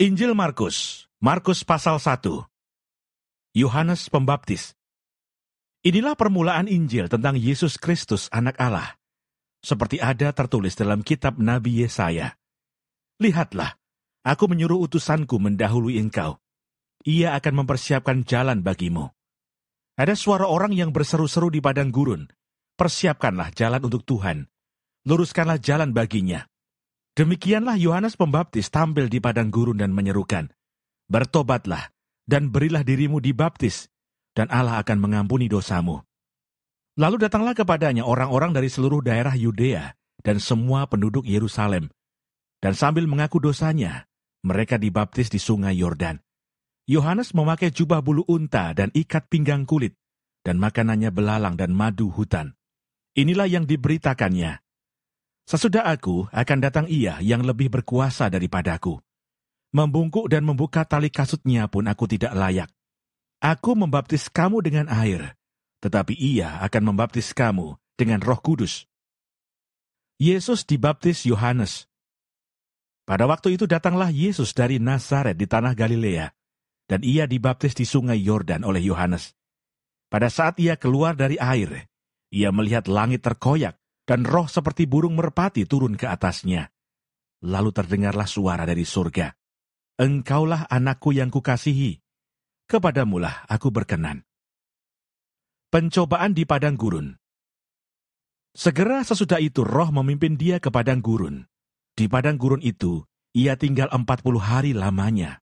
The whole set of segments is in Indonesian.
Injil Markus, Markus pasal 1. Yohanes Pembaptis. Inilah permulaan Injil tentang Yesus Kristus anak Allah, seperti ada tertulis dalam kitab Nabi Yesaya. Lihatlah, aku menyuruh utusanku mendahului engkau. Ia akan mempersiapkan jalan bagimu. Ada suara orang yang berseru-seru di padang gurun. Persiapkanlah jalan untuk Tuhan. Luruskanlah jalan baginya. Demikianlah Yohanes Pembaptis tampil di padang gurun dan menyerukan, "Bertobatlah dan berilah dirimu dibaptis, dan Allah akan mengampuni dosamu." Lalu datanglah kepadanya orang-orang dari seluruh daerah Yudea dan semua penduduk Yerusalem, dan sambil mengaku dosanya, mereka dibaptis di sungai Yordan. Yohanes memakai jubah bulu unta dan ikat pinggang kulit, dan makanannya belalang dan madu hutan. Inilah yang diberitakannya. "Sesudah aku akan datang Ia yang lebih berkuasa daripadaku. Membungkuk dan membuka tali kasutnya pun aku tidak layak. Aku membaptis kamu dengan air, tetapi Ia akan membaptis kamu dengan Roh Kudus." Yesus dibaptis Yohanes. Pada waktu itu datanglah Yesus dari Nazaret di tanah Galilea, dan Ia dibaptis di sungai Yordan oleh Yohanes. Pada saat Ia keluar dari air, Ia melihat langit terkoyak, dan roh seperti burung merpati turun ke atasnya. Lalu terdengarlah suara dari surga, "Engkaulah anakku yang kukasihi, kepadamulah aku berkenan." Pencobaan di padang gurun. Segera sesudah itu roh memimpin dia ke padang gurun. Di padang gurun itu, ia tinggal 40 hari lamanya.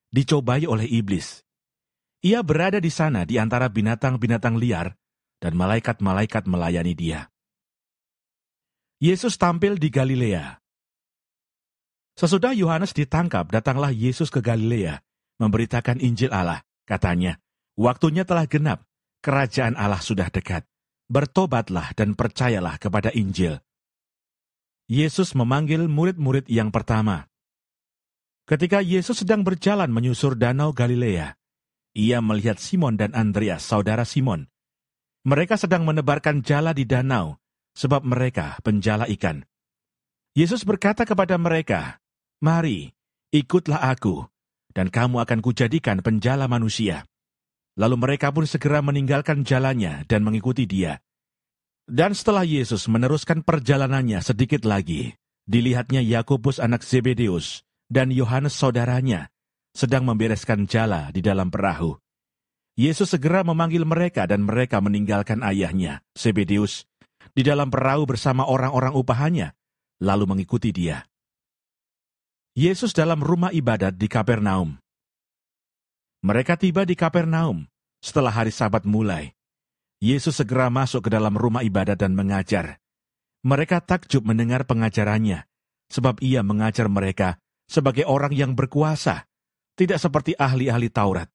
Dicobai oleh iblis. Ia berada di sana di antara binatang-binatang liar, dan malaikat-malaikat melayani dia. Yesus tampil di Galilea. Sesudah Yohanes ditangkap, datanglah Yesus ke Galilea, memberitakan Injil Allah. Katanya, "Waktunya telah genap, kerajaan Allah sudah dekat. Bertobatlah dan percayalah kepada Injil." Yesus memanggil murid-murid yang pertama. Ketika Yesus sedang berjalan menyusur danau Galilea, Ia melihat Simon dan Andreas, saudara Simon. Mereka sedang menebarkan jala di danau, sebab mereka penjala ikan. Yesus berkata kepada mereka, "Mari, ikutlah aku, dan kamu akan kujadikan penjala manusia." Lalu mereka pun segera meninggalkan jalannya dan mengikuti Dia. Dan setelah Yesus meneruskan perjalanannya sedikit lagi, dilihatnya Yakobus anak Zebedeus dan Yohanes saudaranya sedang membereskan jala di dalam perahu. Yesus segera memanggil mereka dan mereka meninggalkan ayahnya, Zebedeus, di dalam perahu bersama orang-orang upahannya, lalu mengikuti Dia. Yesus dalam rumah ibadat di Kapernaum. Mereka tiba di Kapernaum setelah hari Sabat mulai. Yesus segera masuk ke dalam rumah ibadat dan mengajar. Mereka takjub mendengar pengajarannya, sebab Ia mengajar mereka sebagai orang yang berkuasa, tidak seperti ahli-ahli Taurat.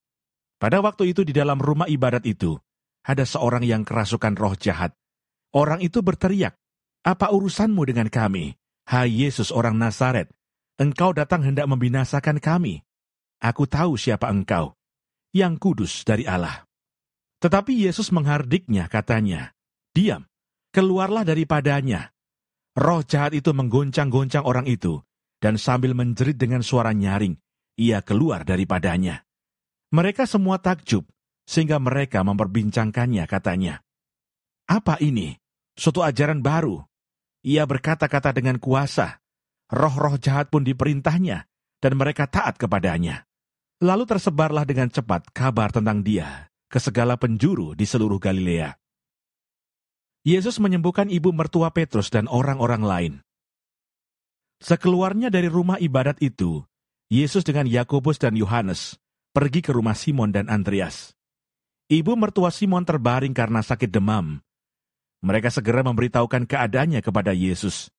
Pada waktu itu di dalam rumah ibadat itu, ada seorang yang kerasukan roh jahat. Orang itu berteriak, "Apa urusanmu dengan kami, hai Yesus orang Nazaret? Engkau datang hendak membinasakan kami. Aku tahu siapa engkau, yang kudus dari Allah." Tetapi Yesus menghardiknya, katanya, "Diam, keluarlah daripadanya." Roh jahat itu menggoncang-goncang orang itu, dan sambil menjerit dengan suara nyaring, ia keluar daripadanya. Mereka semua takjub, sehingga mereka memperbincangkannya, katanya, "Apa ini? Suatu ajaran baru. Ia berkata-kata dengan kuasa. Roh-roh jahat pun diperintahnya, dan mereka taat kepadanya." Lalu tersebarlah dengan cepat kabar tentang Dia ke segala penjuru di seluruh Galilea. Yesus menyembuhkan ibu mertua Petrus dan orang-orang lain. Sekeluarnya dari rumah ibadat itu, Yesus dengan Yakobus dan Yohanes pergi ke rumah Simon dan Andreas. Ibu mertua Simon terbaring karena sakit demam. Mereka segera memberitahukan keadaannya kepada Yesus.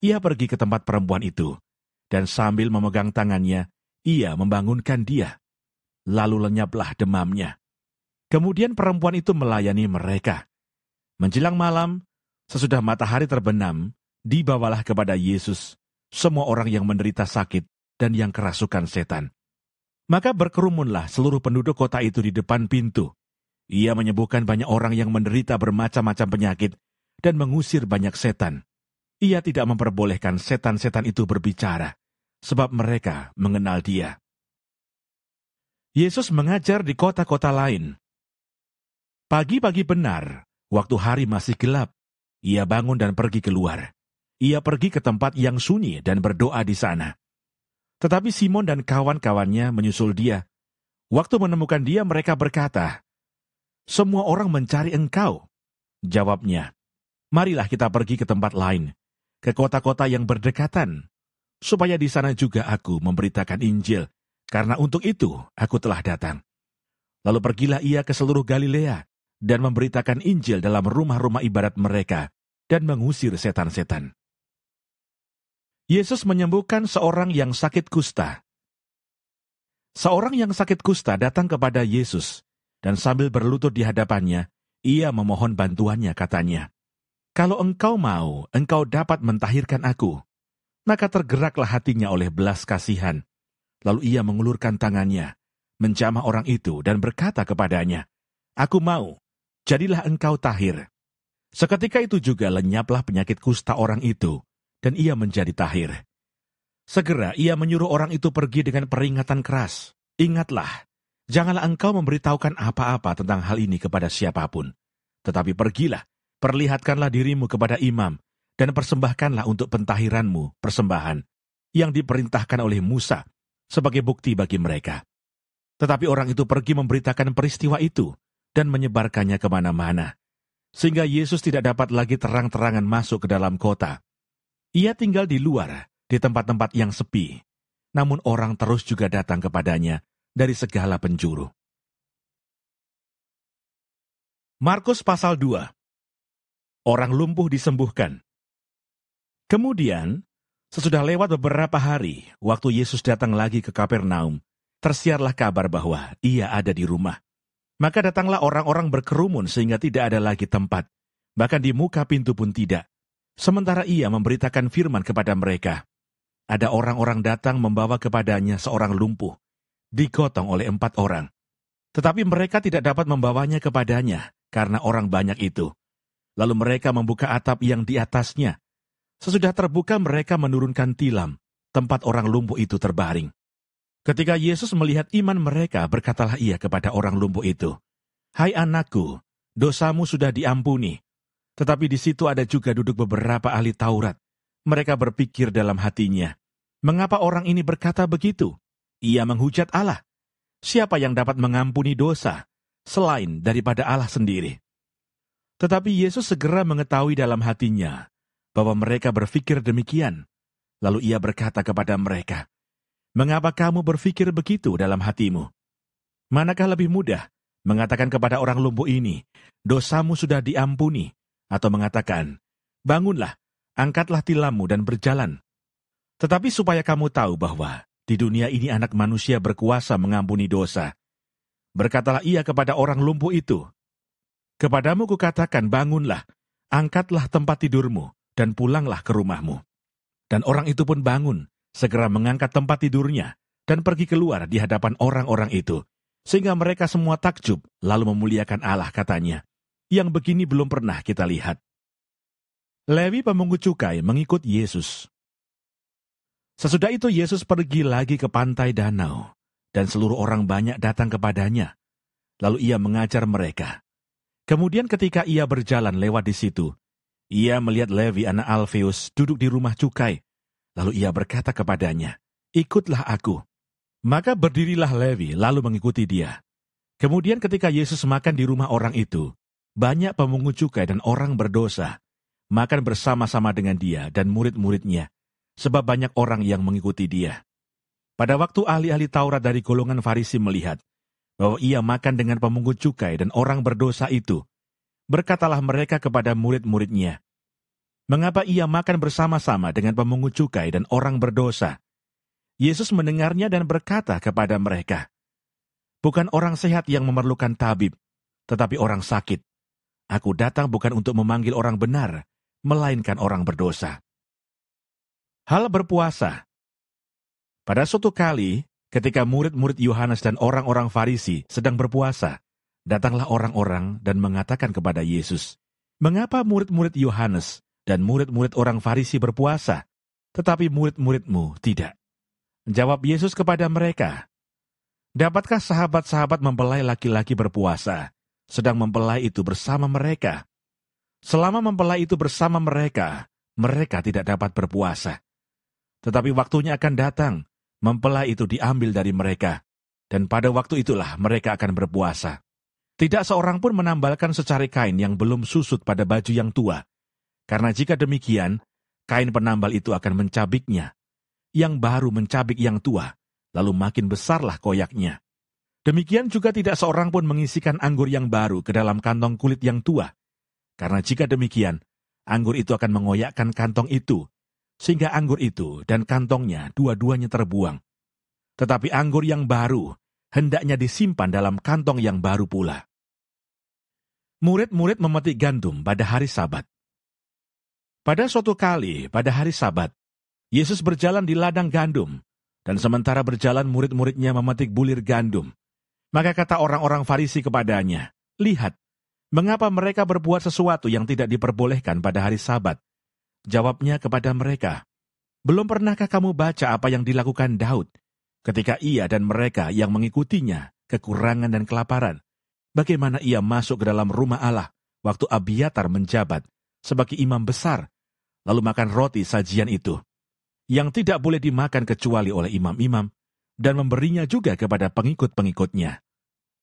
Ia pergi ke tempat perempuan itu, dan sambil memegang tangannya, ia membangunkan dia. Lalu lenyaplah demamnya. Kemudian perempuan itu melayani mereka. Menjelang malam, sesudah matahari terbenam, dibawalah kepada Yesus semua orang yang menderita sakit dan yang kerasukan setan. Maka berkerumunlah seluruh penduduk kota itu di depan pintu. Ia menyembuhkan banyak orang yang menderita bermacam-macam penyakit dan mengusir banyak setan. Ia tidak memperbolehkan setan-setan itu berbicara, sebab mereka mengenal Dia. Yesus mengajar di kota-kota lain. Pagi-pagi benar, waktu hari masih gelap, Ia bangun dan pergi keluar. Ia pergi ke tempat yang sunyi dan berdoa di sana. Tetapi Simon dan kawan-kawannya menyusul Dia. Waktu menemukan Dia, mereka berkata, "Semua orang mencari Engkau." Jawabnya, "Marilah kita pergi ke tempat lain, ke kota-kota yang berdekatan, supaya di sana juga aku memberitakan Injil, karena untuk itu aku telah datang." Lalu pergilah Ia ke seluruh Galilea dan memberitakan Injil dalam rumah-rumah ibadat mereka dan mengusir setan-setan. Yesus menyembuhkan seorang yang sakit kusta. Seorang yang sakit kusta datang kepada Yesus, dan sambil berlutut di hadapannya, ia memohon bantuannya, katanya, "Kalau Engkau mau, Engkau dapat mentahirkan aku." Maka tergeraklah hatinya oleh belas kasihan. Lalu ia mengulurkan tangannya, menjamah orang itu dan berkata kepadanya, "Aku mau, jadilah engkau tahir." Seketika itu juga lenyaplah penyakit kusta orang itu, dan ia menjadi tahir. Segera ia menyuruh orang itu pergi dengan peringatan keras. "Ingatlah, janganlah engkau memberitahukan apa-apa tentang hal ini kepada siapapun. Tetapi pergilah, perlihatkanlah dirimu kepada imam, dan persembahkanlah untuk pentahiranmu persembahan yang diperintahkan oleh Musa sebagai bukti bagi mereka." Tetapi orang itu pergi memberitakan peristiwa itu dan menyebarkannya kemana-mana, sehingga Yesus tidak dapat lagi terang-terangan masuk ke dalam kota. Ia tinggal di luar, di tempat-tempat yang sepi, namun orang terus juga datang kepadanya dari segala penjuru. Markus pasal 2. Orang lumpuh disembuhkan. Kemudian, sesudah lewat beberapa hari, waktu Yesus datang lagi ke Kapernaum, tersiarlah kabar bahwa Ia ada di rumah. Maka datanglah orang-orang berkerumun sehingga tidak ada lagi tempat, bahkan di muka pintu pun tidak. Sementara Ia memberitakan firman kepada mereka, ada orang-orang datang membawa kepadanya seorang lumpuh, digotong oleh 4 orang. Tetapi mereka tidak dapat membawanya kepadanya, karena orang banyak itu. Lalu mereka membuka atap yang di atasnya. Sesudah terbuka mereka menurunkan tilam, tempat orang lumpuh itu terbaring. Ketika Yesus melihat iman mereka, berkatalah Ia kepada orang lumpuh itu, "Hai anakku, dosamu sudah diampuni." Tetapi di situ ada juga duduk beberapa ahli Taurat. Mereka berpikir dalam hatinya, "Mengapa orang ini berkata begitu? Ia menghujat Allah. Siapa yang dapat mengampuni dosa selain daripada Allah sendiri?" Tetapi Yesus segera mengetahui dalam hatinya bahwa mereka berpikir demikian. Lalu Ia berkata kepada mereka, "Mengapa kamu berpikir begitu dalam hatimu? Manakah lebih mudah mengatakan kepada orang lumpuh ini, 'Dosamu sudah diampuni,' atau mengatakan, 'Bangunlah, angkatlah tilammu dan berjalan'? Tetapi supaya kamu tahu bahwa di dunia ini Anak Manusia berkuasa mengampuni dosa." Berkatalah Ia kepada orang lumpuh itu, "Kepadamu kukatakan, bangunlah, angkatlah tempat tidurmu, dan pulanglah ke rumahmu." Dan orang itu pun bangun, segera mengangkat tempat tidurnya, dan pergi keluar di hadapan orang-orang itu, sehingga mereka semua takjub, lalu memuliakan Allah, katanya, "Yang begini belum pernah kita lihat." Lewi pemungut cukai mengikut Yesus. Sesudah itu Yesus pergi lagi ke pantai danau, dan seluruh orang banyak datang kepadanya. Lalu Ia mengajar mereka. Kemudian ketika Ia berjalan lewat di situ, Ia melihat Lewi anak Alfeus duduk di rumah cukai. Lalu Ia berkata kepadanya, "Ikutlah aku." Maka berdirilah Lewi lalu mengikuti Dia. Kemudian ketika Yesus makan di rumah orang itu, banyak pemungut cukai dan orang berdosa makan bersama-sama dengan Dia dan murid-muridnya, sebab banyak orang yang mengikuti Dia. Pada waktu ahli-ahli Taurat dari golongan Farisi melihat bahwa Ia makan dengan pemungut cukai dan orang berdosa itu, berkatalah mereka kepada murid-muridnya, "Mengapa Ia makan bersama-sama dengan pemungut cukai dan orang berdosa?" Yesus mendengarnya dan berkata kepada mereka, "Bukan orang sehat yang memerlukan tabib, tetapi orang sakit. Aku datang bukan untuk memanggil orang benar, melainkan orang berdosa." Hal berpuasa. Pada suatu kali, ketika murid-murid Yohanes dan orang-orang Farisi sedang berpuasa, datanglah orang-orang dan mengatakan kepada Yesus, "Mengapa murid-murid Yohanes dan murid-murid orang Farisi berpuasa, tetapi murid-muridmu tidak?" Jawab Yesus kepada mereka, "Dapatkah sahabat-sahabat mempelai laki-laki berpuasa, sedang mempelai itu bersama mereka? Selama mempelai itu bersama mereka, mereka tidak dapat berpuasa. Tetapi waktunya akan datang, mempelai itu diambil dari mereka, dan pada waktu itulah mereka akan berpuasa. Tidak seorang pun menambalkan secari kain yang belum susut pada baju yang tua, karena jika demikian, kain penambal itu akan mencabiknya. Yang baru mencabik yang tua, lalu makin besarlah koyaknya. Demikian juga tidak seorang pun mengisikan anggur yang baru ke dalam kantong kulit yang tua, karena jika demikian, anggur itu akan mengoyakkan kantong itu, sehingga anggur itu dan kantongnya dua-duanya terbuang. Tetapi anggur yang baru hendaknya disimpan dalam kantong yang baru pula." Murid-murid memetik gandum pada hari Sabat. Pada suatu kali, pada hari Sabat, Yesus berjalan di ladang gandum, dan sementara berjalan murid-muridnya memetik bulir gandum. Maka kata orang-orang Farisi kepadanya, "Lihat, mengapa mereka berbuat sesuatu yang tidak diperbolehkan pada hari Sabat?" Jawabnya kepada mereka, "Belum pernahkah kamu baca apa yang dilakukan Daud ketika ia dan mereka yang mengikutinya kekurangan dan kelaparan? Bagaimana ia masuk ke dalam rumah Allah waktu Abiatar menjabat sebagai imam besar, lalu makan roti sajian itu, yang tidak boleh dimakan kecuali oleh imam-imam, dan memberinya juga kepada pengikut-pengikutnya."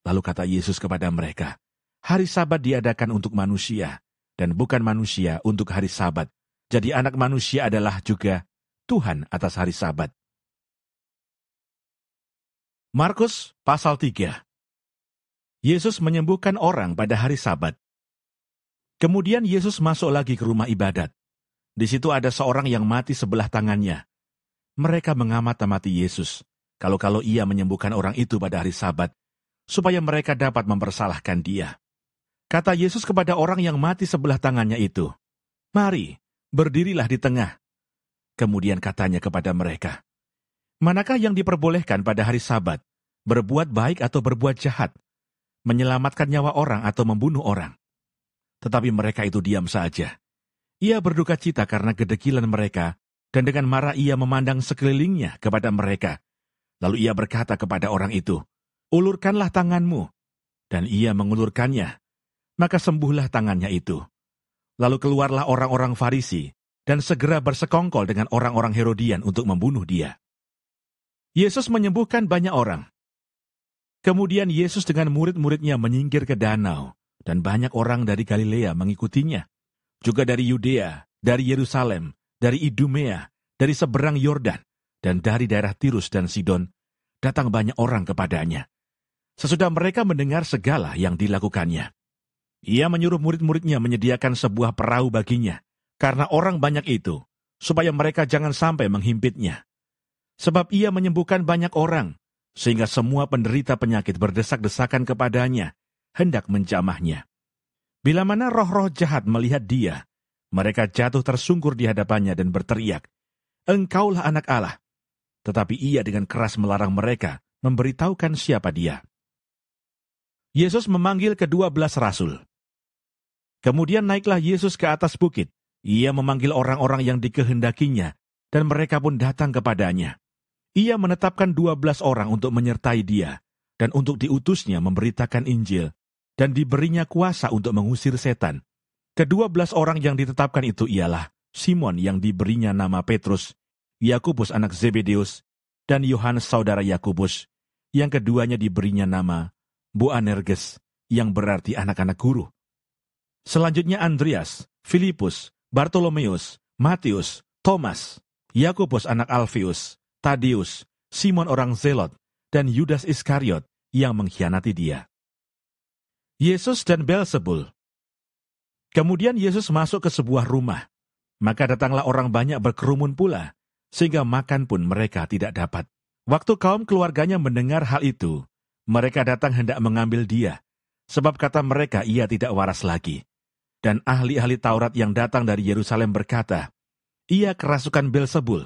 Lalu kata Yesus kepada mereka, "Hari Sabat diadakan untuk manusia, dan bukan manusia untuk hari Sabat. Jadi anak manusia adalah juga Tuhan atas hari Sabat." Markus pasal 3. Yesus menyembuhkan orang pada hari Sabat. Kemudian Yesus masuk lagi ke rumah ibadat. Di situ ada seorang yang mati sebelah tangannya. Mereka mengamati Yesus, kalau ia menyembuhkan orang itu pada hari Sabat, supaya mereka dapat mempersalahkan dia. Kata Yesus kepada orang yang mati sebelah tangannya itu, "Mari, berdirilah di tengah." Kemudian katanya kepada mereka, "Manakah yang diperbolehkan pada hari Sabat, berbuat baik atau berbuat jahat, menyelamatkan nyawa orang atau membunuh orang?" Tetapi mereka itu diam saja. Ia berduka cita karena kedekilan mereka, dan dengan marah ia memandang sekelilingnya kepada mereka. Lalu ia berkata kepada orang itu, "Ulurkanlah tanganmu." Dan ia mengulurkannya, maka sembuhlah tangannya itu. Lalu keluarlah orang-orang Farisi, dan segera bersekongkol dengan orang-orang Herodian untuk membunuh dia. Yesus menyembuhkan banyak orang. Kemudian Yesus dengan murid-muridnya menyingkir ke danau, dan banyak orang dari Galilea mengikutinya. Juga dari Yudea, dari Yerusalem, dari Idumea, dari seberang Yordan, dan dari daerah Tirus dan Sidon, datang banyak orang kepadanya. Sesudah mereka mendengar segala yang dilakukannya, ia menyuruh murid-muridnya menyediakan sebuah perahu baginya, karena orang banyak itu, supaya mereka jangan sampai menghimpitnya. Sebab ia menyembuhkan banyak orang, sehingga semua penderita penyakit berdesak-desakan kepadanya, hendak menjamahnya. Bila mana roh-roh jahat melihat dia, mereka jatuh tersungkur di hadapannya dan berteriak, "Engkaulah anak Allah." Tetapi ia dengan keras melarang mereka memberitahukan siapa dia. Yesus memanggil ke-12 rasul. Kemudian naiklah Yesus ke atas bukit. Ia memanggil orang-orang yang dikehendakinya, dan mereka pun datang kepadanya. Ia menetapkan 12 orang untuk menyertai dia, dan untuk diutusnya memberitakan Injil, dan diberinya kuasa untuk mengusir setan. Ke-12 orang yang ditetapkan itu ialah Simon yang diberinya nama Petrus, Yakobus anak Zebedeus, dan Yohanes saudara Yakobus, yang keduanya diberinya nama Boanerges, yang berarti anak-anak guru. Selanjutnya Andreas, Filipus, Bartolomeus, Matius, Thomas, Yakobus anak Alfeus, Tadeus, Simon orang Zelot, dan Yudas Iskariot yang mengkhianati dia. Yesus dan Beelzebul. Kemudian Yesus masuk ke sebuah rumah. Maka datanglah orang banyak berkerumun pula, sehingga makan pun mereka tidak dapat. Waktu kaum keluarganya mendengar hal itu, mereka datang hendak mengambil dia, sebab kata mereka ia tidak waras lagi. Dan ahli-ahli Taurat yang datang dari Yerusalem berkata, "Ia kerasukan Beelzebul."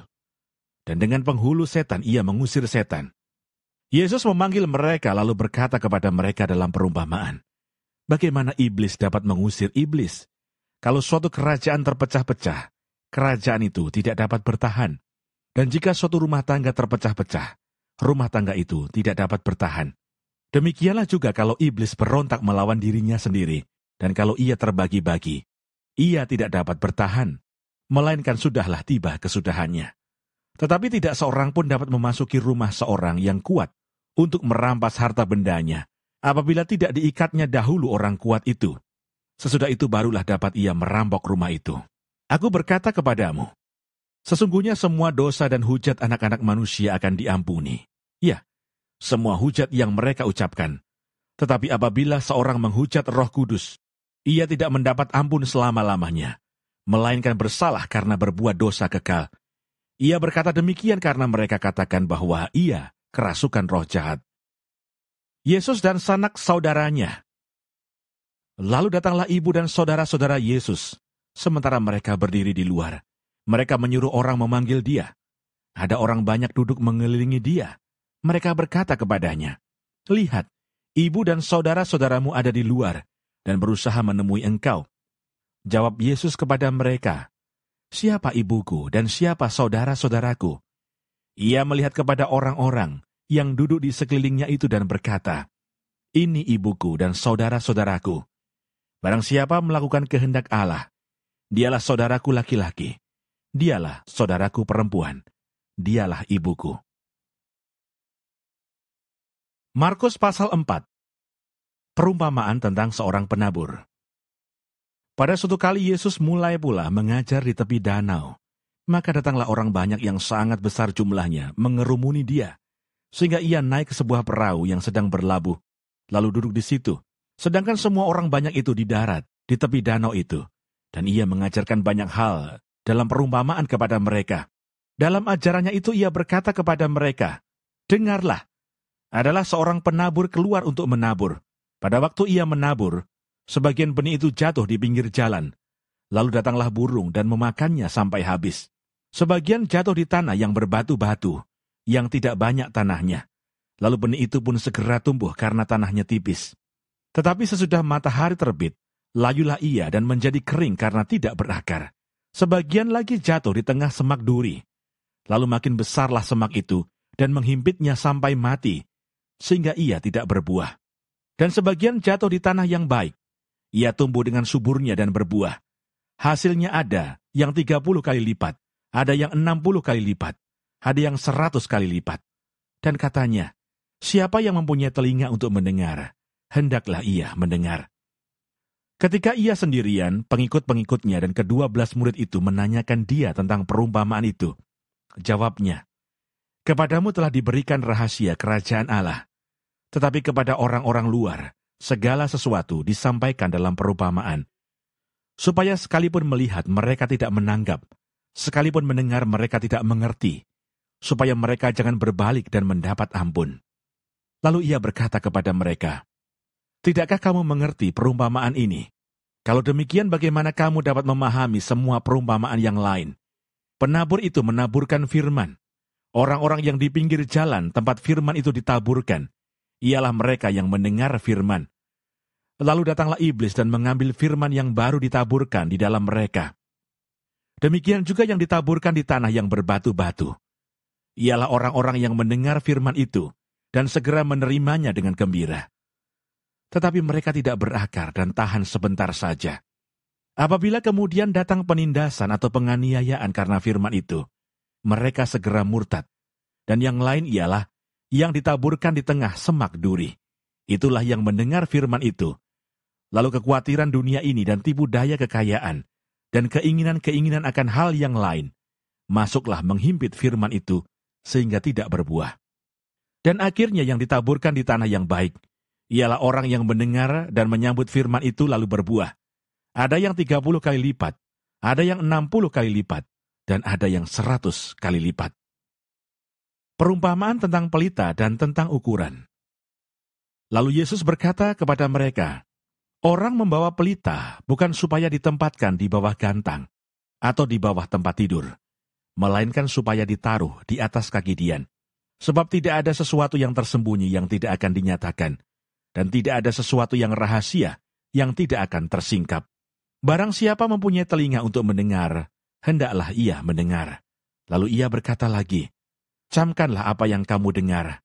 Dan dengan penghulu setan ia mengusir setan. Yesus memanggil mereka lalu berkata kepada mereka dalam perumpamaan, "Bagaimana iblis dapat mengusir iblis? Kalau suatu kerajaan terpecah-pecah, kerajaan itu tidak dapat bertahan. Dan jika suatu rumah tangga terpecah-pecah, rumah tangga itu tidak dapat bertahan. Demikianlah juga kalau iblis berontak melawan dirinya sendiri, dan kalau ia terbagi-bagi, ia tidak dapat bertahan, melainkan sudahlah tiba kesudahannya. Tetapi tidak seorang pun dapat memasuki rumah seorang yang kuat untuk merampas harta bendanya, apabila tidak diikatnya dahulu orang kuat itu. Sesudah itu barulah dapat ia merampok rumah itu. Aku berkata kepadamu, sesungguhnya semua dosa dan hujat anak-anak manusia akan diampuni. Ya, semua hujat yang mereka ucapkan. Tetapi apabila seorang menghujat Roh Kudus, ia tidak mendapat ampun selama-lamanya, melainkan bersalah karena berbuat dosa kekal. Ia berkata demikian karena mereka katakan bahwa ia kerasukan roh jahat. Yesus dan sanak saudaranya. Lalu datanglah ibu dan saudara-saudara Yesus, sementara mereka berdiri di luar. Mereka menyuruh orang memanggil dia. Ada orang banyak duduk mengelilingi dia. Mereka berkata kepadanya, "Lihat, ibu dan saudara-saudaramu ada di luar dan berusaha menemui engkau." Jawab Yesus kepada mereka, "Siapa ibuku dan siapa saudara-saudaraku?" Ia melihat kepada orang-orang yang duduk di sekelilingnya itu dan berkata, "Ini ibuku dan saudara-saudaraku. Barang siapa melakukan kehendak Allah, dialah saudaraku laki-laki, dialah saudaraku perempuan, dialah ibuku." Markus pasal 4. Perumpamaan tentang seorang penabur. Pada suatu kali Yesus mulai pula mengajar di tepi danau. Maka datanglah orang banyak yang sangat besar jumlahnya mengerumuni dia, sehingga ia naik ke sebuah perahu yang sedang berlabuh, lalu duduk di situ. Sedangkan semua orang banyak itu di darat, di tepi danau itu. Dan ia mengajarkan banyak hal dalam perumpamaan kepada mereka. Dalam ajarannya itu ia berkata kepada mereka, "Dengarlah, adalah seorang penabur keluar untuk menabur. Pada waktu ia menabur, sebagian benih itu jatuh di pinggir jalan. Lalu datanglah burung dan memakannya sampai habis. Sebagian jatuh di tanah yang berbatu-batu, yang tidak banyak tanahnya. Lalu benih itu pun segera tumbuh karena tanahnya tipis. Tetapi sesudah matahari terbit, layulah ia dan menjadi kering karena tidak berakar. Sebagian lagi jatuh di tengah semak duri. Lalu makin besarlah semak itu dan menghimpitnya sampai mati, sehingga ia tidak berbuah. Dan sebagian jatuh di tanah yang baik. Ia tumbuh dengan suburnya dan berbuah. Hasilnya ada yang 30 kali lipat, ada yang 60 kali lipat, ada yang 100 kali lipat. Dan katanya, siapa yang mempunyai telinga untuk mendengar, hendaklah ia mendengar. Ketika ia sendirian, pengikut-pengikutnya dan ke-12 murid itu menanyakan dia tentang perumpamaan itu. Jawabnya, "Kepadamu telah diberikan rahasia kerajaan Allah. Tetapi kepada orang-orang luar, segala sesuatu disampaikan dalam perumpamaan, supaya sekalipun melihat mereka tidak menanggap, sekalipun mendengar mereka tidak mengerti, supaya mereka jangan berbalik dan mendapat ampun." Lalu ia berkata kepada mereka, "Tidakkah kamu mengerti perumpamaan ini? Kalau demikian bagaimana kamu dapat memahami semua perumpamaan yang lain? Penabur itu menaburkan firman. Orang-orang yang di pinggir jalan tempat firman itu ditaburkan, ialah mereka yang mendengar firman. Lalu datanglah iblis dan mengambil firman yang baru ditaburkan di dalam mereka. Demikian juga yang ditaburkan di tanah yang berbatu-batu. Ialah orang-orang yang mendengar firman itu dan segera menerimanya dengan gembira. Tetapi mereka tidak berakar dan tahan sebentar saja. Apabila kemudian datang penindasan atau penganiayaan karena firman itu, mereka segera murtad. Dan yang lain ialah yang ditaburkan di tengah semak duri. Itulah yang mendengar firman itu. Lalu kekhawatiran dunia ini dan tipu daya kekayaan, dan keinginan-keinginan akan hal yang lain, masuklah menghimpit firman itu, sehingga tidak berbuah. Dan akhirnya yang ditaburkan di tanah yang baik, ialah orang yang mendengar dan menyambut firman itu lalu berbuah. Ada yang 30 kali lipat, ada yang 60 kali lipat, dan ada yang 100 kali lipat. Perumpamaan tentang pelita dan tentang ukuran. Lalu Yesus berkata kepada mereka, "Orang membawa pelita bukan supaya ditempatkan di bawah gantang atau di bawah tempat tidur, melainkan supaya ditaruh di atas kaki dian. Sebab tidak ada sesuatu yang tersembunyi yang tidak akan dinyatakan, dan tidak ada sesuatu yang rahasia yang tidak akan tersingkap. Barang siapa mempunyai telinga untuk mendengar, hendaklah ia mendengar." Lalu ia berkata lagi, "Camkanlah apa yang kamu dengar.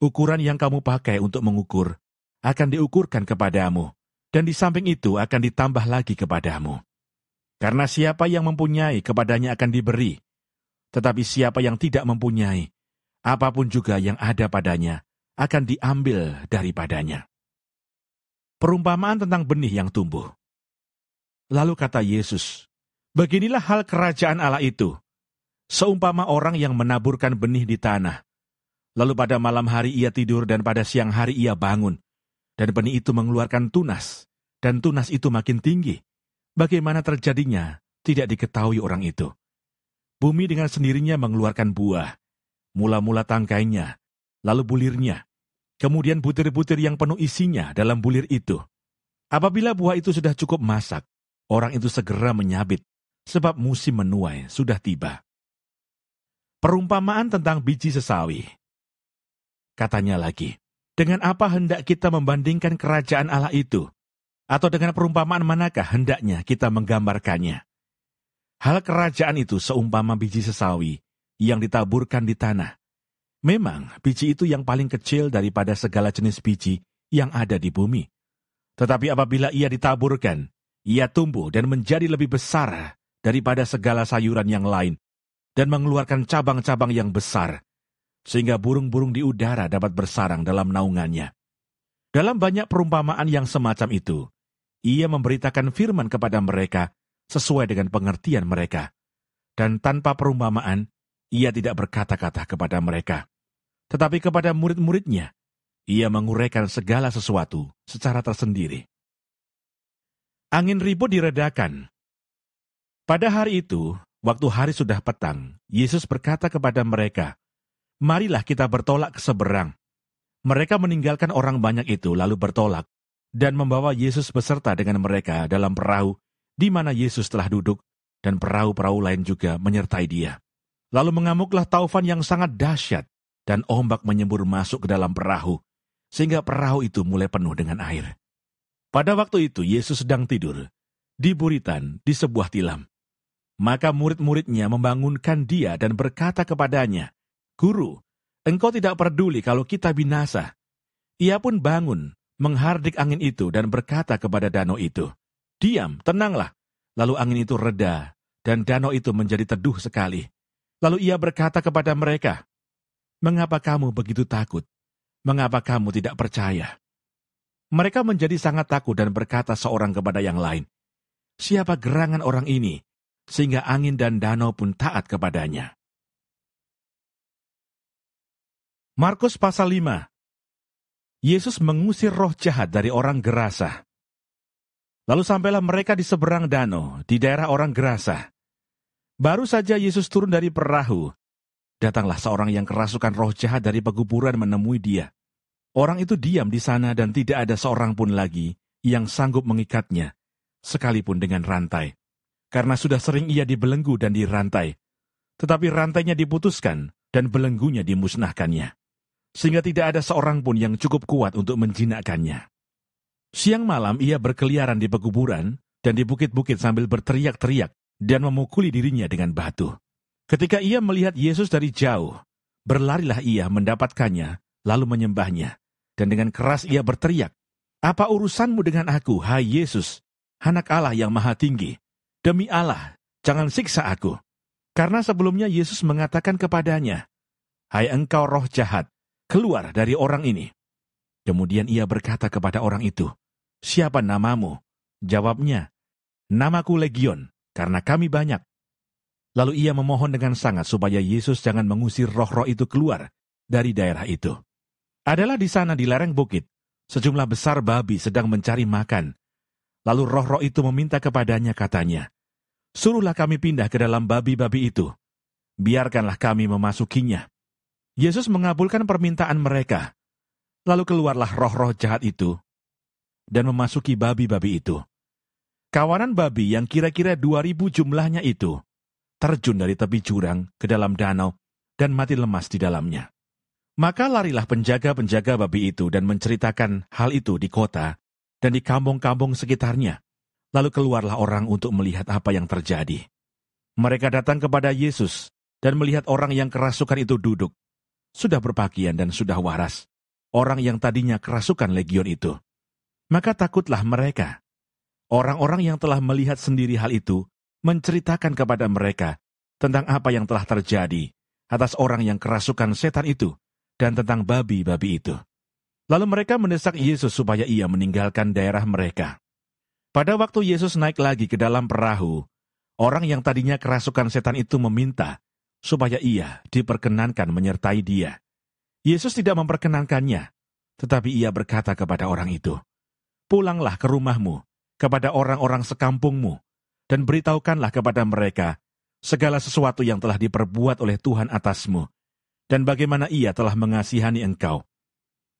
Ukuran yang kamu pakai untuk mengukur akan diukurkan kepadamu, dan di samping itu akan ditambah lagi kepadamu. Karena siapa yang mempunyai, kepadanya akan diberi. Tetapi siapa yang tidak mempunyai, apapun juga yang ada padanya akan diambil daripadanya." Perumpamaan tentang benih yang tumbuh. Lalu kata Yesus, "Beginilah hal kerajaan Allah itu. Seumpama orang yang menaburkan benih di tanah. Lalu pada malam hari ia tidur dan pada siang hari ia bangun. Dan benih itu mengeluarkan tunas, dan tunas itu makin tinggi. Bagaimana terjadinya tidak diketahui orang itu. Bumi dengan sendirinya mengeluarkan buah. Mula-mula tangkainya, lalu bulirnya. Kemudian butir-butir yang penuh isinya dalam bulir itu. Apabila buah itu sudah cukup masak, orang itu segera menyabit, sebab musim menuai sudah tiba." Perumpamaan tentang biji sesawi. Katanya lagi, "Dengan apa hendak kita membandingkan kerajaan Allah itu? Atau dengan perumpamaan manakah hendaknya kita menggambarkannya? Hal kerajaan itu seumpama biji sesawi yang ditaburkan di tanah. Memang biji itu yang paling kecil daripada segala jenis biji yang ada di bumi. Tetapi apabila ia ditaburkan, ia tumbuh dan menjadi lebih besar daripada segala sayuran yang lain, dan mengeluarkan cabang-cabang yang besar, sehingga burung-burung di udara dapat bersarang dalam naungannya." Dalam banyak perumpamaan yang semacam itu, ia memberitakan firman kepada mereka sesuai dengan pengertian mereka. Dan tanpa perumpamaan, ia tidak berkata-kata kepada mereka. Tetapi kepada murid-muridnya, ia menguraikan segala sesuatu secara tersendiri. Angin ribut diredakan. Pada hari itu, waktu hari sudah petang, Yesus berkata kepada mereka, "Marilah kita bertolak ke seberang." Mereka meninggalkan orang banyak itu lalu bertolak, dan membawa Yesus beserta dengan mereka dalam perahu, di mana Yesus telah duduk, dan perahu-perahu lain juga menyertai dia. Lalu mengamuklah taufan yang sangat dahsyat, dan ombak menyembur masuk ke dalam perahu, sehingga perahu itu mulai penuh dengan air. Pada waktu itu Yesus sedang tidur, di buritan di sebuah tilam. Maka murid-muridnya membangunkan dia dan berkata kepadanya, "Guru, engkau tidak peduli kalau kita binasa." Ia pun bangun, menghardik angin itu dan berkata kepada danau itu, "Diam, tenanglah." Lalu angin itu reda, dan danau itu menjadi teduh sekali. Lalu ia berkata kepada mereka, "Mengapa kamu begitu takut? Mengapa kamu tidak percaya?" Mereka menjadi sangat takut dan berkata seorang kepada yang lain, "Siapa gerangan orang ini, sehingga angin dan danau pun taat kepadanya?" Markus pasal 5. Yesus mengusir roh jahat dari orang Gerasa. Lalu sampailah mereka di seberang danau, di daerah orang Gerasa. Baru saja Yesus turun dari perahu, datanglah seorang yang kerasukan roh jahat dari pekuburan menemui dia. Orang itu diam di sana dan tidak ada seorang pun lagi yang sanggup mengikatnya, sekalipun dengan rantai. Karena sudah sering ia dibelenggu dan dirantai, tetapi rantainya diputuskan dan belenggunya dimusnahkannya, sehingga tidak ada seorang pun yang cukup kuat untuk menjinakkannya. Siang malam ia berkeliaran di pekuburan dan di bukit-bukit sambil berteriak-teriak dan memukuli dirinya dengan batu. Ketika ia melihat Yesus dari jauh, berlarilah ia mendapatkannya, lalu menyembahnya. Dan dengan keras ia berteriak, "Apa urusanmu dengan aku, hai Yesus, Anak Allah yang Maha Tinggi? Demi Allah, jangan siksa aku." Karena sebelumnya Yesus mengatakan kepadanya, "Hai engkau roh jahat, keluar dari orang ini." Kemudian ia berkata kepada orang itu, "Siapa namamu?" Jawabnya, "Namaku Legion, karena kami banyak." Lalu ia memohon dengan sangat supaya Yesus jangan mengusir roh-roh itu keluar dari daerah itu. Adalah di sana di lereng bukit, sejumlah besar babi sedang mencari makan. Lalu roh-roh itu meminta kepadanya, katanya, "Suruhlah kami pindah ke dalam babi-babi itu. Biarkanlah kami memasukinya." Yesus mengabulkan permintaan mereka. Lalu keluarlah roh-roh jahat itu dan memasuki babi-babi itu. Kawanan babi yang kira-kira 2.000 jumlahnya itu terjun dari tepi jurang ke dalam danau dan mati lemas di dalamnya. Maka larilah penjaga-penjaga babi itu dan menceritakan hal itu di kota dan di kampung-kampung sekitarnya. Lalu keluarlah orang untuk melihat apa yang terjadi. Mereka datang kepada Yesus dan melihat orang yang kerasukan itu duduk, sudah berpakaian dan sudah waras, orang yang tadinya kerasukan legion itu. Maka takutlah mereka. Orang-orang yang telah melihat sendiri hal itu menceritakan kepada mereka tentang apa yang telah terjadi atas orang yang kerasukan setan itu dan tentang babi-babi itu. Lalu mereka mendesak Yesus supaya ia meninggalkan daerah mereka. Pada waktu Yesus naik lagi ke dalam perahu, orang yang tadinya kerasukan setan itu meminta supaya ia diperkenankan menyertai dia. Yesus tidak memperkenankannya, tetapi ia berkata kepada orang itu, "Pulanglah ke rumahmu, kepada orang-orang sekampungmu, dan beritahukanlah kepada mereka segala sesuatu yang telah diperbuat oleh Tuhan atasmu, dan bagaimana ia telah mengasihani engkau."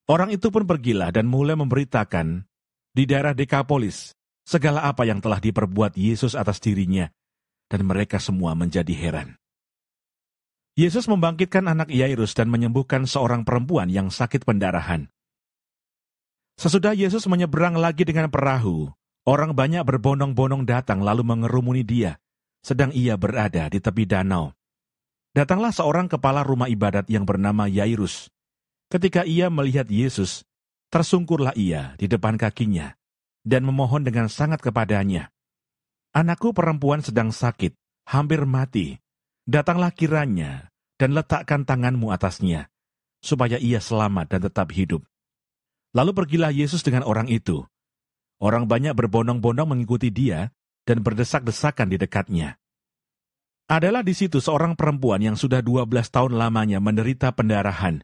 Orang itu pun pergilah dan mulai memberitakan di daerah Dekapolis segala apa yang telah diperbuat Yesus atas dirinya, dan mereka semua menjadi heran. Yesus membangkitkan anak Yairus dan menyembuhkan seorang perempuan yang sakit pendarahan. Sesudah Yesus menyeberang lagi dengan perahu, orang banyak berbondong-bondong datang lalu mengerumuni dia, sedang ia berada di tepi danau. Datanglah seorang kepala rumah ibadat yang bernama Yairus. Ketika ia melihat Yesus, tersungkurlah ia di depan kakinya dan memohon dengan sangat kepadanya, "Anakku perempuan sedang sakit, hampir mati. Datanglah kiranya dan letakkan tanganmu atasnya, supaya ia selamat dan tetap hidup." Lalu pergilah Yesus dengan orang itu. Orang banyak berbondong-bondong mengikuti dia dan berdesak-desakan di dekatnya. Adalah di situ seorang perempuan yang sudah 12 tahun lamanya menderita pendarahan.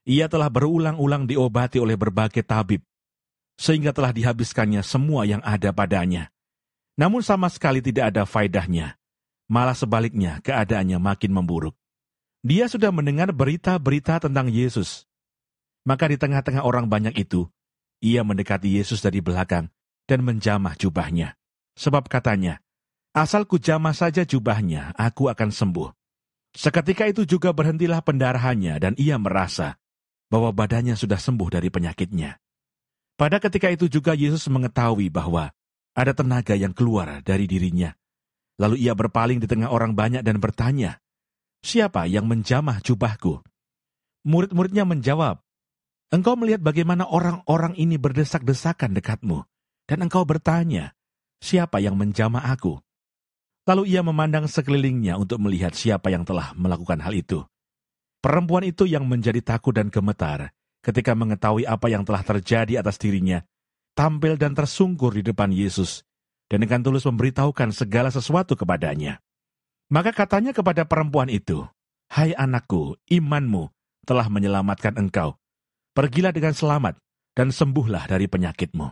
Ia telah berulang-ulang diobati oleh berbagai tabib, sehingga telah dihabiskannya semua yang ada padanya. Namun sama sekali tidak ada faedahnya. Malah sebaliknya keadaannya makin memburuk. Dia sudah mendengar berita-berita tentang Yesus. Maka di tengah-tengah orang banyak itu, ia mendekati Yesus dari belakang dan menjamah jubahnya. Sebab katanya, "Asal ku jamah saja jubahnya, aku akan sembuh." Seketika itu juga berhentilah pendarahannya dan ia merasa bahwa badannya sudah sembuh dari penyakitnya. Pada ketika itu juga Yesus mengetahui bahwa ada tenaga yang keluar dari dirinya. Lalu ia berpaling di tengah orang banyak dan bertanya, "Siapa yang menjamah jubahku?" Murid-muridnya menjawab, "Engkau melihat bagaimana orang-orang ini berdesak-desakan dekatmu, dan engkau bertanya, 'Siapa yang menjamah aku?'" Lalu ia memandang sekelilingnya untuk melihat siapa yang telah melakukan hal itu. Perempuan itu yang menjadi takut dan gemetar ketika mengetahui apa yang telah terjadi atas dirinya, tampil dan tersungkur di depan Yesus, dan dengan tulus memberitahukan segala sesuatu kepadanya. Maka katanya kepada perempuan itu, "Hai anakku, imanmu telah menyelamatkan engkau. Pergilah dengan selamat dan sembuhlah dari penyakitmu."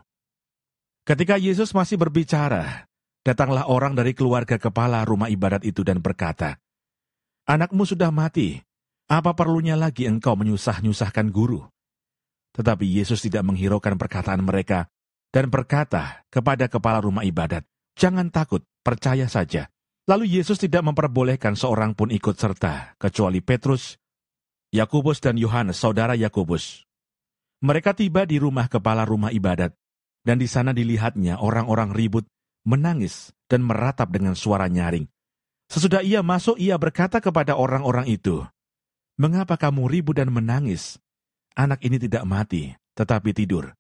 Ketika Yesus masih berbicara, datanglah orang dari keluarga kepala rumah ibadat itu dan berkata, "Anakmu sudah mati, apa perlunya lagi engkau menyusah-nyusahkan guru?" Tetapi Yesus tidak menghiraukan perkataan mereka dan berkata kepada kepala rumah ibadat, "Jangan takut, percaya saja." Lalu Yesus tidak memperbolehkan seorang pun ikut serta, kecuali Petrus, Yakobus dan Yohanes, saudara Yakobus. Mereka tiba di rumah kepala rumah ibadat, dan di sana dilihatnya orang-orang ribut, menangis, dan meratap dengan suara nyaring. Sesudah ia masuk, ia berkata kepada orang-orang itu, "Mengapa kamu ribut dan menangis? Anak ini tidak mati, tetapi tidur."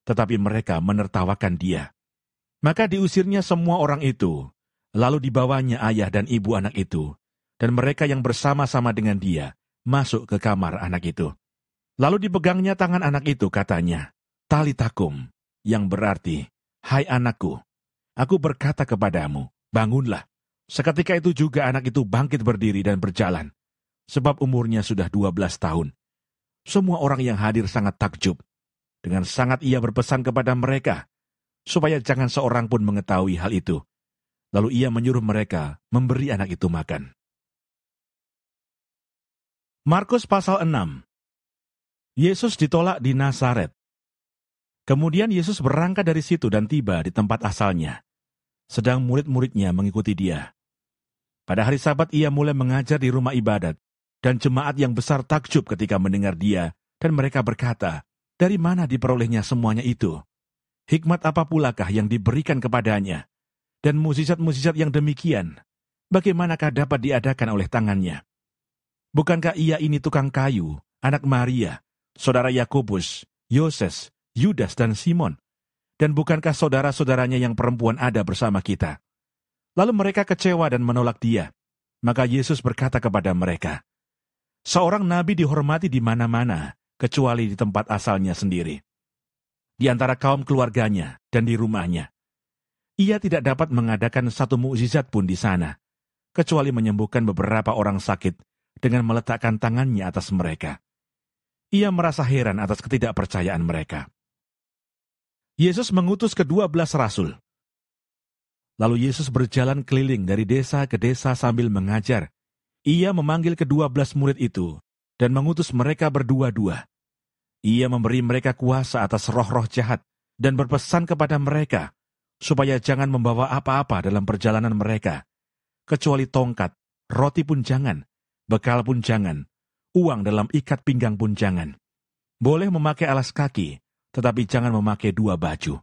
Tetapi mereka menertawakan dia. Maka diusirnya semua orang itu, lalu dibawanya ayah dan ibu anak itu, dan mereka yang bersama-sama dengan dia masuk ke kamar anak itu. Lalu dipegangnya tangan anak itu, katanya, "Talitakum," yang berarti, "Hai anakku, aku berkata kepadamu, bangunlah." Seketika itu juga anak itu bangkit berdiri dan berjalan, sebab umurnya sudah 12 tahun. Semua orang yang hadir sangat takjub. Dengan sangat ia berpesan kepada mereka, supaya jangan seorang pun mengetahui hal itu. Lalu ia menyuruh mereka memberi anak itu makan. Markus pasal 6. Yesus ditolak di Nazaret. Kemudian Yesus berangkat dari situ dan tiba di tempat asalnya, sedang murid-muridnya mengikuti dia. Pada hari Sabat ia mulai mengajar di rumah ibadat, dan jemaat yang besar takjub ketika mendengar dia, dan mereka berkata, "Dari mana diperolehnya semuanya itu? Hikmat apa pulakah yang diberikan kepadanya? Dan mukjizat-mukjizat yang demikian, bagaimanakah dapat diadakan oleh tangannya?" Bukankah ia ini tukang kayu, anak Maria, saudara Yakobus, Yoses, Yudas, dan Simon? Dan bukankah saudara-saudaranya yang perempuan ada bersama kita?" Lalu mereka kecewa dan menolak dia. Maka Yesus berkata kepada mereka, "Seorang nabi dihormati di mana-mana, kecuali di tempat asalnya sendiri, di antara kaum keluarganya dan di rumahnya. Ia tidak dapat mengadakan satu mukjizat pun di sana, kecuali menyembuhkan beberapa orang sakit dengan meletakkan tangannya atas mereka." Ia merasa heran atas ketidakpercayaan mereka. Yesus mengutus ke-12 rasul. Lalu Yesus berjalan keliling dari desa ke desa sambil mengajar. Ia memanggil ke-12 murid itu dan mengutus mereka berdua-dua. Ia memberi mereka kuasa atas roh-roh jahat dan berpesan kepada mereka supaya jangan membawa apa-apa dalam perjalanan mereka, kecuali tongkat, roti pun jangan, bekal pun jangan, uang dalam ikat pinggang pun jangan. Boleh memakai alas kaki, tetapi jangan memakai 2 baju.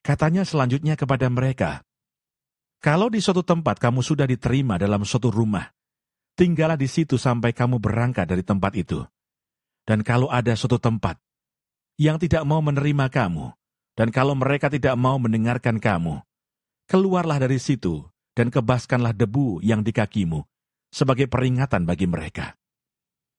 Katanya selanjutnya kepada mereka, "Kalau di suatu tempat kamu sudah diterima dalam suatu rumah, tinggallah di situ sampai kamu berangkat dari tempat itu. Dan kalau ada suatu tempat yang tidak mau menerima kamu, dan kalau mereka tidak mau mendengarkan kamu, keluarlah dari situ dan kebaskanlah debu yang di kakimu sebagai peringatan bagi mereka."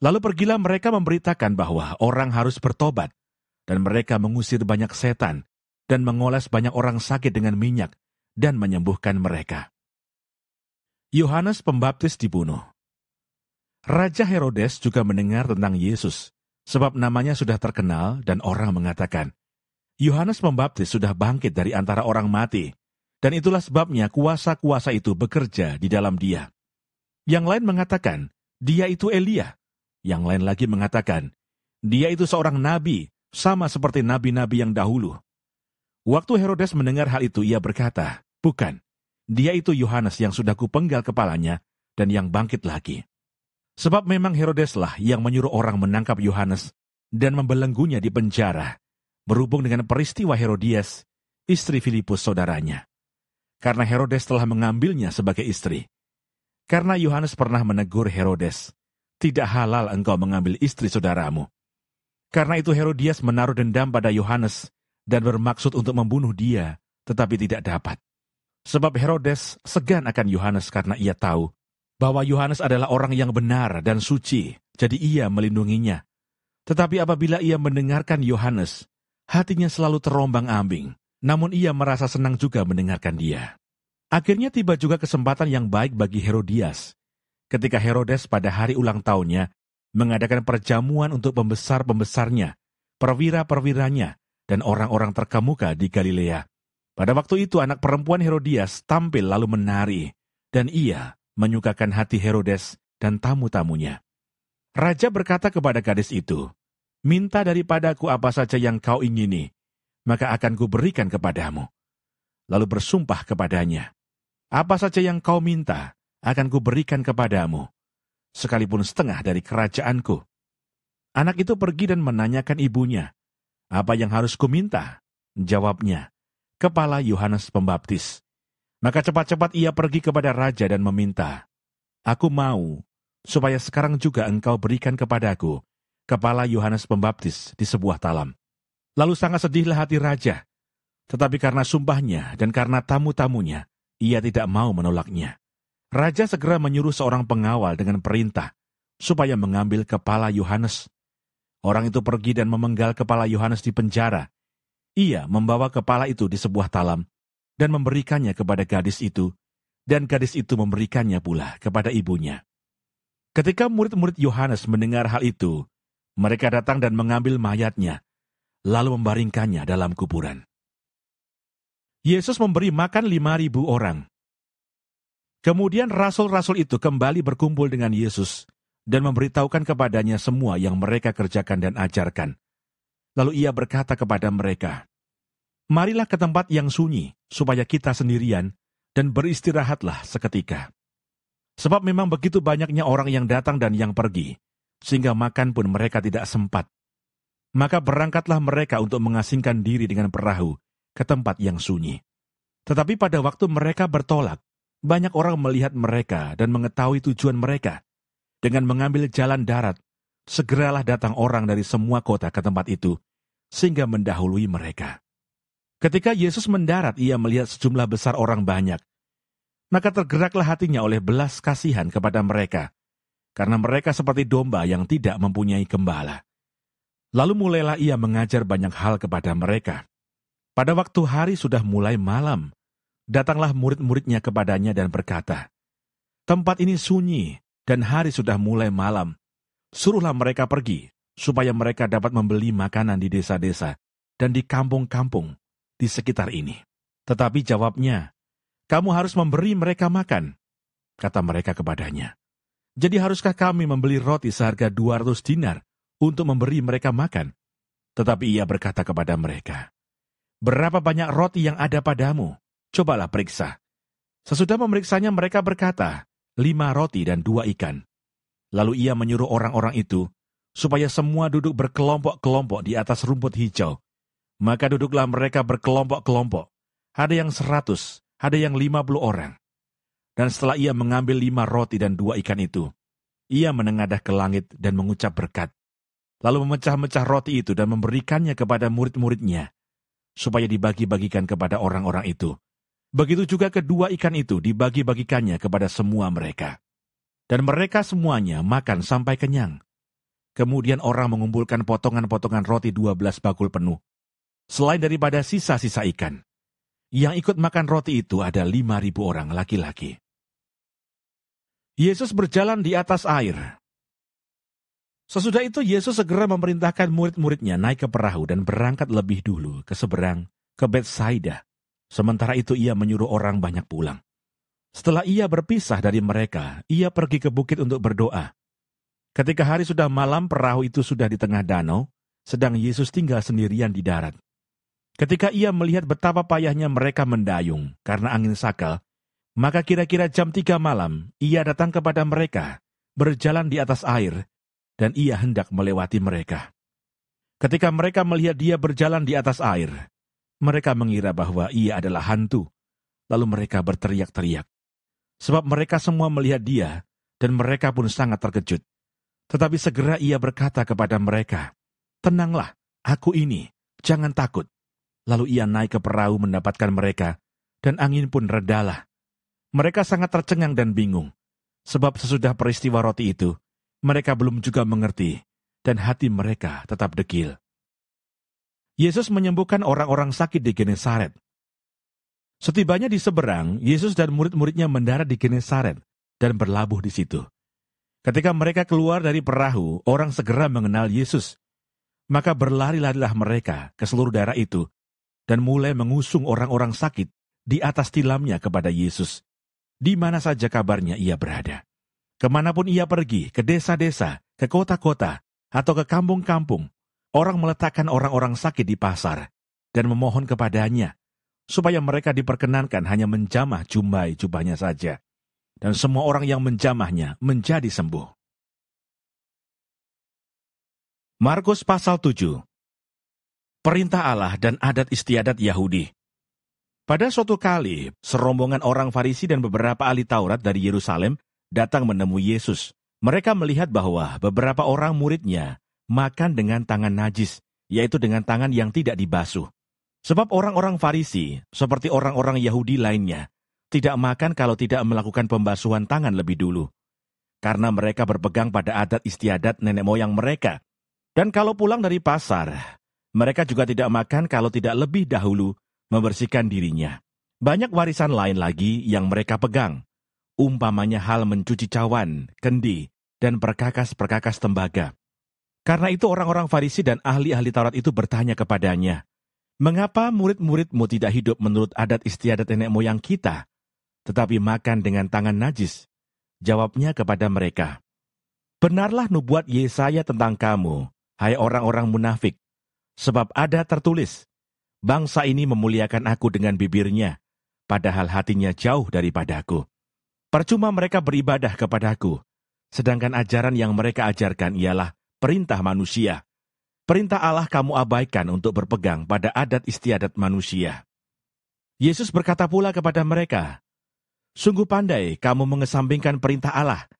Lalu pergilah mereka memberitakan bahwa orang harus bertobat, dan mereka mengusir banyak setan dan mengoles banyak orang sakit dengan minyak dan menyembuhkan mereka. Yohanes Pembaptis dibunuh. Raja Herodes juga mendengar tentang Yesus, sebab namanya sudah terkenal dan orang mengatakan, "Yohanes Pembaptis sudah bangkit dari antara orang mati, dan itulah sebabnya kuasa-kuasa itu bekerja di dalam dia." Yang lain mengatakan, "Dia itu Elia." Yang lain lagi mengatakan, "Dia itu seorang nabi, sama seperti nabi-nabi yang dahulu." Waktu Herodes mendengar hal itu, ia berkata, "Bukan, dia itu Yohanes yang sudah kupenggal kepalanya dan yang bangkit lagi." Sebab memang Herodeslah yang menyuruh orang menangkap Yohanes dan membelenggunya di penjara, berhubung dengan peristiwa Herodias, istri Filipus saudaranya. Karena Herodes telah mengambilnya sebagai istri. Karena Yohanes pernah menegur Herodes, "Tidak halal engkau mengambil istri saudaramu." Karena itu Herodias menaruh dendam pada Yohanes dan bermaksud untuk membunuh dia, tetapi tidak dapat. Sebab Herodes segan akan Yohanes karena ia tahu bahwa Yohanes adalah orang yang benar dan suci, jadi ia melindunginya. Tetapi apabila ia mendengarkan Yohanes, hatinya selalu terombang-ambing, namun ia merasa senang juga mendengarkan dia. Akhirnya tiba juga kesempatan yang baik bagi Herodias, ketika Herodes pada hari ulang tahunnya mengadakan perjamuan untuk pembesar-pembesarnya, perwira-perwiranya, dan orang-orang terkemuka di Galilea. Pada waktu itu anak perempuan Herodias tampil lalu menari, dan ia menyukakan hati Herodes dan tamu-tamunya. Raja berkata kepada gadis itu, "Minta daripadaku apa saja yang kau ingini, maka akan kuberikan kepadamu." Lalu bersumpah kepadanya, "Apa saja yang kau minta, akan kuberikan kepadamu, sekalipun setengah dari kerajaanku." Anak itu pergi dan menanyakan ibunya, "Apa yang harus kuminta?" Jawabnya, "Kepala Yohanes Pembaptis." Maka cepat-cepat ia pergi kepada raja dan meminta, "Aku mau, supaya sekarang juga engkau berikan kepadaku kepala Yohanes Pembaptis di sebuah talam." Lalu sangat sedihlah hati raja, tetapi karena sumpahnya dan karena tamu-tamunya, ia tidak mau menolaknya. Raja segera menyuruh seorang pengawal dengan perintah supaya mengambil kepala Yohanes. Orang itu pergi dan memenggal kepala Yohanes di penjara. Ia membawa kepala itu di sebuah talam dan memberikannya kepada gadis itu, dan gadis itu memberikannya pula kepada ibunya. Ketika murid-murid Yohanes mendengar hal itu, mereka datang dan mengambil mayatnya, lalu membaringkannya dalam kuburan. Yesus memberi makan 5.000 orang. Kemudian rasul-rasul itu kembali berkumpul dengan Yesus dan memberitahukan kepadanya semua yang mereka kerjakan dan ajarkan. Lalu ia berkata kepada mereka, "Marilah ke tempat yang sunyi, supaya kita sendirian, dan beristirahatlah seketika. Sebab memang begitu banyaknya orang yang datang dan yang pergi, sehingga makan pun mereka tidak sempat. Maka berangkatlah mereka untuk mengasingkan diri dengan perahu ke tempat yang sunyi. Tetapi pada waktu mereka bertolak, banyak orang melihat mereka dan mengetahui tujuan mereka. Dengan mengambil jalan darat, segeralah datang orang dari semua kota ke tempat itu, sehingga mendahului mereka. Ketika Yesus mendarat, ia melihat sejumlah besar orang banyak. Maka tergeraklah hatinya oleh belas kasihan kepada mereka, karena mereka seperti domba yang tidak mempunyai gembala. Lalu mulailah ia mengajar banyak hal kepada mereka. Pada waktu hari sudah mulai malam, datanglah murid-muridnya kepadanya dan berkata, "Tempat ini sunyi, dan hari sudah mulai malam. Suruhlah mereka pergi, supaya mereka dapat membeli makanan di desa-desa dan di kampung-kampung di sekitar ini." Tetapi jawabnya, "Kamu harus memberi mereka makan," kata mereka kepadanya. "Jadi haruskah kami membeli roti seharga 200 dinar untuk memberi mereka makan?" Tetapi ia berkata kepada mereka, "Berapa banyak roti yang ada padamu? Cobalah periksa." Sesudah memeriksanya mereka berkata, 5 roti dan 2 ikan. Lalu ia menyuruh orang-orang itu, supaya semua duduk berkelompok-kelompok di atas rumput hijau. Maka duduklah mereka berkelompok-kelompok. Ada yang 100, ada yang 50 orang. Dan setelah ia mengambil 5 roti dan 2 ikan itu, ia menengadah ke langit dan mengucap berkat. Lalu memecah-mecah roti itu dan memberikannya kepada murid-muridnya, supaya dibagi-bagikan kepada orang-orang itu. Begitu juga kedua ikan itu dibagi-bagikannya kepada semua mereka. Dan mereka semuanya makan sampai kenyang. Kemudian orang mengumpulkan potongan-potongan roti 12 bakul penuh, selain daripada sisa-sisa ikan. Yang ikut makan roti itu ada 5.000 orang laki-laki. Yesus berjalan di atas air. Sesudah itu Yesus segera memerintahkan murid-muridnya naik ke perahu dan berangkat lebih dulu ke seberang, ke Betsaida. Sementara itu ia menyuruh orang banyak pulang. Setelah ia berpisah dari mereka, ia pergi ke bukit untuk berdoa. Ketika hari sudah malam, perahu itu sudah di tengah danau, sedang Yesus tinggal sendirian di darat. Ketika ia melihat betapa payahnya mereka mendayung karena angin sakal, maka kira-kira jam 3 malam, ia datang kepada mereka, berjalan di atas air, dan ia hendak melewati mereka. Ketika mereka melihat dia berjalan di atas air, mereka mengira bahwa ia adalah hantu. Lalu mereka berteriak-teriak, sebab mereka semua melihat dia, dan mereka pun sangat terkejut. Tetapi segera ia berkata kepada mereka, "Tenanglah, aku ini, jangan takut." Lalu ia naik ke perahu mendapatkan mereka, dan angin pun redalah. Mereka sangat tercengang dan bingung, sebab sesudah peristiwa roti itu, mereka belum juga mengerti, dan hati mereka tetap degil. Yesus menyembuhkan orang-orang sakit di Genesaret. Setibanya di seberang, Yesus dan murid-muridnya mendarat di Genesaret dan berlabuh di situ. Ketika mereka keluar dari perahu, orang segera mengenal Yesus. Maka berlari-larilah mereka ke seluruh daerah itu dan mulai mengusung orang-orang sakit di atas tilamnya kepada Yesus, di mana saja kabarnya ia berada. Kemanapun ia pergi, ke desa-desa, ke kota-kota, atau ke kampung-kampung, orang meletakkan orang-orang sakit di pasar dan memohon kepadanya, supaya mereka diperkenankan hanya menjamah jubahnya saja. Dan semua orang yang menjamahnya menjadi sembuh. Markus pasal 7. Perintah Allah dan adat istiadat Yahudi. Pada suatu kali, serombongan orang Farisi dan beberapa ahli Taurat dari Yerusalem datang menemui Yesus. Mereka melihat bahwa beberapa orang muridnya makan dengan tangan najis, yaitu dengan tangan yang tidak dibasuh. Sebab orang-orang Farisi, seperti orang-orang Yahudi lainnya, tidak makan kalau tidak melakukan pembasuhan tangan lebih dulu. Karena mereka berpegang pada adat istiadat nenek moyang mereka. Dan kalau pulang dari pasar, mereka juga tidak makan kalau tidak lebih dahulu membersihkan dirinya. Banyak warisan lain lagi yang mereka pegang, umpamanya hal mencuci cawan, kendi, dan perkakas-perkakas tembaga. Karena itu orang-orang Farisi dan ahli-ahli Taurat itu bertanya kepadanya, "Mengapa murid-muridmu tidak hidup menurut adat istiadat nenek moyang kita, tetapi makan dengan tangan najis?" Jawabnya kepada mereka, "Benarlah nubuat Yesaya tentang kamu, hai orang-orang munafik, sebab ada tertulis, bangsa ini memuliakan aku dengan bibirnya, padahal hatinya jauh daripadaku. Percuma mereka beribadah kepadaku, sedangkan ajaran yang mereka ajarkan ialah perintah manusia. Perintah Allah kamu abaikan untuk berpegang pada adat istiadat manusia." Yesus berkata pula kepada mereka, "Sungguh pandai kamu mengesampingkan perintah Allah,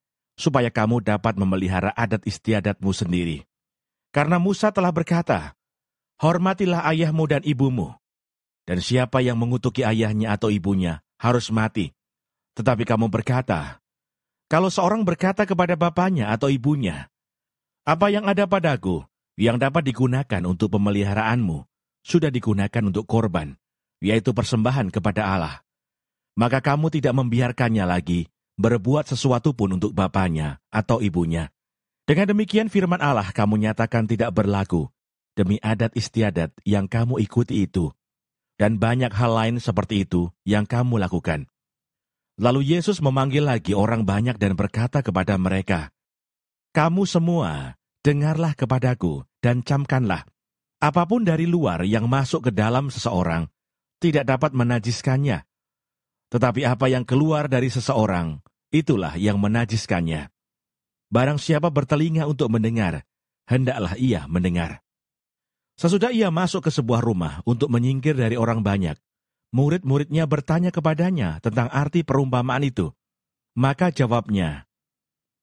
supaya kamu dapat memelihara adat istiadatmu sendiri. Karena Musa telah berkata, hormatilah ayahmu dan ibumu, dan siapa yang mengutuki ayahnya atau ibunya harus mati. Tetapi kamu berkata, kalau seorang berkata kepada bapaknya atau ibunya, apa yang ada padaku, yang dapat digunakan untuk pemeliharaanmu, sudah digunakan untuk korban, yaitu persembahan kepada Allah. Maka kamu tidak membiarkannya lagi berbuat sesuatu pun untuk bapaknya atau ibunya. Dengan demikian firman Allah kamu nyatakan tidak berlaku demi adat istiadat yang kamu ikuti itu, dan banyak hal lain seperti itu yang kamu lakukan. Lalu Yesus memanggil lagi orang banyak dan berkata kepada mereka, kamu semua, dengarlah kepadaku dan camkanlah. Apapun dari luar yang masuk ke dalam seseorang, tidak dapat menajiskannya. Tetapi apa yang keluar dari seseorang, itulah yang menajiskannya. Barang siapa bertelinga untuk mendengar, hendaklah ia mendengar. Sesudah ia masuk ke sebuah rumah untuk menyingkir dari orang banyak, murid-muridnya bertanya kepadanya tentang arti perumpamaan itu. Maka jawabnya,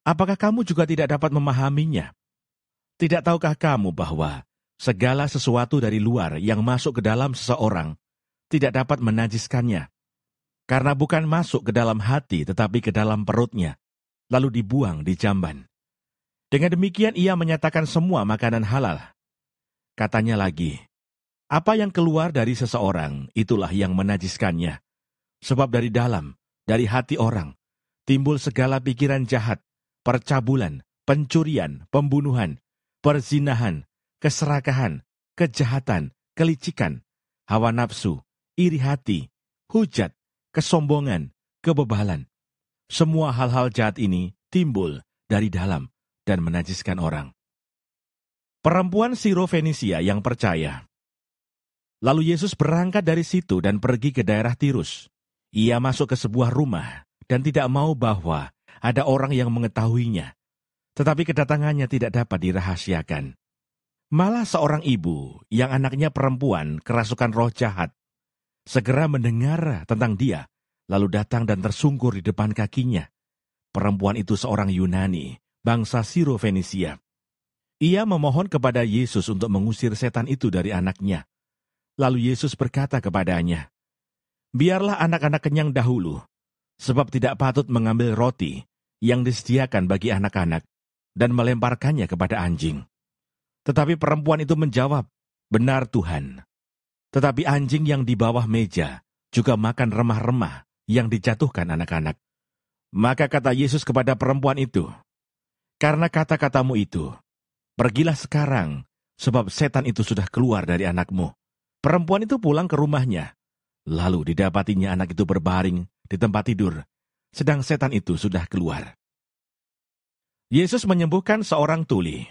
apakah kamu juga tidak dapat memahaminya? Tidak tahukah kamu bahwa segala sesuatu dari luar yang masuk ke dalam seseorang tidak dapat menajiskannya? Karena bukan masuk ke dalam hati tetapi ke dalam perutnya, lalu dibuang di jamban. Dengan demikian ia menyatakan semua makanan halal. Katanya lagi, apa yang keluar dari seseorang, itulah yang menajiskannya. Sebab dari dalam, dari hati orang, timbul segala pikiran jahat, percabulan, pencurian, pembunuhan, perzinahan, keserakahan, kejahatan, kelicikan, hawa nafsu, iri hati, hujat, kesombongan, kebebalan. Semua hal-hal jahat ini timbul dari dalam dan menajiskan orang. Perempuan Sirofenisia yang percaya. Lalu Yesus berangkat dari situ dan pergi ke daerah Tirus. Ia masuk ke sebuah rumah dan tidak mau bahwa ada orang yang mengetahuinya. Tetapi kedatangannya tidak dapat dirahasiakan. Malah seorang ibu yang anaknya perempuan kerasukan roh jahat segera mendengar tentang dia, lalu datang dan tersungkur di depan kakinya. Perempuan itu seorang Yunani, bangsa Sirofenisia. Ia memohon kepada Yesus untuk mengusir setan itu dari anaknya. Lalu Yesus berkata kepadanya, biarlah anak-anak kenyang dahulu, sebab tidak patut mengambil roti yang disediakan bagi anak-anak dan melemparkannya kepada anjing. Tetapi perempuan itu menjawab, benar Tuhan. Tetapi anjing yang di bawah meja juga makan remah-remah yang dijatuhkan anak-anak. Maka kata Yesus kepada perempuan itu, karena kata-katamu itu, pergilah sekarang, sebab setan itu sudah keluar dari anakmu. Perempuan itu pulang ke rumahnya. Lalu didapatinya anak itu berbaring di tempat tidur, sedang setan itu sudah keluar. Yesus menyembuhkan seorang tuli.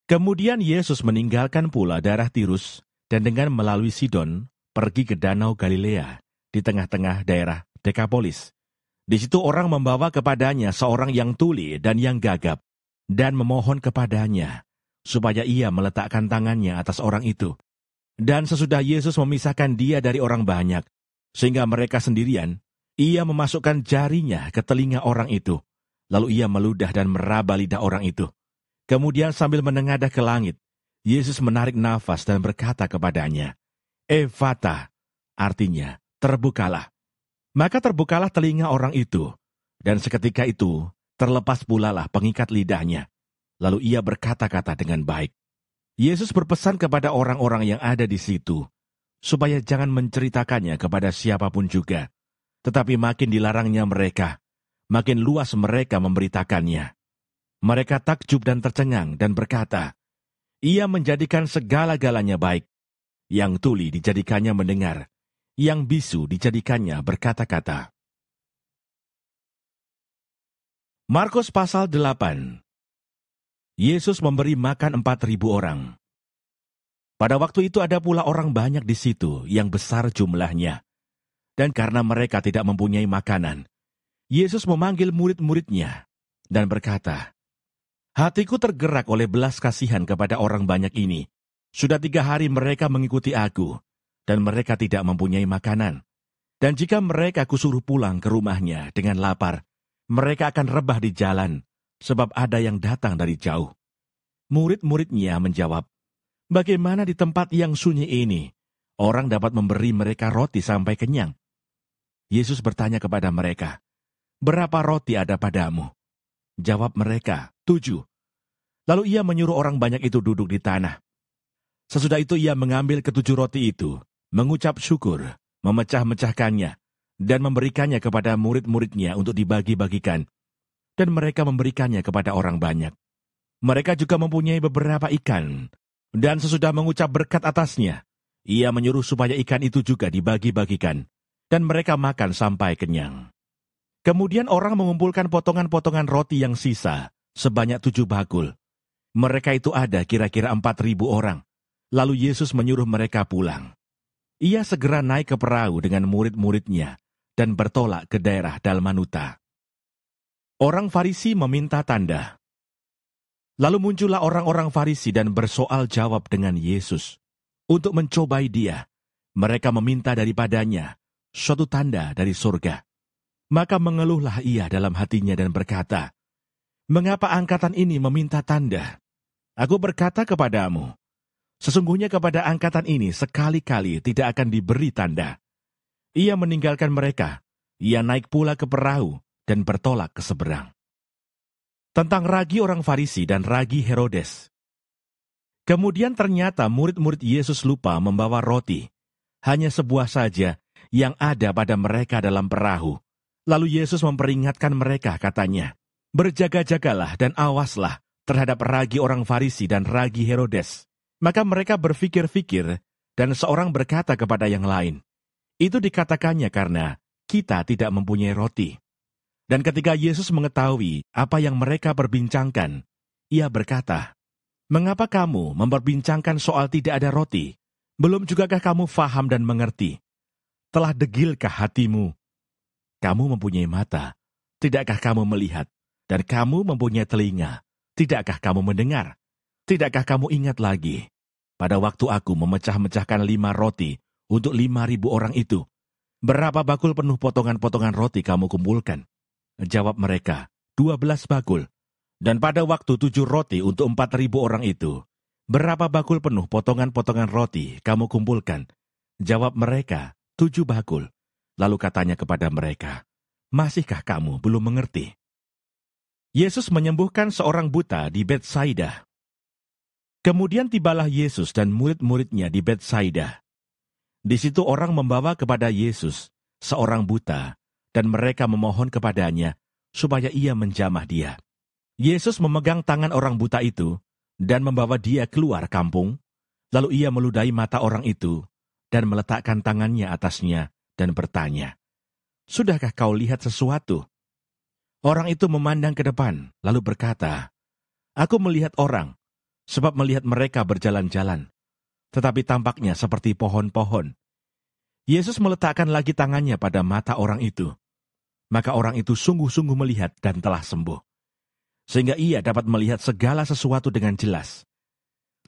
Kemudian Yesus meninggalkan pula daerah Tirus dan dengan melalui Sidon pergi ke Danau Galilea di tengah-tengah daerah Dekapolis. Di situ orang membawa kepadanya seorang yang tuli dan yang gagap dan memohon kepadanya supaya ia meletakkan tangannya atas orang itu. Dan sesudah Yesus memisahkan dia dari orang banyak, sehingga mereka sendirian, ia memasukkan jarinya ke telinga orang itu. Lalu ia meludah dan meraba lidah orang itu. Kemudian sambil menengadah ke langit, Yesus menarik nafas dan berkata kepadanya, Ephata, artinya, terbukalah. Maka terbukalah telinga orang itu, dan seketika itu terlepas pulalah pengikat lidahnya. Lalu ia berkata-kata dengan baik. Yesus berpesan kepada orang-orang yang ada di situ, supaya jangan menceritakannya kepada siapapun juga. Tetapi makin dilarangnya mereka, makin luas mereka memberitakannya. Mereka takjub dan tercengang dan berkata, ia menjadikan segala-galanya baik. Yang tuli dijadikannya mendengar, yang bisu dijadikannya berkata-kata. Markus pasal 8. Yesus memberi makan 4.000 orang. Pada waktu itu ada pula orang banyak di situ yang besar jumlahnya. Dan karena mereka tidak mempunyai makanan, Yesus memanggil murid-muridnya dan berkata, hatiku tergerak oleh belas kasihan kepada orang banyak ini. Sudah 3 hari mereka mengikuti aku, dan mereka tidak mempunyai makanan. Dan jika mereka kusuruh pulang ke rumahnya dengan lapar, Mereka akan rebah di jalan, sebab ada yang datang dari jauh. Murid-muridnya menjawab, bagaimana di tempat yang sunyi ini, orang dapat memberi mereka roti sampai kenyang? Yesus bertanya kepada mereka, berapa roti ada padamu? Jawab mereka, 7. Lalu ia menyuruh orang banyak itu duduk di tanah. Sesudah itu ia mengambil ke-7 roti itu, mengucap syukur, memecah-mecahkannya, dan memberikannya kepada murid-muridnya untuk dibagi-bagikan. Dan mereka memberikannya kepada orang banyak. Mereka juga mempunyai beberapa ikan, dan sesudah mengucap berkat atasnya, ia menyuruh supaya ikan itu juga dibagi-bagikan, dan mereka makan sampai kenyang. Kemudian orang mengumpulkan potongan-potongan roti yang sisa, sebanyak 7 bakul. Mereka itu ada kira-kira 4.000 orang. Lalu Yesus menyuruh mereka pulang. Ia segera naik ke perahu dengan murid-muridnya, dan bertolak ke daerah Dalmanuta. Orang Farisi meminta tanda. Lalu muncullah orang-orang Farisi dan bersoal jawab dengan Yesus. Untuk mencobai dia, mereka meminta daripadanya suatu tanda dari surga. Maka mengeluhlah ia dalam hatinya dan berkata, mengapa angkatan ini meminta tanda? Aku berkata kepadamu, sesungguhnya kepada angkatan ini sekali-kali tidak akan diberi tanda. Ia meninggalkan mereka, ia naik pula ke perahu dan bertolak ke seberang. Tentang ragi orang Farisi dan ragi Herodes. Kemudian ternyata murid-murid Yesus lupa membawa roti. Hanya sebuah saja yang ada pada mereka dalam perahu. Lalu Yesus memperingatkan mereka, katanya, berjaga-jagalah dan awaslah terhadap ragi orang Farisi dan ragi Herodes. Maka mereka berfikir-fikir, dan seorang berkata kepada yang lain, itu dikatakannya karena kita tidak mempunyai roti. Dan ketika Yesus mengetahui apa yang mereka perbincangkan, ia berkata, mengapa kamu memperbincangkan soal tidak ada roti? Belum jugakah kamu faham dan mengerti? Telah degilkah hatimu? Kamu mempunyai mata, tidakkah kamu melihat? Dan kamu mempunyai telinga, tidakkah kamu mendengar? Tidakkah kamu ingat lagi? Pada waktu aku memecah-mecahkan 5 roti untuk 5.000 orang itu, berapa bakul penuh potongan-potongan roti kamu kumpulkan? Jawab mereka, 12 bakul. Dan pada waktu 7 roti untuk 4.000 orang itu, berapa bakul penuh potongan-potongan roti kamu kumpulkan? Jawab mereka, 7 bakul. Lalu katanya kepada mereka, masihkah kamu belum mengerti? Yesus menyembuhkan seorang buta di Betsaida. Kemudian tibalah Yesus dan murid-muridnya di Betsaida. Di situ orang membawa kepada Yesus seorang buta, dan mereka memohon kepadanya supaya ia menjamah dia. Yesus memegang tangan orang buta itu dan membawa dia keluar kampung, lalu ia meludahi mata orang itu dan meletakkan tangannya atasnya dan bertanya, sudahkah kau lihat sesuatu? Orang itu memandang ke depan, lalu berkata, aku melihat orang, sebab melihat mereka berjalan-jalan, tetapi tampaknya seperti pohon-pohon. Yesus meletakkan lagi tangannya pada mata orang itu. Maka orang itu sungguh-sungguh melihat dan telah sembuh. Sehingga ia dapat melihat segala sesuatu dengan jelas.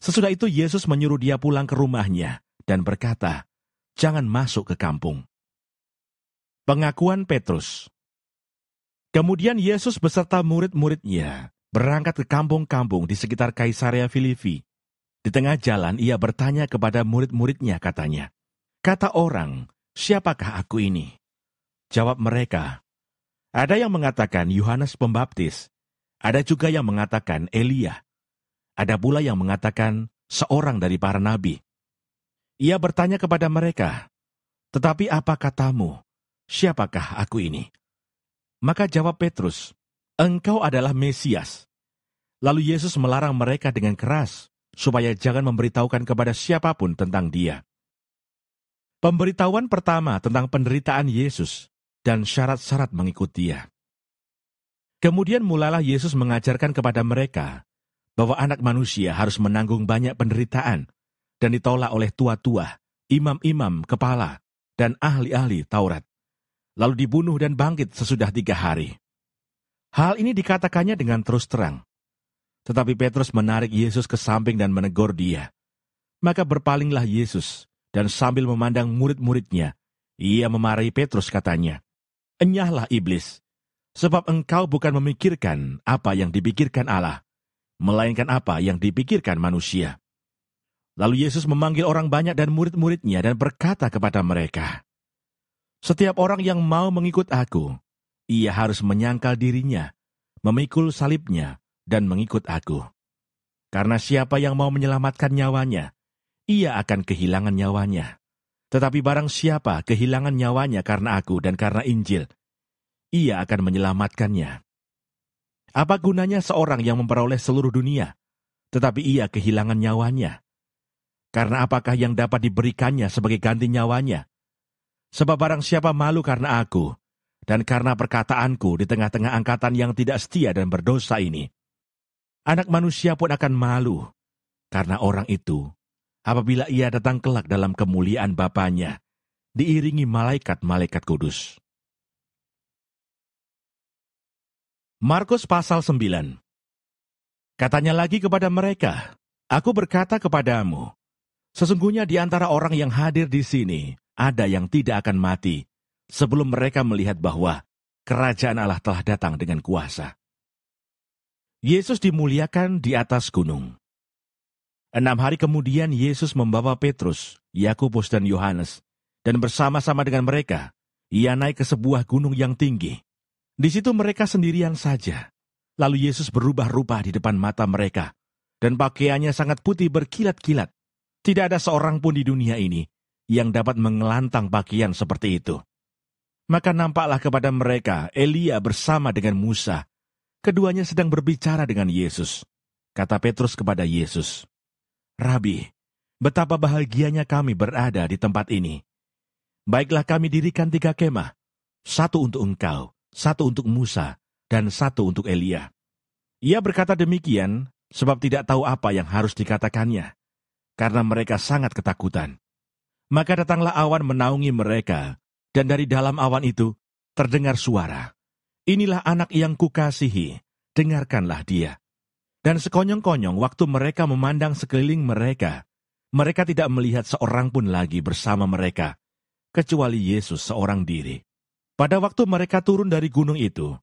Sesudah itu Yesus menyuruh dia pulang ke rumahnya dan berkata, jangan masuk ke kampung. Pengakuan Petrus. Kemudian Yesus beserta murid-muridnya berangkat ke kampung-kampung di sekitar Kaisarea Filipi. Di tengah jalan ia bertanya kepada murid-muridnya, katanya, kata orang, siapakah aku ini? Jawab mereka, ada yang mengatakan Yohanes Pembaptis, ada juga yang mengatakan Elia, ada pula yang mengatakan seorang dari para nabi. Ia bertanya kepada mereka, tetapi apa katamu? Siapakah aku ini? Maka jawab Petrus, engkau adalah Mesias. Lalu Yesus melarang mereka dengan keras, supaya jangan memberitahukan kepada siapapun tentang dia. Pemberitahuan pertama tentang penderitaan Yesus dan syarat-syarat mengikut dia. Kemudian mulailah Yesus mengajarkan kepada mereka bahwa anak manusia harus menanggung banyak penderitaan dan ditolak oleh tua-tua, imam-imam kepala, dan ahli-ahli Taurat, lalu dibunuh dan bangkit sesudah 3 hari. Hal ini dikatakannya dengan terus terang. Tetapi Petrus menarik Yesus ke samping dan menegur dia. Maka berpalinglah Yesus, dan sambil memandang murid-muridnya, ia memarahi Petrus, katanya, enyahlah iblis, Sebab engkau bukan memikirkan apa yang dipikirkan Allah, melainkan apa yang dipikirkan manusia. Lalu Yesus memanggil orang banyak dan murid-muridnya dan berkata kepada mereka, setiap orang yang mau mengikut aku, ia harus menyangkal dirinya, memikul salibnya, dan mengikut aku. Karena siapa yang mau menyelamatkan nyawanya, ia akan kehilangan nyawanya. Tetapi barang siapa kehilangan nyawanya karena aku dan karena Injil, ia akan menyelamatkannya. Apa gunanya seorang yang memperoleh seluruh dunia, tetapi ia kehilangan nyawanya? Karena apakah yang dapat diberikannya sebagai ganti nyawanya? Sebab barang siapa malu karena aku, dan karena perkataanku di tengah-tengah angkatan yang tidak setia dan berdosa ini, Anak Manusia pun akan malu, karena orang itu, apabila ia datang kelak dalam kemuliaan Bapanya, diiringi malaikat-malaikat kudus. Markus pasal 9. Katanya lagi kepada mereka, aku berkata kepadamu, sesungguhnya di antara orang yang hadir di sini, ada yang tidak akan mati, sebelum mereka melihat bahwa kerajaan Allah telah datang dengan kuasa. Yesus dimuliakan di atas gunung. 6 hari kemudian Yesus membawa Petrus, Yakobus dan Yohanes, dan bersama-sama dengan mereka, ia naik ke sebuah gunung yang tinggi. Di situ mereka sendirian saja. Lalu Yesus berubah rupa di depan mata mereka, dan pakaiannya sangat putih berkilat-kilat. Tidak ada seorang pun di dunia ini yang dapat mengelantang pakaian seperti itu. Maka nampaklah kepada mereka Elia bersama dengan Musa. Keduanya sedang berbicara dengan Yesus. Kata Petrus kepada Yesus, Rabi, betapa bahagianya kami berada di tempat ini. Baiklah kami dirikan 3 kemah, 1 untuk engkau, 1 untuk Musa, dan 1 untuk Elia. Ia berkata demikian sebab tidak tahu apa yang harus dikatakannya, karena mereka sangat ketakutan. Maka datanglah awan menaungi mereka, dan dari dalam awan itu terdengar suara, inilah anak yang kukasihi, dengarkanlah dia. Dan sekonyong-konyong waktu mereka memandang sekeliling mereka, mereka tidak melihat seorang pun lagi bersama mereka, kecuali Yesus seorang diri. Pada waktu mereka turun dari gunung itu,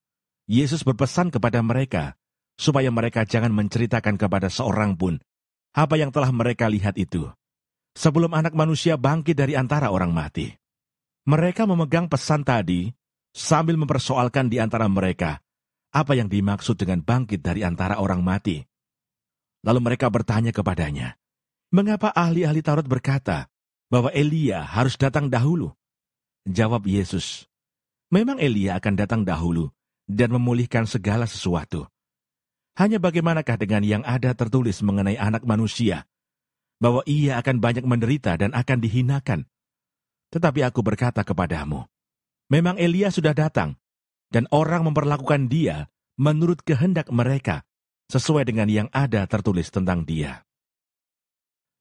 Yesus berpesan kepada mereka, supaya mereka jangan menceritakan kepada seorang pun apa yang telah mereka lihat itu, sebelum Anak Manusia bangkit dari antara orang mati. Mereka memegang pesan tadi, sambil mempersoalkan di antara mereka, apa yang dimaksud dengan bangkit dari antara orang mati. Lalu mereka bertanya kepadanya, mengapa ahli-ahli Taurat berkata bahwa Elia harus datang dahulu? Jawab Yesus, memang Elia akan datang dahulu dan memulihkan segala sesuatu. Hanya bagaimanakah dengan yang ada tertulis mengenai Anak Manusia, bahwa ia akan banyak menderita dan akan dihinakan. Tetapi aku berkata kepadamu, memang Elia sudah datang, dan orang memperlakukan dia menurut kehendak mereka, sesuai dengan yang ada tertulis tentang dia.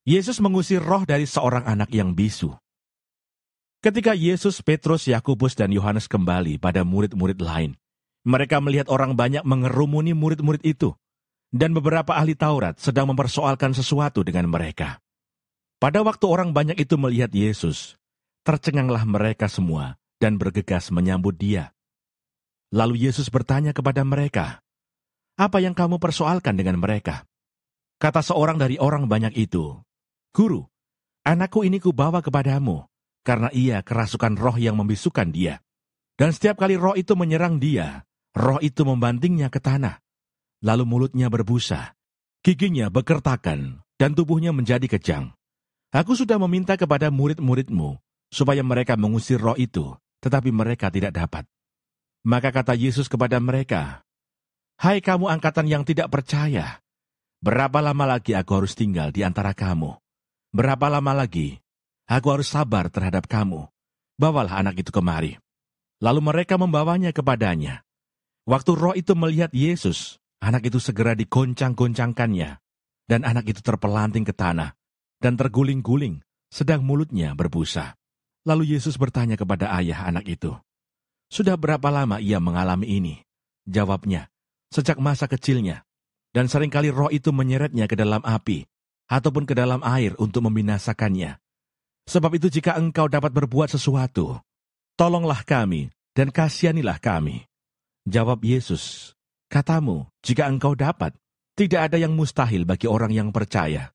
Yesus mengusir roh dari seorang anak yang bisu. Ketika Yesus, Petrus, Yakobus, dan Yohanes kembali pada murid-murid lain, mereka melihat orang banyak mengerumuni murid-murid itu, dan beberapa ahli Taurat sedang mempersoalkan sesuatu dengan mereka. Pada waktu orang banyak itu melihat Yesus, tercenganglah mereka semua dan bergegas menyambut dia. Lalu Yesus bertanya kepada mereka, apa yang kamu persoalkan dengan mereka? Kata seorang dari orang banyak itu, Guru, anakku ini kubawa kepadamu, karena ia kerasukan roh yang membisukan dia. Dan setiap kali roh itu menyerang dia, roh itu membantingnya ke tanah. Lalu mulutnya berbusa, giginya bekertakan, dan tubuhnya menjadi kejang. Aku sudah meminta kepada murid-muridmu, supaya mereka mengusir roh itu, tetapi mereka tidak dapat. Maka kata Yesus kepada mereka, hai kamu angkatan yang tidak percaya, berapa lama lagi aku harus tinggal di antara kamu? Berapa lama lagi aku harus sabar terhadap kamu? Bawalah anak itu kemari. Lalu mereka membawanya kepadanya. Waktu roh itu melihat Yesus, anak itu segera digoncang-goncangkannya, dan anak itu terpelanting ke tanah, dan terguling-guling, sedang mulutnya berbusa. Lalu Yesus bertanya kepada ayah anak itu, sudah berapa lama ia mengalami ini? Jawabnya, sejak masa kecilnya, dan seringkali roh itu menyeretnya ke dalam api, ataupun ke dalam air untuk membinasakannya. Sebab itu jika engkau dapat berbuat sesuatu, tolonglah kami dan kasihanilah kami. Jawab Yesus, "Katamu, jika engkau dapat, tidak ada yang mustahil bagi orang yang percaya."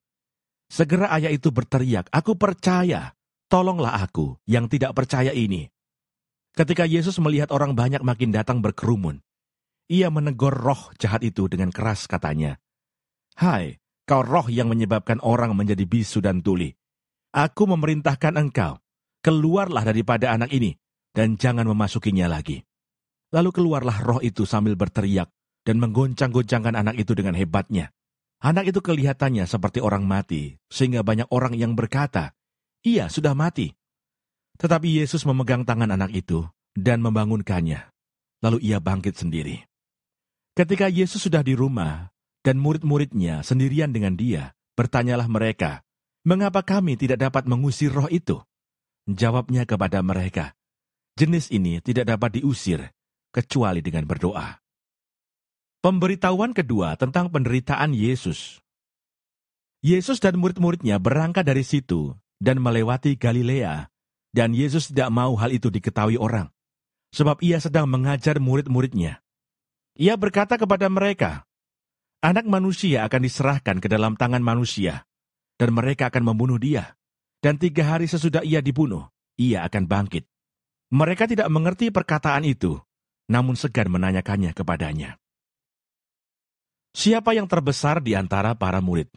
Segera ayah itu berteriak, "Aku percaya, tolonglah aku yang tidak percaya ini." Ketika Yesus melihat orang banyak makin datang berkerumun, ia menegur roh jahat itu dengan keras katanya, "Hai, kau roh yang menyebabkan orang menjadi bisu dan tuli. Aku memerintahkan engkau, keluarlah daripada anak ini, dan jangan memasukinya lagi." Lalu keluarlah roh itu sambil berteriak dan menggoncang-goncangkan anak itu dengan hebatnya. Anak itu kelihatannya seperti orang mati, sehingga banyak orang yang berkata, "Ia sudah mati." Tetapi Yesus memegang tangan anak itu dan membangunkannya. Lalu ia bangkit sendiri. Ketika Yesus sudah di rumah dan murid-muridnya sendirian dengan dia, bertanyalah mereka, "Mengapa kami tidak dapat mengusir roh itu?" Jawabnya kepada mereka, "Jenis ini tidak dapat diusir, kecuali dengan berdoa." Pemberitahuan kedua tentang penderitaan Yesus. Yesus dan murid-muridnya berangkat dari situ dan melewati Galilea, dan Yesus tidak mau hal itu diketahui orang, sebab ia sedang mengajar murid-muridnya. Ia berkata kepada mereka, "Anak manusia akan diserahkan ke dalam tangan manusia, dan mereka akan membunuh dia, dan 3 hari sesudah ia dibunuh, ia akan bangkit." Mereka tidak mengerti perkataan itu, namun segan menanyakannya kepadanya. Siapa yang terbesar di antara para murid?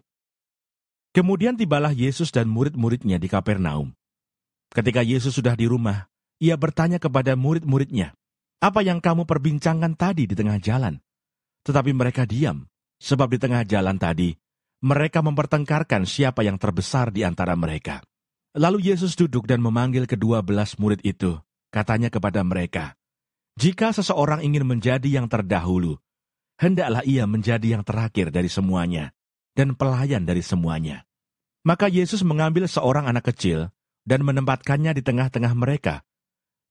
Kemudian tibalah Yesus dan murid-muridnya di Kapernaum. Ketika Yesus sudah di rumah, ia bertanya kepada murid-muridnya, "Apa yang kamu perbincangkan tadi di tengah jalan?" Tetapi mereka diam, sebab di tengah jalan tadi, mereka mempertengkarkan siapa yang terbesar di antara mereka. Lalu Yesus duduk dan memanggil ke-12 murid itu. Katanya kepada mereka, "Jika seseorang ingin menjadi yang terdahulu, hendaklah ia menjadi yang terakhir dari semuanya, dan pelayan dari semuanya." Maka Yesus mengambil seorang anak kecil dan menempatkannya di tengah-tengah mereka.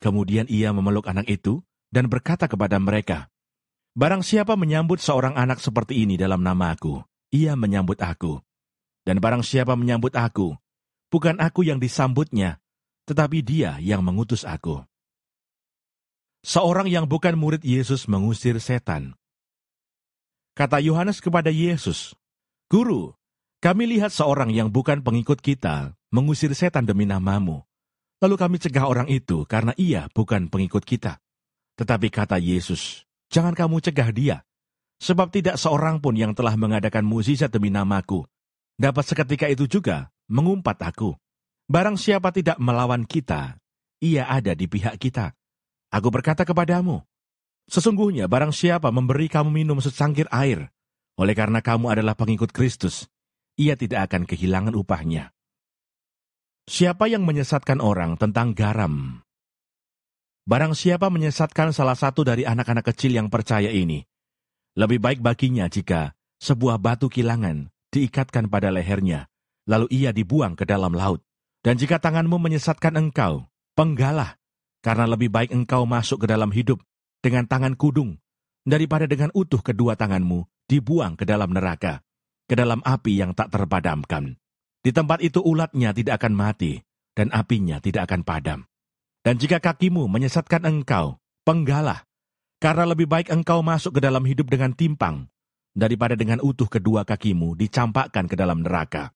Kemudian ia memeluk anak itu dan berkata kepada mereka, "Barang siapa menyambut seorang anak seperti ini dalam nama aku, ia menyambut aku. Dan barang siapa menyambut aku, bukan aku yang disambutnya, tetapi dia yang mengutus aku." Seorang yang bukan murid Yesus mengusir setan. Kata Yohanes kepada Yesus, "Guru, kami lihat seorang yang bukan pengikut kita mengusir setan demi namamu. Lalu kami cegah orang itu karena ia bukan pengikut kita." Tetapi kata Yesus, "Jangan kamu cegah dia, sebab tidak seorang pun yang telah mengadakan mukjizat demi namaku dapat seketika itu juga mengumpat aku. Barang siapa tidak melawan kita, ia ada di pihak kita. Aku berkata kepadamu, sesungguhnya barang siapa memberi kamu minum secangkir air, oleh karena kamu adalah pengikut Kristus, ia tidak akan kehilangan upahnya." Siapa yang menyesatkan orang tentang garam? Barang siapa menyesatkan salah satu dari anak-anak kecil yang percaya ini, lebih baik baginya jika sebuah batu kilangan diikatkan pada lehernya, lalu ia dibuang ke dalam laut. Dan jika tanganmu menyesatkan engkau, penggalah, karena lebih baik engkau masuk ke dalam hidup dengan tangan kudung, daripada dengan utuh kedua tanganmu dibuang ke dalam neraka, ke dalam api yang tak terpadamkan. Di tempat itu ulatnya tidak akan mati, dan apinya tidak akan padam. Dan jika kakimu menyesatkan engkau, penggalah, karena lebih baik engkau masuk ke dalam hidup dengan timpang, daripada dengan utuh kedua kakimu dicampakkan ke dalam neraka.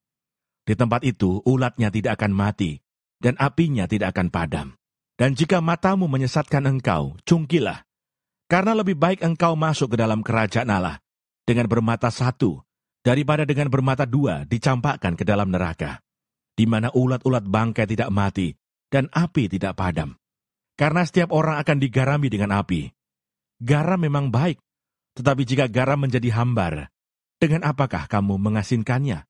Di tempat itu ulatnya tidak akan mati, dan apinya tidak akan padam. Dan jika matamu menyesatkan engkau, cungkilah, karena lebih baik engkau masuk ke dalam kerajaan Allah dengan bermata satu, daripada dengan bermata dua dicampakkan ke dalam neraka, di mana ulat-ulat bangkai tidak mati, dan api tidak padam. Karena setiap orang akan digarami dengan api. Garam memang baik, tetapi jika garam menjadi hambar, dengan apakah kamu mengasinkannya?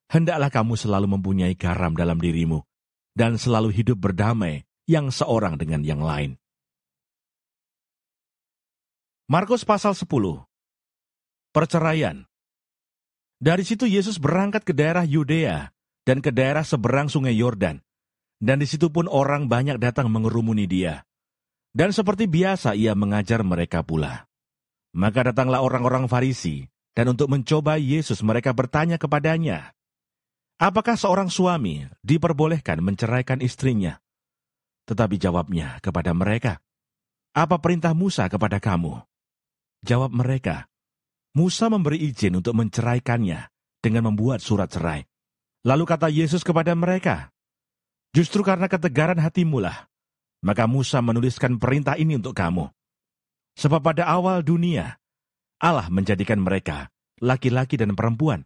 Hendaklah kamu selalu mempunyai garam dalam dirimu, dan selalu hidup berdamai yang seorang dengan yang lain. Markus pasal 10. Perceraian. Dari situ Yesus berangkat ke daerah Yudea dan ke daerah seberang sungai Yordan. Dan di situ pun orang banyak datang mengerumuni dia. Dan seperti biasa ia mengajar mereka pula. Maka datanglah orang-orang Farisi, dan untuk mencoba Yesus mereka bertanya kepadanya, "Apakah seorang suami diperbolehkan menceraikan istrinya?" Tetapi jawabnya kepada mereka, "Apa perintah Musa kepada kamu?" Jawab mereka, "Musa memberi izin untuk menceraikannya dengan membuat surat cerai." Lalu kata Yesus kepada mereka, "Justru karena ketegaran hatimulah, maka Musa menuliskan perintah ini untuk kamu. Sebab pada awal dunia, Allah menjadikan mereka laki-laki dan perempuan.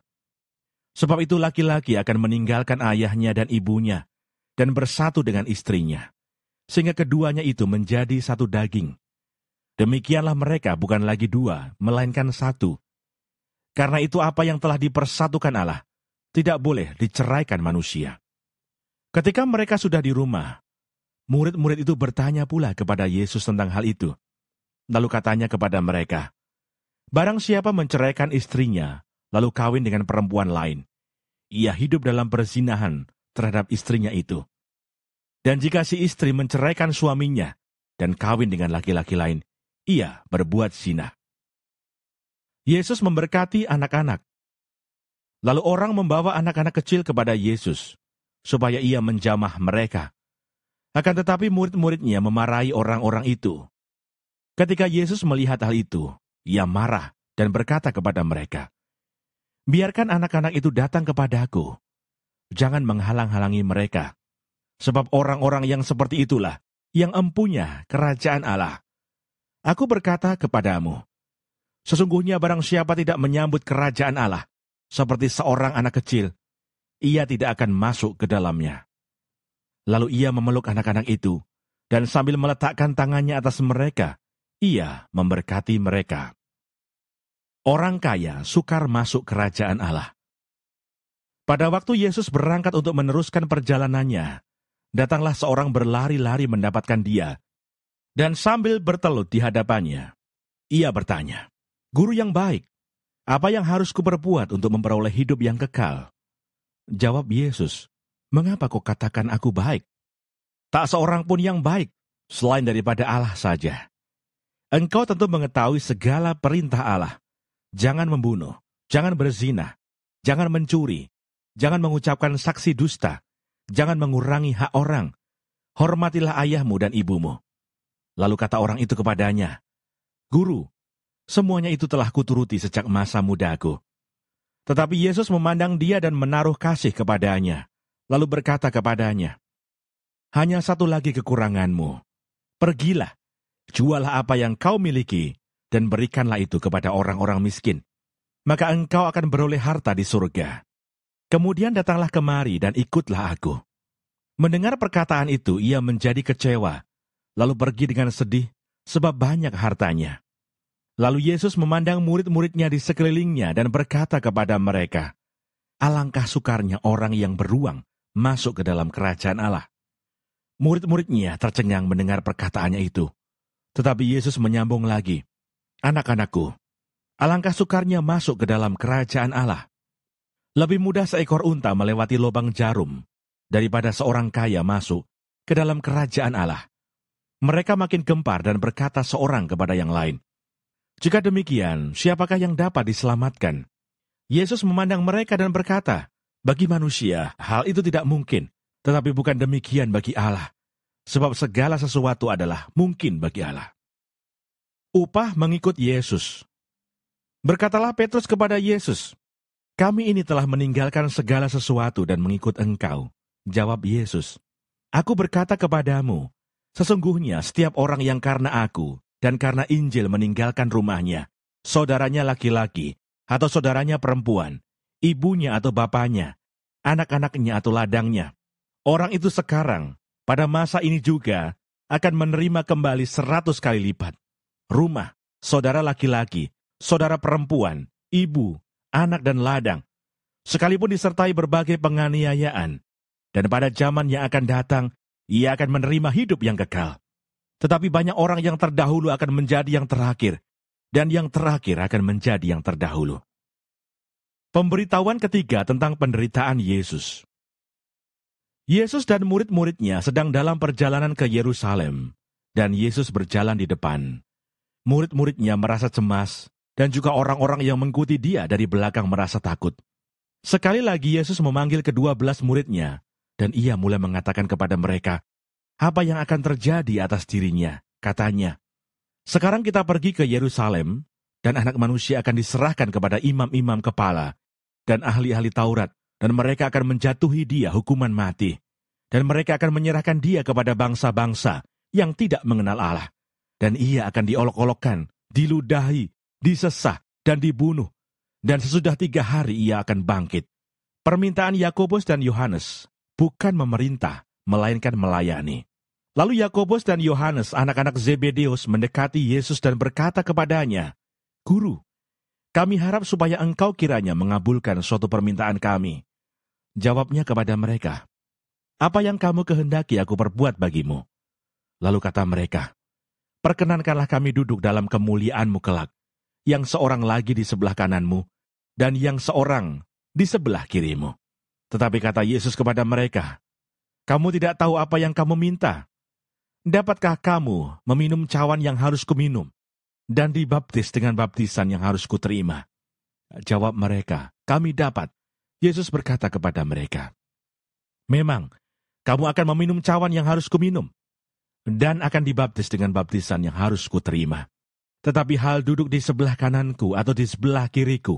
Sebab itu laki-laki akan meninggalkan ayahnya dan ibunya dan bersatu dengan istrinya, sehingga keduanya itu menjadi satu daging. Demikianlah mereka bukan lagi dua, melainkan satu. Karena itu apa yang telah dipersatukan Allah tidak boleh diceraikan manusia." Ketika mereka sudah di rumah, murid-murid itu bertanya pula kepada Yesus tentang hal itu. Lalu katanya kepada mereka, "Barang siapa menceraikan istrinya, lalu kawin dengan perempuan lain, ia hidup dalam perzinahan terhadap istrinya itu. Dan jika si istri menceraikan suaminya dan kawin dengan laki-laki lain, ia berbuat zina." Yesus memberkati anak-anak. Lalu orang membawa anak-anak kecil kepada Yesus, supaya ia menjamah mereka. Akan tetapi murid-muridnya memarahi orang-orang itu. Ketika Yesus melihat hal itu, ia marah dan berkata kepada mereka, "Biarkan anak-anak itu datang kepadaku. Jangan menghalang-halangi mereka. Sebab orang-orang yang seperti itulah yang empunya kerajaan Allah. Aku berkata kepadamu, sesungguhnya barang siapa tidak menyambut kerajaan Allah seperti seorang anak kecil, ia tidak akan masuk ke dalamnya." Lalu ia memeluk anak-anak itu, dan sambil meletakkan tangannya atas mereka, ia memberkati mereka. Orang kaya sukar masuk kerajaan Allah. Pada waktu Yesus berangkat untuk meneruskan perjalanannya, datanglah seorang berlari-lari mendapatkan dia, dan sambil bertelut di hadapannya, ia bertanya, "Guru yang baik, apa yang harus kuperbuat untuk memperoleh hidup yang kekal?" Jawab Yesus, "Mengapa kau katakan aku baik? Tak seorang pun yang baik, selain daripada Allah saja. Engkau tentu mengetahui segala perintah Allah. Jangan membunuh, jangan berzina, jangan mencuri, jangan mengucapkan saksi dusta, jangan mengurangi hak orang, hormatilah ayahmu dan ibumu." Lalu kata orang itu kepadanya, "Guru, semuanya itu telah kuturuti sejak masa mudaku." Tetapi Yesus memandang dia dan menaruh kasih kepadanya, lalu berkata kepadanya, "Hanya satu lagi kekuranganmu. Pergilah, jualah apa yang kau miliki, dan berikanlah itu kepada orang-orang miskin. Maka engkau akan beroleh harta di surga. Kemudian datanglah kemari dan ikutlah aku." Mendengar perkataan itu, ia menjadi kecewa, lalu pergi dengan sedih, sebab banyak hartanya. Lalu Yesus memandang murid-muridnya di sekelilingnya dan berkata kepada mereka, "Alangkah sukarnya orang yang beruang masuk ke dalam kerajaan Allah." Murid-muridnya tercengang mendengar perkataannya itu. Tetapi Yesus menyambung lagi, "Anak-anakku, alangkah sukarnya masuk ke dalam kerajaan Allah. Lebih mudah seekor unta melewati lubang jarum daripada seorang kaya masuk ke dalam kerajaan Allah." Mereka makin gempar dan berkata seorang kepada yang lain, "Jika demikian, siapakah yang dapat diselamatkan?" Yesus memandang mereka dan berkata, "Bagi manusia, hal itu tidak mungkin, tetapi bukan demikian bagi Allah, sebab segala sesuatu adalah mungkin bagi Allah." Upah mengikut Yesus. Berkatalah Petrus kepada Yesus, "Kami ini telah meninggalkan segala sesuatu dan mengikut Engkau." Jawab Yesus, "Aku berkata kepadamu, sesungguhnya setiap orang yang karena aku dan karena Injil meninggalkan rumahnya, saudaranya laki-laki atau saudaranya perempuan, ibunya atau bapaknya, anak-anaknya atau ladangnya, orang itu sekarang, pada masa ini juga, akan menerima kembali 100 kali lipat. Rumah, saudara laki-laki, saudara perempuan, ibu, anak dan ladang, sekalipun disertai berbagai penganiayaan, dan pada zaman yang akan datang, ia akan menerima hidup yang kekal. Tetapi banyak orang yang terdahulu akan menjadi yang terakhir, dan yang terakhir akan menjadi yang terdahulu." Pemberitahuan ketiga tentang penderitaan Yesus. Yesus dan murid-muridnya sedang dalam perjalanan ke Yerusalem, dan Yesus berjalan di depan. Murid-muridnya merasa cemas, dan juga orang-orang yang mengikuti dia dari belakang merasa takut. Sekali lagi Yesus memanggil ke-12 muridnya, dan ia mulai mengatakan kepada mereka apa yang akan terjadi atas dirinya. Katanya, Sekarang kita pergi ke Yerusalem, dan Anak Manusia akan diserahkan kepada imam-imam kepala dan ahli-ahli Taurat, dan mereka akan menjatuhi dia hukuman mati. Dan mereka akan menyerahkan dia kepada bangsa-bangsa yang tidak mengenal Allah. Dan ia akan diolok-olokkan, diludahi, disesah, dan dibunuh. Dan sesudah 3 hari ia akan bangkit. Permintaan Yakobus dan Yohanes bukan memerintah, melainkan melayani. Lalu Yakobus dan Yohanes, anak-anak Zebedeus, mendekati Yesus dan berkata kepadanya, "Guru, kami harap supaya engkau kiranya mengabulkan suatu permintaan kami." Jawabnya kepada mereka, "Apa yang kamu kehendaki aku perbuat bagimu?" Lalu kata mereka, "Perkenankanlah kami duduk dalam kemuliaan-Mu kelak, yang seorang lagi di sebelah kananmu, dan yang seorang di sebelah kirimu." Tetapi kata Yesus kepada mereka, "Kamu tidak tahu apa yang kamu minta. Dapatkah kamu meminum cawan yang harus kuminum, dan dibaptis dengan baptisan yang harus kuterima?" Jawab mereka, "Kami dapat." Yesus berkata kepada mereka, "Memang, kamu akan meminum cawan yang harus kuminum, dan akan dibaptis dengan baptisan yang harus kuterima. Tetapi hal duduk di sebelah kananku atau di sebelah kiriku,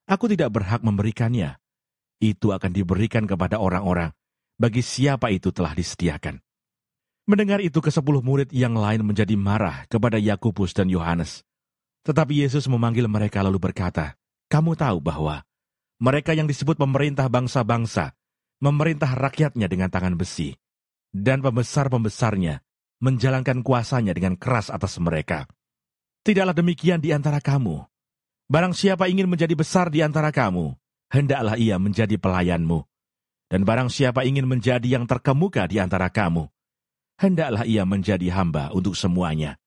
aku tidak berhak memberikannya. Itu akan diberikan kepada orang-orang, bagi siapa itu telah disediakan." Mendengar itu, ke-10 murid yang lain menjadi marah kepada Yakobus dan Yohanes. Tetapi Yesus memanggil mereka lalu berkata, "Kamu tahu bahwa mereka yang disebut pemerintah bangsa-bangsa, memerintah rakyatnya dengan tangan besi, dan pembesar-pembesarnya menjalankan kuasanya dengan keras atas mereka. Tidaklah demikian di antara kamu. Barang siapa ingin menjadi besar di antara kamu, hendaklah ia menjadi pelayanmu. Dan barang siapa ingin menjadi yang terkemuka di antara kamu, hendaklah ia menjadi hamba untuk semuanya.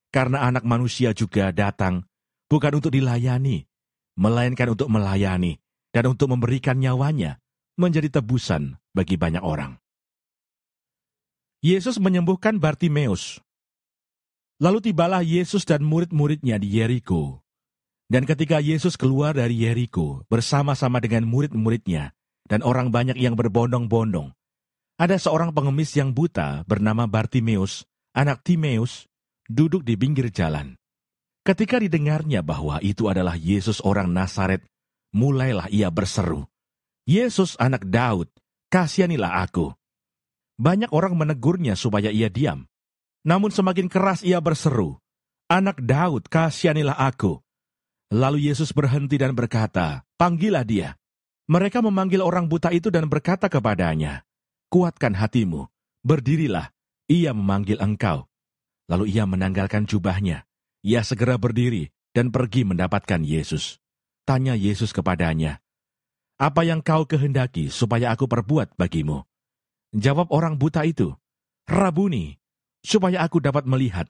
Karena Anak Manusia juga datang, bukan untuk dilayani, melainkan untuk melayani, dan untuk memberikan nyawanya, menjadi tebusan bagi banyak orang." Yesus menyembuhkan Bartimeus. Lalu tibalah Yesus dan murid-muridnya di Yeriko. Dan ketika Yesus keluar dari Yeriko bersama-sama dengan murid-muridnya dan orang banyak yang berbondong-bondong, ada seorang pengemis yang buta bernama Bartimeus, anak Timeus, duduk di pinggir jalan. Ketika didengarnya bahwa itu adalah Yesus orang Nazaret, mulailah ia berseru, "Yesus anak Daud, kasihanilah aku." Banyak orang menegurnya supaya ia diam. Namun semakin keras ia berseru, "Anak Daud, kasihanilah aku." Lalu Yesus berhenti dan berkata, "Panggillah dia." Mereka memanggil orang buta itu dan berkata kepadanya, "Kuatkan hatimu, berdirilah, ia memanggil engkau." Lalu ia menanggalkan jubahnya. Ia segera berdiri dan pergi mendapatkan Yesus. Tanya Yesus kepadanya, "Apa yang kau kehendaki supaya aku perbuat bagimu?" Jawab orang buta itu, "Rabuni, supaya aku dapat melihat."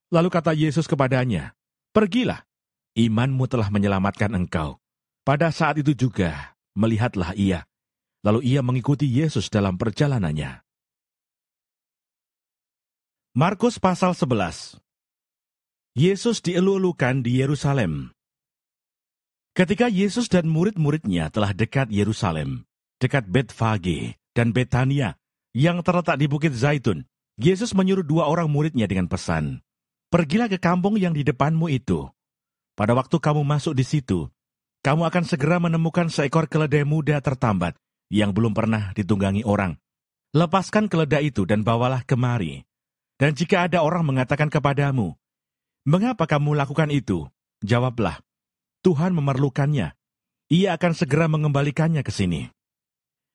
Lalu kata Yesus kepadanya, "Pergilah, imanmu telah menyelamatkan engkau." Pada saat itu juga, melihatlah ia. Lalu ia mengikuti Yesus dalam perjalanannya. Markus pasal 11. Yesus dielu-elukan di Yerusalem. Ketika Yesus dan murid-muridnya telah dekat Yerusalem, dekat Betfage dan Betania yang terletak di Bukit Zaitun, Yesus menyuruh 2 orang muridnya dengan pesan, "Pergilah ke kampung yang di depanmu itu. Pada waktu kamu masuk di situ, kamu akan segera menemukan seekor keledai muda tertambat yang belum pernah ditunggangi orang. Lepaskan keledai itu dan bawalah kemari. Dan jika ada orang mengatakan kepadamu, 'Mengapa kamu lakukan itu?' Jawablah, 'Tuhan memerlukannya. Ia akan segera mengembalikannya ke sini.'"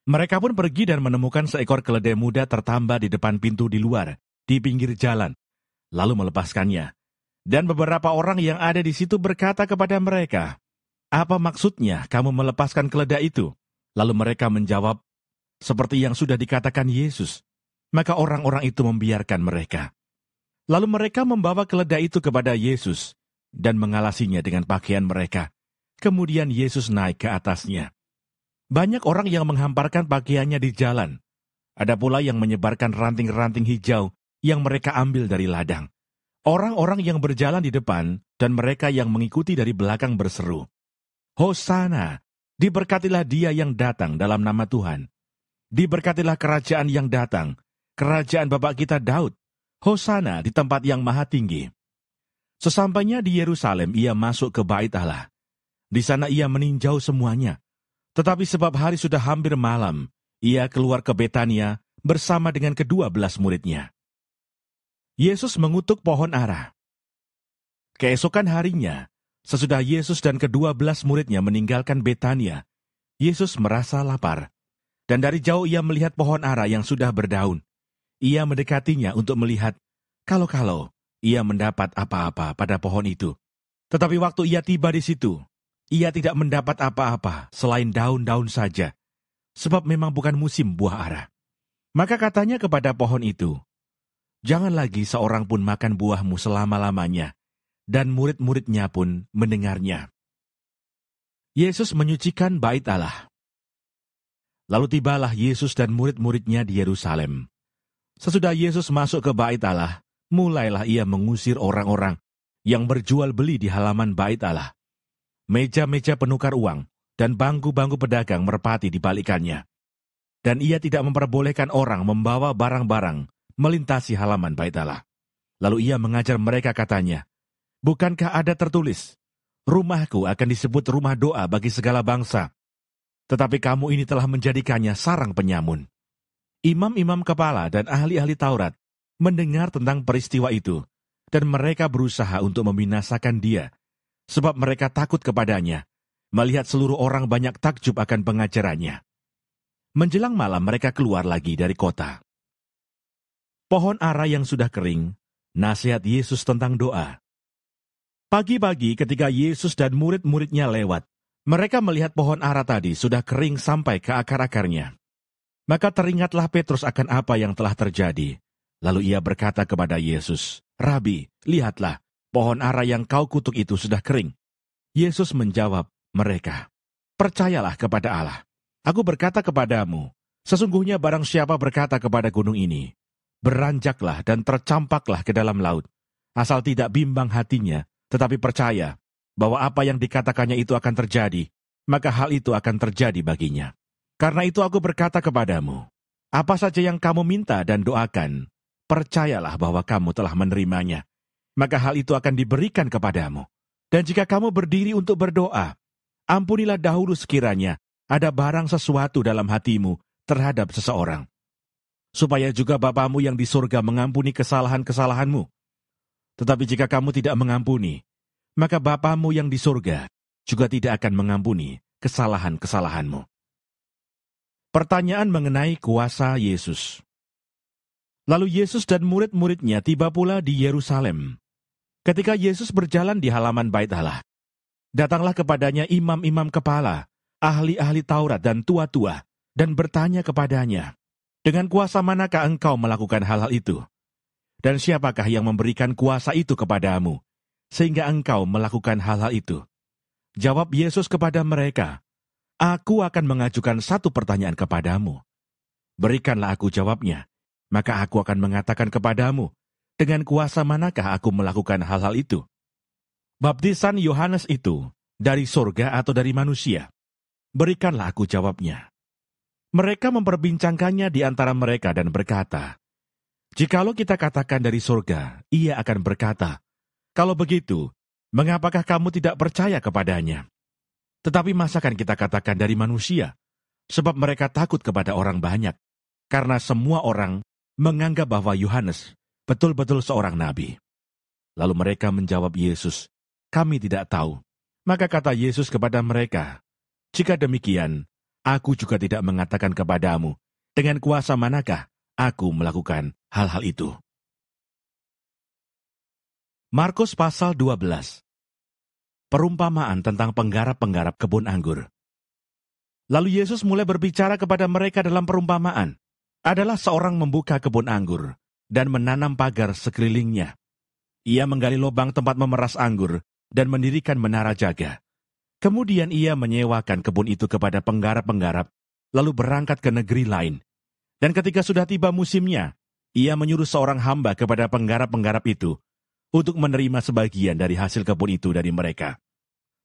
Mereka pun pergi dan menemukan seekor keledai muda tertambat di depan pintu di luar, di pinggir jalan, lalu melepaskannya. Dan beberapa orang yang ada di situ berkata kepada mereka, "Apa maksudnya kamu melepaskan keledai itu?" Lalu mereka menjawab, seperti yang sudah dikatakan Yesus. Maka orang-orang itu membiarkan mereka. Lalu mereka membawa keledai itu kepada Yesus dan mengalasinya dengan pakaian mereka. Kemudian Yesus naik ke atasnya. Banyak orang yang menghamparkan pakaiannya di jalan. Ada pula yang menyebarkan ranting-ranting hijau yang mereka ambil dari ladang. Orang-orang yang berjalan di depan dan mereka yang mengikuti dari belakang berseru, "Hosana, diberkatilah dia yang datang dalam nama Tuhan. Diberkatilah kerajaan yang datang, kerajaan Bapa kita Daud. Hosana di tempat yang maha tinggi." Sesampainya di Yerusalem, ia masuk ke Bait Allah. Di sana ia meninjau semuanya. Tetapi sebab hari sudah hampir malam, ia keluar ke Betania bersama dengan ke-12 muridnya. Yesus mengutuk pohon ara. Keesokan harinya, sesudah Yesus dan ke-12 muridnya meninggalkan Betania, Yesus merasa lapar. Dan dari jauh ia melihat pohon ara yang sudah berdaun. Ia mendekatinya untuk melihat kalau-kalau ia mendapat apa-apa pada pohon itu. Tetapi waktu ia tiba di situ, ia tidak mendapat apa-apa selain daun-daun saja, sebab memang bukan musim buah ara. Maka katanya kepada pohon itu, "Jangan lagi seorang pun makan buahmu selama-lamanya," dan murid-muridnya pun mendengarnya. Yesus menyucikan Bait Allah. Lalu tibalah Yesus dan murid-muridnya di Yerusalem. Sesudah Yesus masuk ke Bait Allah, mulailah ia mengusir orang-orang yang berjual beli di halaman Bait Allah. Meja-meja penukar uang dan bangku-bangku pedagang merpati dibalikannya. Dan ia tidak memperbolehkan orang membawa barang-barang melintasi halaman Bait Allah. Lalu ia mengajar mereka katanya, "Bukankah ada tertulis, rumahku akan disebut rumah doa bagi segala bangsa, tetapi kamu ini telah menjadikannya sarang penyamun." Imam-imam kepala dan ahli-ahli Taurat mendengar tentang peristiwa itu, dan mereka berusaha untuk membinasakan dia, sebab mereka takut kepadanya, melihat seluruh orang banyak takjub akan pengajarannya. Menjelang malam mereka keluar lagi dari kota. Pohon ara yang sudah kering, nasihat Yesus tentang doa. Pagi-pagi ketika Yesus dan murid-muridnya lewat, mereka melihat pohon ara tadi sudah kering sampai ke akar-akarnya. Maka teringatlah Petrus akan apa yang telah terjadi. Lalu ia berkata kepada Yesus, "Rabi, lihatlah, pohon ara yang kau kutuk itu sudah kering." Yesus menjawab mereka, "Percayalah kepada Allah. Aku berkata kepadamu, sesungguhnya barang siapa berkata kepada gunung ini, beranjaklah dan tercampaklah ke dalam laut, asal tidak bimbang hatinya, tetapi percaya bahwa apa yang dikatakannya itu akan terjadi, maka hal itu akan terjadi baginya. Karena itu aku berkata kepadamu, apa saja yang kamu minta dan doakan, percayalah bahwa kamu telah menerimanya, maka hal itu akan diberikan kepadamu. Dan jika kamu berdiri untuk berdoa, ampunilah dahulu sekiranya ada barang sesuatu dalam hatimu terhadap seseorang, supaya juga Bapamu yang di surga mengampuni kesalahan-kesalahanmu. Tetapi jika kamu tidak mengampuni, maka Bapamu yang di surga juga tidak akan mengampuni kesalahan-kesalahanmu." Pertanyaan mengenai kuasa Yesus. Lalu Yesus dan murid-muridnya tiba pula di Yerusalem. Ketika Yesus berjalan di halaman Bait Allah, datanglah kepadanya imam-imam kepala, ahli-ahli Taurat dan tua-tua, dan bertanya kepadanya, "Dengan kuasa manakah engkau melakukan hal-hal itu? Dan siapakah yang memberikan kuasa itu kepadamu, sehingga engkau melakukan hal-hal itu?" Jawab Yesus kepada mereka, "Aku akan mengajukan satu pertanyaan kepadamu. Berikanlah aku jawabnya, maka aku akan mengatakan kepadamu, dengan kuasa manakah aku melakukan hal-hal itu? Baptisan Yohanes itu dari surga atau dari manusia? Berikanlah aku jawabnya." Mereka memperbincangkannya di antara mereka dan berkata, "Jikalau kita katakan dari surga, ia akan berkata, 'Kalau begitu, mengapakah kamu tidak percaya kepadanya?' Tetapi masakan kita katakan dari manusia? Sebab mereka takut kepada orang banyak, karena semua orang menganggap bahwa Yohanes betul-betul seorang nabi." Lalu mereka menjawab Yesus, "Kami tidak tahu." Maka kata Yesus kepada mereka, "Jika demikian, aku juga tidak mengatakan kepadamu, dengan kuasa manakah aku melakukan hal-hal itu." Markus pasal 12. Perumpamaan tentang penggarap-penggarap kebun anggur. Lalu Yesus mulai berbicara kepada mereka dalam perumpamaan. Adalah seorang membuka kebun anggur dan menanam pagar sekelilingnya. Ia menggali lubang tempat memeras anggur dan mendirikan menara jaga. Kemudian ia menyewakan kebun itu kepada penggarap-penggarap, lalu berangkat ke negeri lain. Dan ketika sudah tiba musimnya, ia menyuruh seorang hamba kepada penggarap-penggarap itu untuk menerima sebagian dari hasil kebun itu dari mereka.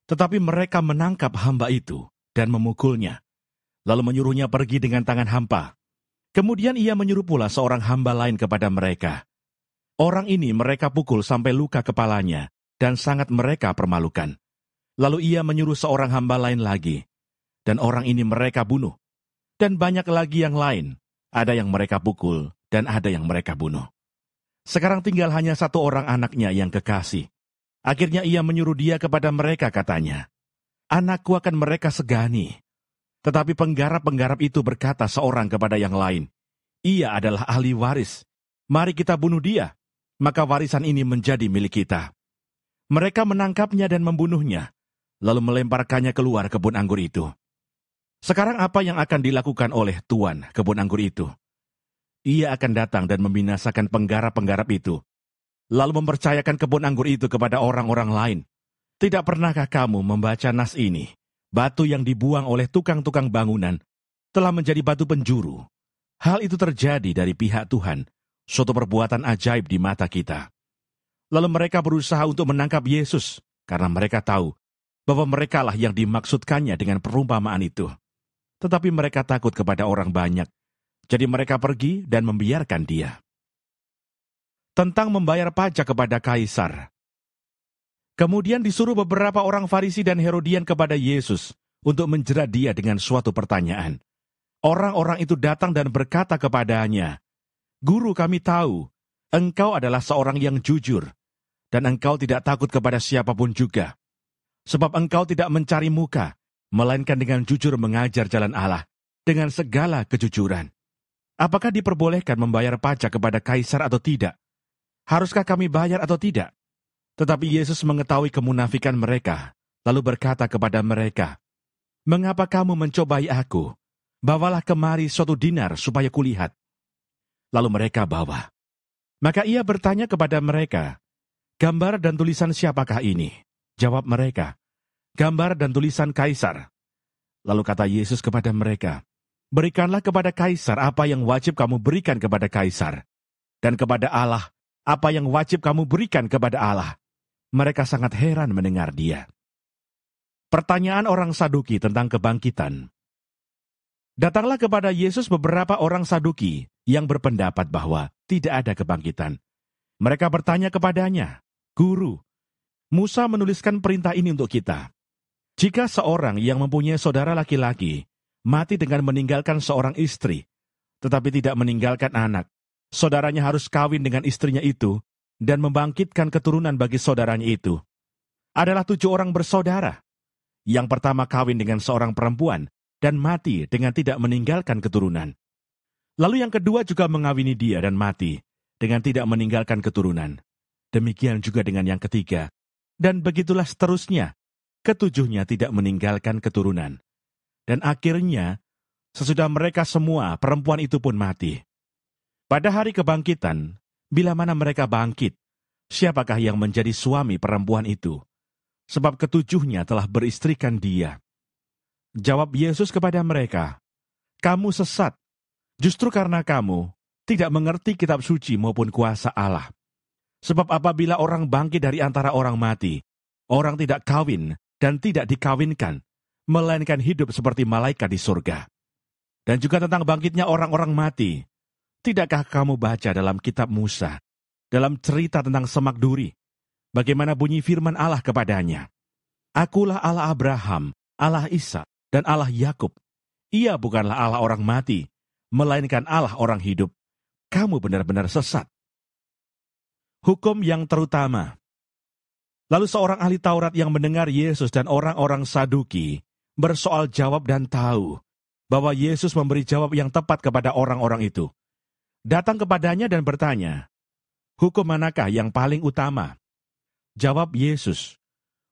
Tetapi mereka menangkap hamba itu dan memukulnya, lalu menyuruhnya pergi dengan tangan hampa. Kemudian ia menyuruh pula seorang hamba lain kepada mereka. Orang ini mereka pukul sampai luka kepalanya dan sangat mereka permalukan. Lalu ia menyuruh seorang hamba lain lagi, dan orang ini mereka bunuh. Dan banyak lagi yang lain, ada yang mereka pukul, dan ada yang mereka bunuh. Sekarang tinggal hanya satu orang anaknya yang kekasih. Akhirnya ia menyuruh dia kepada mereka, katanya, "Anakku akan mereka segani." Tetapi penggarap-penggarap itu berkata seorang kepada yang lain, "Ia adalah ahli waris. Mari kita bunuh dia, maka warisan ini menjadi milik kita." Mereka menangkapnya dan membunuhnya, lalu melemparkannya keluar kebun anggur itu. Sekarang apa yang akan dilakukan oleh tuan kebun anggur itu? Ia akan datang dan membinasakan penggarap-penggarap itu, lalu mempercayakan kebun anggur itu kepada orang-orang lain. Tidak pernahkah kamu membaca nas ini? Batu yang dibuang oleh tukang-tukang bangunan telah menjadi batu penjuru. Hal itu terjadi dari pihak Tuhan, suatu perbuatan ajaib di mata kita. Lalu mereka berusaha untuk menangkap Yesus, karena mereka tahu bahwa merekalah yang dimaksudkannya dengan perumpamaan itu. Tetapi mereka takut kepada orang banyak, jadi mereka pergi dan membiarkan dia. Tentang membayar pajak kepada Kaisar. Kemudian disuruh beberapa orang Farisi dan Herodian kepada Yesus untuk menjerat dia dengan suatu pertanyaan. Orang-orang itu datang dan berkata kepadanya, "Guru, kami tahu, engkau adalah seorang yang jujur, dan engkau tidak takut kepada siapapun juga. Sebab engkau tidak mencari muka, melainkan dengan jujur mengajar jalan Allah, dengan segala kejujuran. Apakah diperbolehkan membayar pajak kepada Kaisar atau tidak? Haruskah kami bayar atau tidak?" Tetapi Yesus mengetahui kemunafikan mereka, lalu berkata kepada mereka, "Mengapa kamu mencobai aku? Bawalah kemari suatu dinar supaya kulihat." Lalu mereka bawa. Maka ia bertanya kepada mereka, "Gambar dan tulisan siapakah ini?" Jawab mereka, "Gambar dan tulisan Kaisar." Lalu kata Yesus kepada mereka, "Berikanlah kepada Kaisar apa yang wajib kamu berikan kepada Kaisar, dan kepada Allah apa yang wajib kamu berikan kepada Allah." Mereka sangat heran mendengar dia. Pertanyaan orang Saduki tentang kebangkitan. Datanglah kepada Yesus beberapa orang Saduki yang berpendapat bahwa tidak ada kebangkitan. Mereka bertanya kepadanya, "Guru, Musa menuliskan perintah ini untuk kita. Jika seorang yang mempunyai saudara laki-laki mati dengan meninggalkan seorang istri, tetapi tidak meninggalkan anak, saudaranya harus kawin dengan istrinya itu dan membangkitkan keturunan bagi saudaranya itu. Adalah 7 orang bersaudara. Yang pertama kawin dengan seorang perempuan dan mati dengan tidak meninggalkan keturunan. Lalu yang kedua juga mengawini dia dan mati dengan tidak meninggalkan keturunan. Demikian juga dengan yang ketiga. Dan begitulah seterusnya. Ketujuhnya tidak meninggalkan keturunan. Dan akhirnya, sesudah mereka semua, perempuan itu pun mati. Pada hari kebangkitan, bila mana mereka bangkit, siapakah yang menjadi suami perempuan itu? Sebab ketujuhnya telah beristrikan dia. Jawab Yesus kepada mereka, "Kamu sesat, justru karena kamu tidak mengerti kitab suci maupun kuasa Allah. Sebab apabila orang bangkit dari antara orang mati, orang tidak kawin dan tidak dikawinkan, melainkan hidup seperti malaikat di surga. Dan juga tentang bangkitnya orang-orang mati, tidakkah kamu baca dalam kitab Musa, dalam cerita tentang semak duri, bagaimana bunyi firman Allah kepadanya? Akulah Allah Abraham, Allah Ishak, dan Allah Yakub. Ia bukanlah Allah orang mati, melainkan Allah orang hidup. Kamu benar-benar sesat." Hukum yang terutama. Lalu seorang ahli Taurat yang mendengar Yesus dan orang-orang Saduki bersoal jawab dan tahu bahwa Yesus memberi jawab yang tepat kepada orang-orang itu, datang kepadanya dan bertanya, "Hukum manakah yang paling utama?" Jawab Yesus,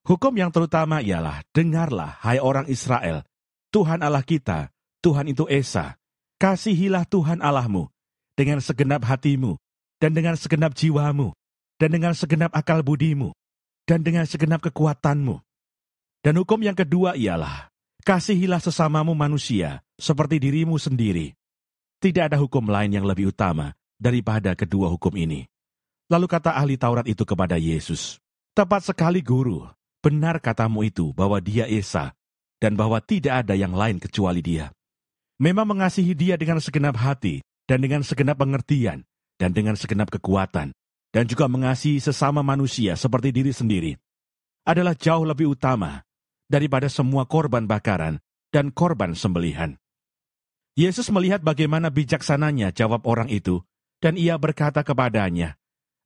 "Hukum yang terutama ialah, dengarlah, hai orang Israel, Tuhan Allah kita, Tuhan itu Esa. Kasihilah Tuhan Allahmu dengan segenap hatimu, dan dengan segenap jiwamu, dan dengan segenap akal budimu, dan dengan segenap kekuatanmu. Dan hukum yang kedua ialah, kasihilah sesamamu manusia, seperti dirimu sendiri. Tidak ada hukum lain yang lebih utama daripada kedua hukum ini." Lalu kata ahli Taurat itu kepada Yesus, "Tepat sekali Guru, benar katamu itu bahwa dia Esa, dan bahwa tidak ada yang lain kecuali dia. Memang mengasihi dia dengan segenap hati, dan dengan segenap pengertian, dan dengan segenap kekuatan, dan juga mengasihi sesama manusia seperti diri sendiri adalah jauh lebih utama daripada semua korban bakaran dan korban sembelihan. Yesus melihat bagaimana bijaksananya jawab orang itu, dan ia berkata kepadanya,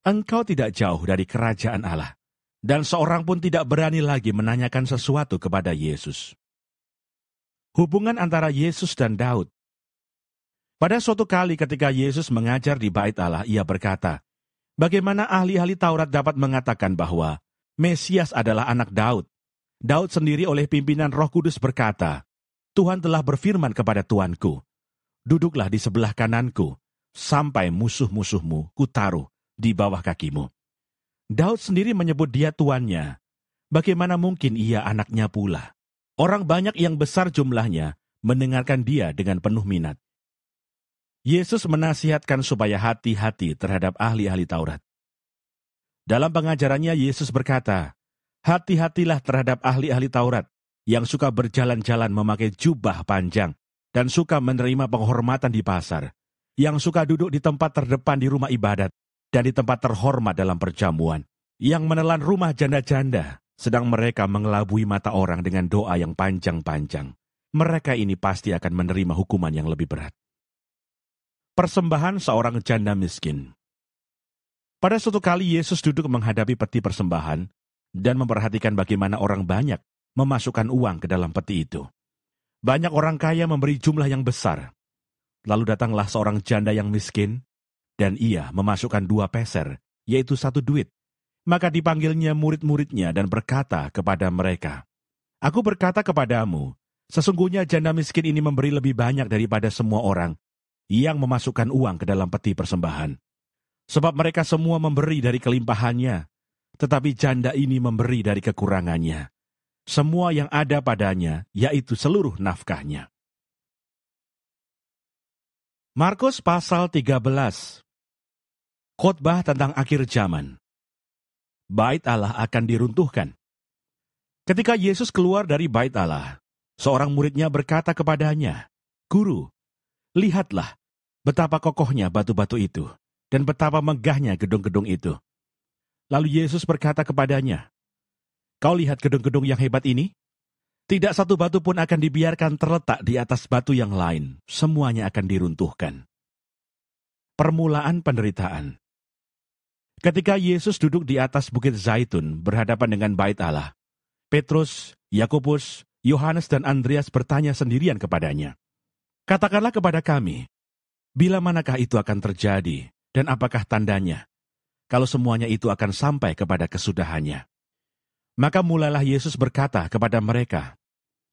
"Engkau tidak jauh dari kerajaan Allah." Dan seorang pun tidak berani lagi menanyakan sesuatu kepada Yesus. Hubungan antara Yesus dan Daud. Pada suatu kali ketika Yesus mengajar di Bait Allah, ia berkata, bagaimana ahli-ahli Taurat dapat mengatakan bahwa Mesias adalah anak Daud? Daud sendiri oleh pimpinan Roh Kudus berkata, Tuhan telah berfirman kepada Tuanku, duduklah di sebelah kananku, sampai musuh-musuhmu kutaruh di bawah kakimu. Daud sendiri menyebut dia tuannya. Bagaimana mungkin ia anaknya pula? Orang banyak yang besar jumlahnya mendengarkan dia dengan penuh minat. Yesus menasihatkan supaya hati-hati terhadap ahli-ahli Taurat. Dalam pengajarannya Yesus berkata, hati-hatilah terhadap ahli-ahli Taurat yang suka berjalan-jalan memakai jubah panjang dan suka menerima penghormatan di pasar, yang suka duduk di tempat terdepan di rumah ibadat dan di tempat terhormat dalam perjamuan, yang menelan rumah janda-janda, sedang mereka mengelabui mata orang dengan doa yang panjang-panjang. Mereka ini pasti akan menerima hukuman yang lebih berat. Persembahan seorang janda miskin. Pada suatu kali Yesus duduk menghadapi peti persembahan dan memperhatikan bagaimana orang banyak memasukkan uang ke dalam peti itu. Banyak orang kaya memberi jumlah yang besar. Lalu datanglah seorang janda yang miskin, dan ia memasukkan 2 peser, yaitu 1 duit. Maka dipanggilnya murid-muridnya dan berkata kepada mereka, Aku berkata kepadamu, sesungguhnya janda miskin ini memberi lebih banyak daripada semua orang yang memasukkan uang ke dalam peti persembahan. Sebab mereka semua memberi dari kelimpahannya, tetapi janda ini memberi dari kekurangannya. Semua yang ada padanya, yaitu seluruh nafkahnya. Markus pasal 13. Khotbah tentang akhir zaman. Bait Allah akan diruntuhkan. Ketika Yesus keluar dari Bait Allah, seorang muridnya berkata kepadanya, Guru, lihatlah betapa kokohnya batu-batu itu, dan betapa megahnya gedung-gedung itu. Lalu Yesus berkata kepadanya, Kau lihat gedung-gedung yang hebat ini? Tidak satu batu pun akan dibiarkan terletak di atas batu yang lain, semuanya akan diruntuhkan. Permulaan penderitaan. Ketika Yesus duduk di atas Bukit Zaitun berhadapan dengan Bait Allah, Petrus, Yakobus, Yohanes dan Andreas bertanya sendirian kepadanya, Katakanlah kepada kami, bila manakah itu akan terjadi dan apakah tandanya, kalau semuanya itu akan sampai kepada kesudahannya? Maka mulailah Yesus berkata kepada mereka,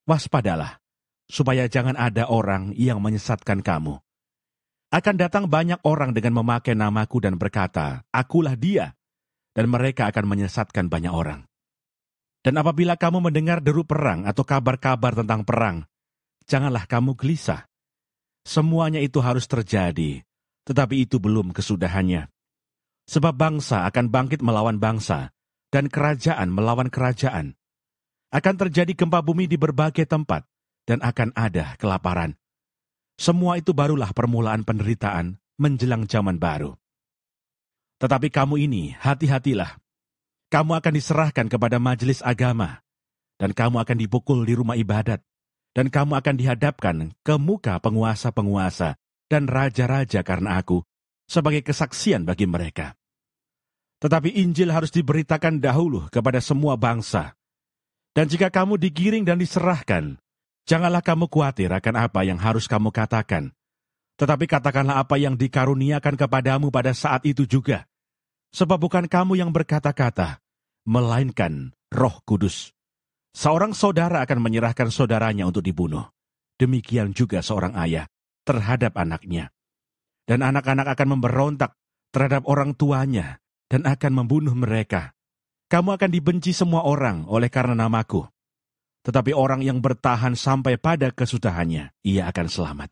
Waspadalah, supaya jangan ada orang yang menyesatkan kamu. Akan datang banyak orang dengan memakai namaku dan berkata, Akulah dia, dan mereka akan menyesatkan banyak orang. Dan apabila kamu mendengar deru perang atau kabar-kabar tentang perang, janganlah kamu gelisah. Semuanya itu harus terjadi, tetapi itu belum kesudahannya. Sebab bangsa akan bangkit melawan bangsa, dan kerajaan melawan kerajaan. Akan terjadi gempa bumi di berbagai tempat, dan akan ada kelaparan. Semua itu barulah permulaan penderitaan menjelang zaman baru. Tetapi kamu ini, hati-hatilah. Kamu akan diserahkan kepada majelis agama, dan kamu akan dipukul di rumah ibadat, dan kamu akan dihadapkan ke muka penguasa-penguasa dan raja-raja karena aku, sebagai kesaksian bagi mereka. Tetapi Injil harus diberitakan dahulu kepada semua bangsa. Dan jika kamu digiring dan diserahkan, janganlah kamu khawatir akan apa yang harus kamu katakan. Tetapi katakanlah apa yang dikaruniakan kepadamu pada saat itu juga. Sebab bukan kamu yang berkata-kata, melainkan Roh Kudus. Seorang saudara akan menyerahkan saudaranya untuk dibunuh. Demikian juga seorang ayah terhadap anaknya. Dan anak-anak akan memberontak terhadap orang tuanya dan akan membunuh mereka. Kamu akan dibenci semua orang oleh karena namaku. Tetapi orang yang bertahan sampai pada kesudahannya, ia akan selamat.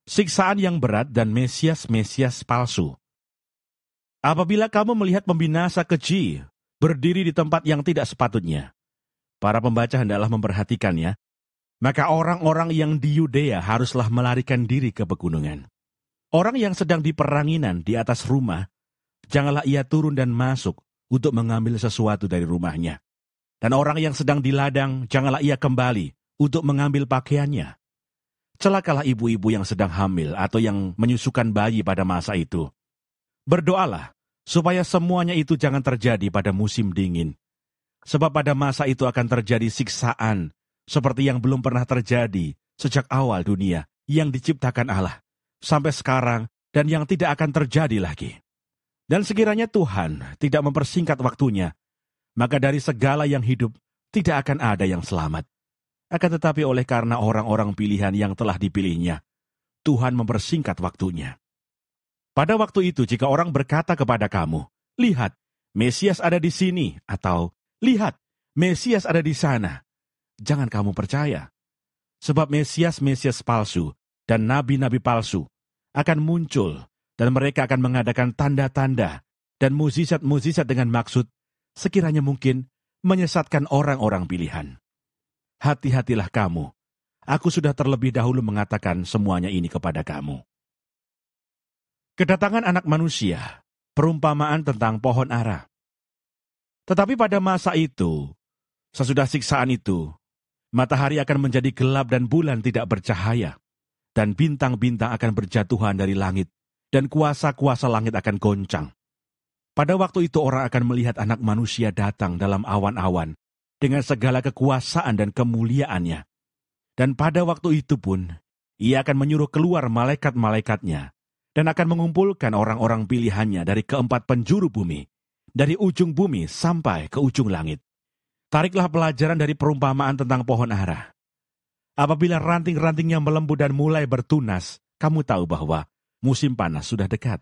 Siksaan yang berat dan Mesias-Mesias palsu. Apabila kamu melihat pembinasa keji berdiri di tempat yang tidak sepatutnya, para pembaca hendaklah memperhatikannya, maka orang-orang yang di Yudea haruslah melarikan diri ke pegunungan. Orang yang sedang di peranginan di atas rumah, janganlah ia turun dan masuk untuk mengambil sesuatu dari rumahnya. Dan orang yang sedang di ladang, janganlah ia kembali untuk mengambil pakaiannya. Celakalah ibu-ibu yang sedang hamil atau yang menyusukan bayi pada masa itu. Berdoalah supaya semuanya itu jangan terjadi pada musim dingin. Sebab pada masa itu akan terjadi siksaan seperti yang belum pernah terjadi sejak awal dunia yang diciptakan Allah sampai sekarang dan yang tidak akan terjadi lagi. Dan sekiranya Tuhan tidak mempersingkat waktunya, maka dari segala yang hidup tidak akan ada yang selamat. Akan tetapi oleh karena orang-orang pilihan yang telah dipilihnya, Tuhan mempersingkat waktunya. Pada waktu itu jika orang berkata kepada kamu, "Lihat, Mesias ada di sini," atau "Lihat, Mesias ada di sana," jangan kamu percaya. Sebab Mesias-Mesias palsu dan nabi-nabi palsu akan muncul dan mereka akan mengadakan tanda-tanda dan mukjizat-mukjizat dengan maksud sekiranya mungkin menyesatkan orang-orang pilihan. Hati-hatilah kamu. Aku sudah terlebih dahulu mengatakan semuanya ini kepada kamu. Kedatangan Anak Manusia, perumpamaan tentang pohon ara. Tetapi pada masa itu, sesudah siksaan itu, matahari akan menjadi gelap dan bulan tidak bercahaya, dan bintang-bintang akan berjatuhan dari langit, dan kuasa-kuasa langit akan goncang. Pada waktu itu orang akan melihat Anak Manusia datang dalam awan-awan, dengan segala kekuasaan dan kemuliaannya. Dan pada waktu itu pun, ia akan menyuruh keluar malaikat-malaikatnya, dan akan mengumpulkan orang-orang pilihannya dari keempat penjuru bumi, dari ujung bumi sampai ke ujung langit. Tariklah pelajaran dari perumpamaan tentang pohon ara. Apabila ranting-rantingnya melembut dan mulai bertunas, kamu tahu bahwa musim panas sudah dekat.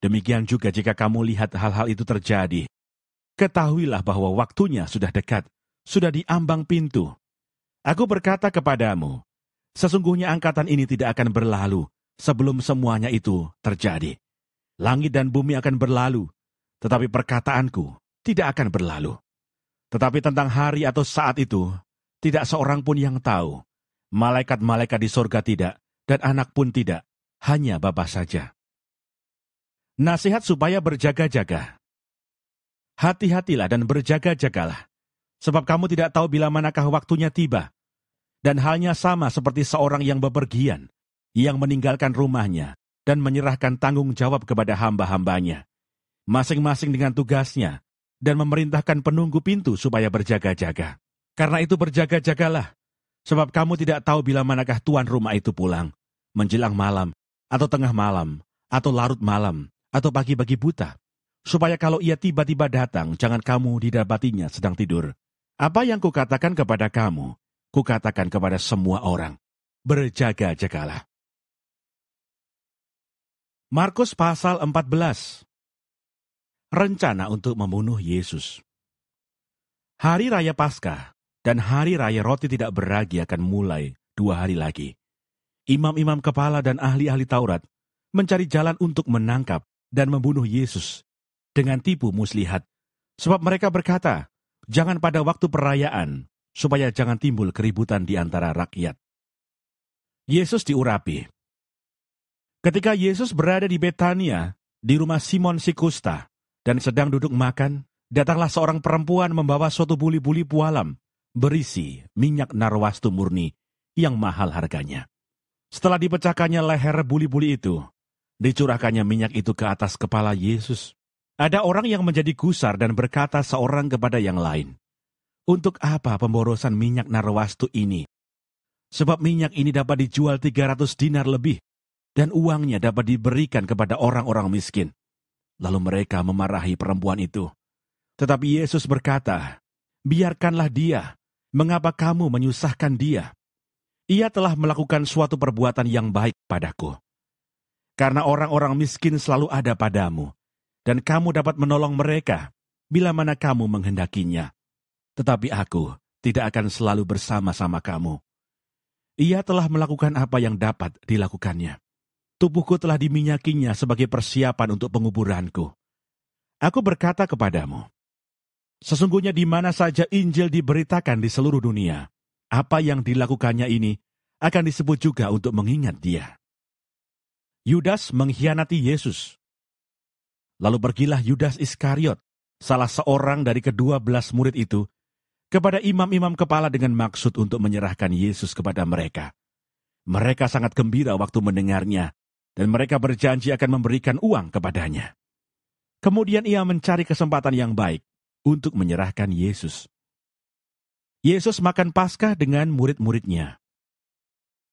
Demikian juga jika kamu lihat hal-hal itu terjadi, ketahuilah bahwa waktunya sudah dekat, sudah di ambang pintu. Aku berkata kepadamu, sesungguhnya angkatan ini tidak akan berlalu sebelum semuanya itu terjadi. Langit dan bumi akan berlalu, tetapi perkataanku tidak akan berlalu. Tetapi tentang hari atau saat itu, tidak seorang pun yang tahu. Malaikat-malaikat di sorga tidak, dan anak pun tidak, hanya Bapa saja. Nasihat supaya berjaga-jaga. Hati-hatilah dan berjaga-jagalah. Sebab kamu tidak tahu bila manakah waktunya tiba. Dan halnya sama seperti seorang yang bepergian, yang meninggalkan rumahnya, dan menyerahkan tanggung jawab kepada hamba-hambanya, masing-masing dengan tugasnya, dan memerintahkan penunggu pintu supaya berjaga-jaga. Karena itu berjaga-jagalah, sebab kamu tidak tahu bila manakah tuan rumah itu pulang, menjelang malam, atau tengah malam, atau larut malam, atau pagi-pagi buta, supaya kalau ia tiba-tiba datang, jangan kamu didapatinya sedang tidur. Apa yang kukatakan kepada kamu, kukatakan kepada semua orang, berjaga-jagalah. Markus pasal 14. Rencana untuk membunuh Yesus. Hari Raya Paskah dan Hari Raya Roti Tidak Beragi akan mulai 2 hari lagi. Imam-imam kepala dan ahli-ahli Taurat mencari jalan untuk menangkap dan membunuh Yesus dengan tipu muslihat. Sebab mereka berkata, jangan pada waktu perayaan, supaya jangan timbul keributan di antara rakyat. Yesus diurapi. Ketika Yesus berada di Betania, di rumah Simon si Kusta, dan sedang duduk makan, datanglah seorang perempuan membawa suatu buli-buli pualam, berisi minyak narwastu murni, yang mahal harganya. Setelah dipecahkannya leher buli-buli itu, dicurahkannya minyak itu ke atas kepala Yesus. Ada orang yang menjadi gusar dan berkata seorang kepada yang lain, "Untuk apa pemborosan minyak narwastu ini? Sebab minyak ini dapat dijual 300 dinar lebih, dan uangnya dapat diberikan kepada orang-orang miskin." Lalu mereka memarahi perempuan itu. Tetapi Yesus berkata, "Biarkanlah dia. Mengapa kamu menyusahkan dia? Ia telah melakukan suatu perbuatan yang baik padaku. Karena orang-orang miskin selalu ada padamu, dan kamu dapat menolong mereka bila mana kamu menghendakinya. Tetapi aku tidak akan selalu bersama-sama kamu." Ia telah melakukan apa yang dapat dilakukannya. Tubuhku telah diminyakinya sebagai persiapan untuk penguburanku. Aku berkata kepadamu, sesungguhnya di mana saja Injil diberitakan di seluruh dunia, apa yang dilakukannya ini akan disebut juga untuk mengingat dia. Yudas mengkhianati Yesus. Lalu pergilah Yudas Iskariot, salah seorang dari ke-12 murid itu, kepada imam-imam kepala dengan maksud untuk menyerahkan Yesus kepada mereka. Mereka sangat gembira waktu mendengarnya, dan mereka berjanji akan memberikan uang kepadanya. Kemudian ia mencari kesempatan yang baik untuk menyerahkan Yesus. Yesus makan Paskah dengan murid-muridnya.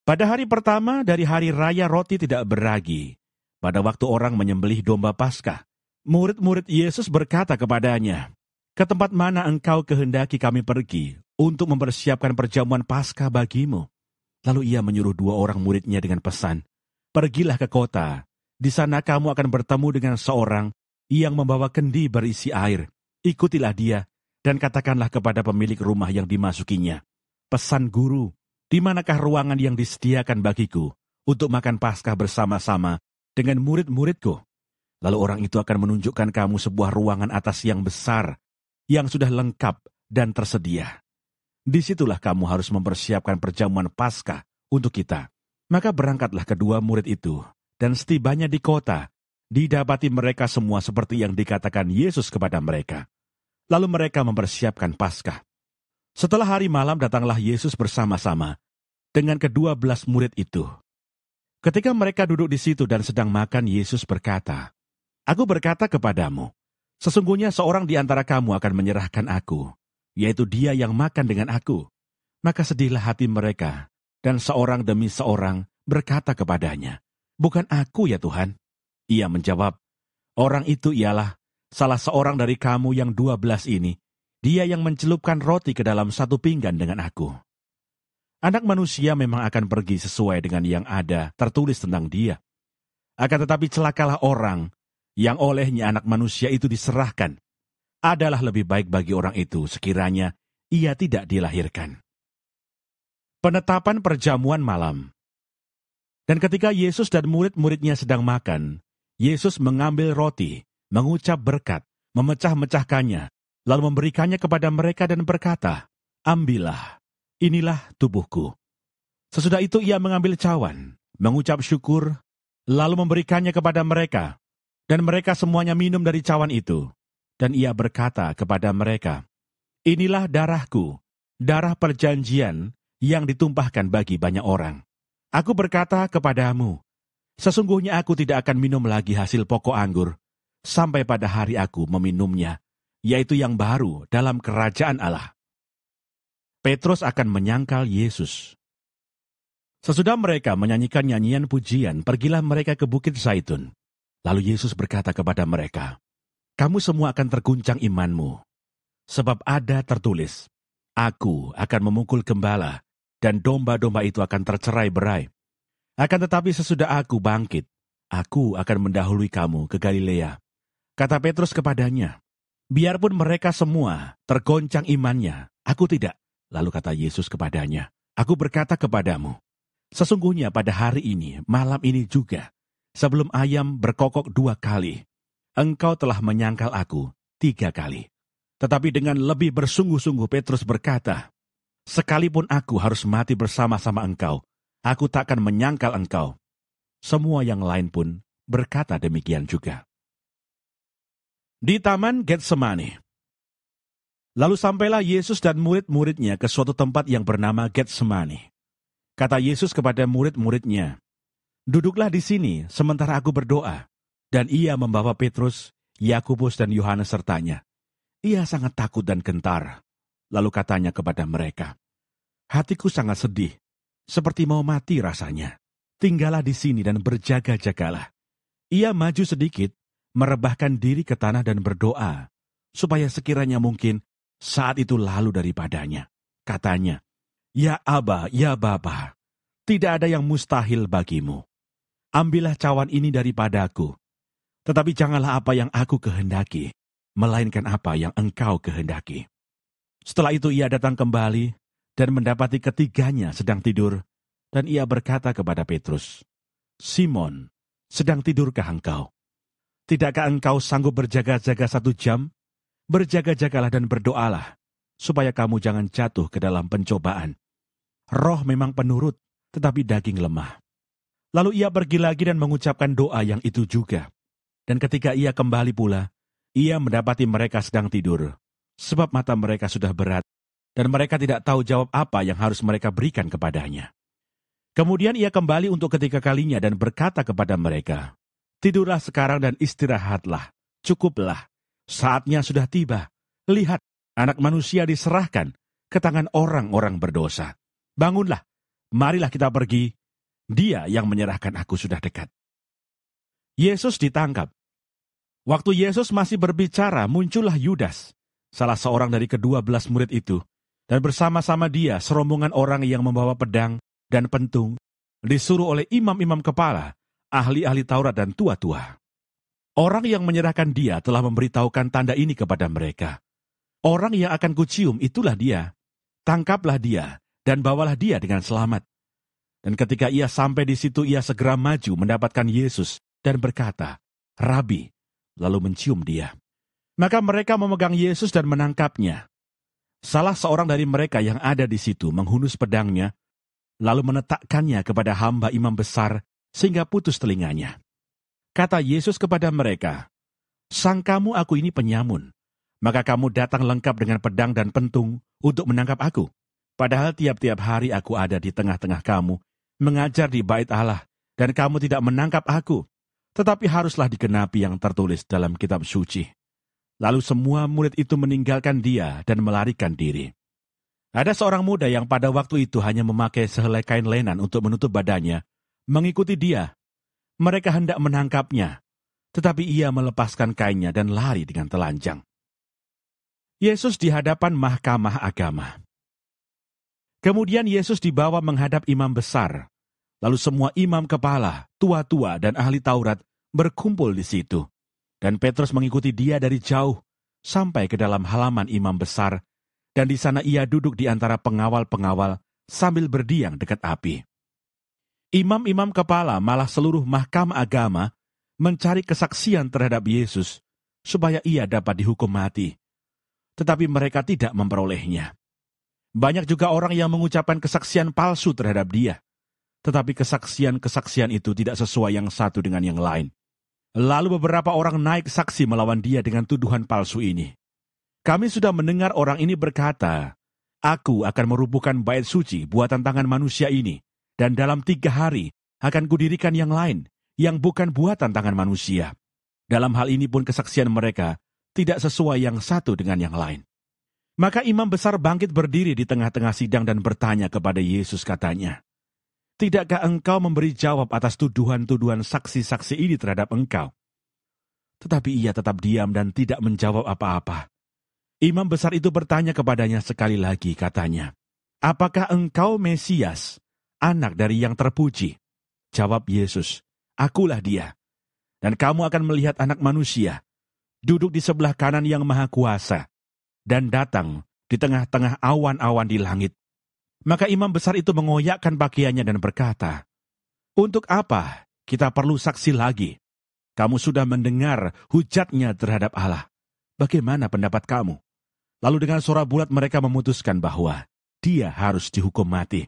Pada hari pertama dari hari raya roti tidak beragi, pada waktu orang menyembelih domba Paskah, murid-murid Yesus berkata kepadanya, "Ke tempat mana engkau kehendaki kami pergi untuk mempersiapkan perjamuan Paskah bagimu?" Lalu ia menyuruh 2 orang muridnya dengan pesan, "Pergilah ke kota, di sana kamu akan bertemu dengan seorang yang membawa kendi berisi air. Ikutilah dia, dan katakanlah kepada pemilik rumah yang dimasukinya, 'Pesan Guru, di manakah ruangan yang disediakan bagiku untuk makan Paskah bersama-sama dengan murid-muridku?' Lalu orang itu akan menunjukkan kamu sebuah ruangan atas yang besar, yang sudah lengkap dan tersedia. Disitulah kamu harus mempersiapkan perjamuan Paskah untuk kita." Maka berangkatlah kedua murid itu, dan setibanya di kota, didapati mereka semua seperti yang dikatakan Yesus kepada mereka. Lalu mereka mempersiapkan Paskah. Setelah hari malam datanglah Yesus bersama-sama dengan ke-12 murid itu. Ketika mereka duduk di situ dan sedang makan, Yesus berkata, "Aku berkata kepadamu, sesungguhnya seorang di antara kamu akan menyerahkan aku, yaitu dia yang makan dengan aku." Maka sedihlah hati mereka, dan seorang demi seorang berkata kepadanya, "Bukan aku ya Tuhan?" Ia menjawab, "Orang itu ialah salah seorang dari kamu yang 12 ini, dia yang mencelupkan roti ke dalam satu pinggan dengan aku. Anak manusia memang akan pergi sesuai dengan yang ada tertulis tentang dia. Akan tetapi celakalah orang yang olehnya anak manusia itu diserahkan. Adalah lebih baik bagi orang itu sekiranya ia tidak dilahirkan." Penetapan perjamuan malam. Dan ketika Yesus dan murid-muridnya sedang makan, Yesus mengambil roti, mengucap berkat, memecah-mecahkannya, lalu memberikannya kepada mereka dan berkata, "Ambillah, inilah tubuhku." Sesudah itu ia mengambil cawan, mengucap syukur, lalu memberikannya kepada mereka, dan mereka semuanya minum dari cawan itu. Dan ia berkata kepada mereka, "Inilah darahku, darah perjanjian yang ditumpahkan bagi banyak orang. Aku berkata kepadamu, sesungguhnya aku tidak akan minum lagi hasil pokok anggur, sampai pada hari aku meminumnya, yaitu yang baru dalam kerajaan Allah." Petrus akan menyangkal Yesus. Sesudah mereka menyanyikan nyanyian pujian, pergilah mereka ke Bukit Zaitun. Lalu Yesus berkata kepada mereka, "Kamu semua akan terguncang imanmu, sebab ada tertulis, Aku akan memukul gembala, dan domba-domba itu akan tercerai-berai. Akan tetapi sesudah aku bangkit, aku akan mendahului kamu ke Galilea." Kata Petrus kepadanya, "Biarpun mereka semua tergoncang imannya, aku tidak." Lalu kata Yesus kepadanya, "Aku berkata kepadamu, sesungguhnya pada hari ini, malam ini juga, sebelum ayam berkokok 2 kali, engkau telah menyangkal aku 3 kali." Tetapi dengan lebih bersungguh-sungguh Petrus berkata, "Sekalipun aku harus mati bersama-sama engkau, aku takkan menyangkal engkau." Semua yang lain pun berkata demikian juga. Di Taman Getsemani. Lalu sampailah Yesus dan murid-muridnya ke suatu tempat yang bernama Getsemani. Kata Yesus kepada murid-muridnya, "Duduklah di sini sementara aku berdoa." Dan ia membawa Petrus, Yakobus dan Yohanes sertanya. Ia sangat takut dan gentar. Lalu katanya kepada mereka, "Hatiku sangat sedih, seperti mau mati rasanya. Tinggallah di sini dan berjaga-jagalah." Ia maju sedikit, merebahkan diri ke tanah dan berdoa, supaya sekiranya mungkin saat itu lalu daripadanya. Katanya, "Ya Aba, ya Bapa, tidak ada yang mustahil bagimu. Ambillah cawan ini daripadaku, tetapi janganlah apa yang aku kehendaki, melainkan apa yang engkau kehendaki." Setelah itu ia datang kembali dan mendapati ketiganya sedang tidur, dan ia berkata kepada Petrus, "Simon, sedang tidurkah engkau? Tidakkah engkau sanggup berjaga-jaga 1 jam? Berjaga-jagalah dan berdoalah, supaya kamu jangan jatuh ke dalam pencobaan. Roh memang penurut, tetapi daging lemah." Lalu ia pergi lagi dan mengucapkan doa yang itu juga. Dan ketika ia kembali pula, ia mendapati mereka sedang tidur, sebab mata mereka sudah berat, dan mereka tidak tahu jawab apa yang harus mereka berikan kepadanya. Kemudian ia kembali untuk ketiga kalinya dan berkata kepada mereka, "Tidurlah sekarang dan istirahatlah, cukuplah, saatnya sudah tiba. Lihat, Anak Manusia diserahkan ke tangan orang-orang berdosa. Bangunlah, marilah kita pergi, Dia yang menyerahkan aku sudah dekat." Yesus ditangkap. Waktu Yesus masih berbicara, muncullah Yudas, salah seorang dari ke-12 murid itu, dan bersama-sama dia serombongan orang yang membawa pedang dan pentung, disuruh oleh imam-imam kepala, ahli-ahli Taurat dan tua-tua. Orang yang menyerahkan dia telah memberitahukan tanda ini kepada mereka. "Orang yang akan kucium itulah dia. Tangkaplah dia dan bawalah dia dengan selamat." Dan ketika ia sampai di situ, ia segera maju mendapatkan Yesus dan berkata, "Rabi," lalu mencium dia. Maka mereka memegang Yesus dan menangkapnya. Salah seorang dari mereka yang ada di situ menghunus pedangnya, lalu menetakkannya kepada hamba imam besar sehingga putus telinganya. Kata Yesus kepada mereka, "Sangkamu aku ini penyamun, maka kamu datang lengkap dengan pedang dan pentung untuk menangkap aku. Padahal tiap-tiap hari aku ada di tengah-tengah kamu, mengajar di bait Allah, dan kamu tidak menangkap aku. Tetapi haruslah digenapi yang tertulis dalam kitab suci." Lalu semua murid itu meninggalkan dia dan melarikan diri. Ada seorang muda yang pada waktu itu hanya memakai sehelai kain lenan untuk menutup badannya, mengikuti dia. Mereka hendak menangkapnya, tetapi ia melepaskan kainnya dan lari dengan telanjang. Yesus di hadapan mahkamah agama. Kemudian Yesus dibawa menghadap imam besar. Lalu semua imam kepala, tua-tua dan ahli Taurat berkumpul di situ. Dan Petrus mengikuti dia dari jauh sampai ke dalam halaman imam besar, dan di sana ia duduk di antara pengawal-pengawal sambil berdiam dekat api. Imam-imam kepala malah seluruh mahkamah agama mencari kesaksian terhadap Yesus supaya ia dapat dihukum mati. Tetapi mereka tidak memperolehnya. Banyak juga orang yang mengucapkan kesaksian palsu terhadap dia. Tetapi kesaksian-kesaksian itu tidak sesuai yang satu dengan yang lain. Lalu beberapa orang naik saksi melawan dia dengan tuduhan palsu ini. "Kami sudah mendengar orang ini berkata, 'Aku akan merubuhkan bait suci buatan tangan manusia ini, dan dalam 3 hari akan kudirikan yang lain, yang bukan buatan tangan manusia.' Dalam hal ini pun kesaksian mereka tidak sesuai yang satu dengan yang lain." Maka imam besar bangkit berdiri di tengah-tengah sidang dan bertanya kepada Yesus, katanya, "Tidakkah engkau memberi jawab atas tuduhan-tuduhan saksi-saksi ini terhadap engkau?" Tetapi ia tetap diam dan tidak menjawab apa-apa. Imam besar itu bertanya kepadanya sekali lagi, katanya, "Apakah engkau Mesias, anak dari yang terpuji?" Jawab Yesus, "Akulah dia. Dan kamu akan melihat Anak Manusia duduk di sebelah kanan yang Maha Kuasa dan datang di tengah-tengah awan-awan di langit." Maka imam besar itu mengoyakkan pakaiannya dan berkata, "Untuk apa kita perlu saksi lagi? Kamu sudah mendengar hujatnya terhadap Allah. Bagaimana pendapat kamu?" Lalu dengan suara bulat mereka memutuskan bahwa dia harus dihukum mati.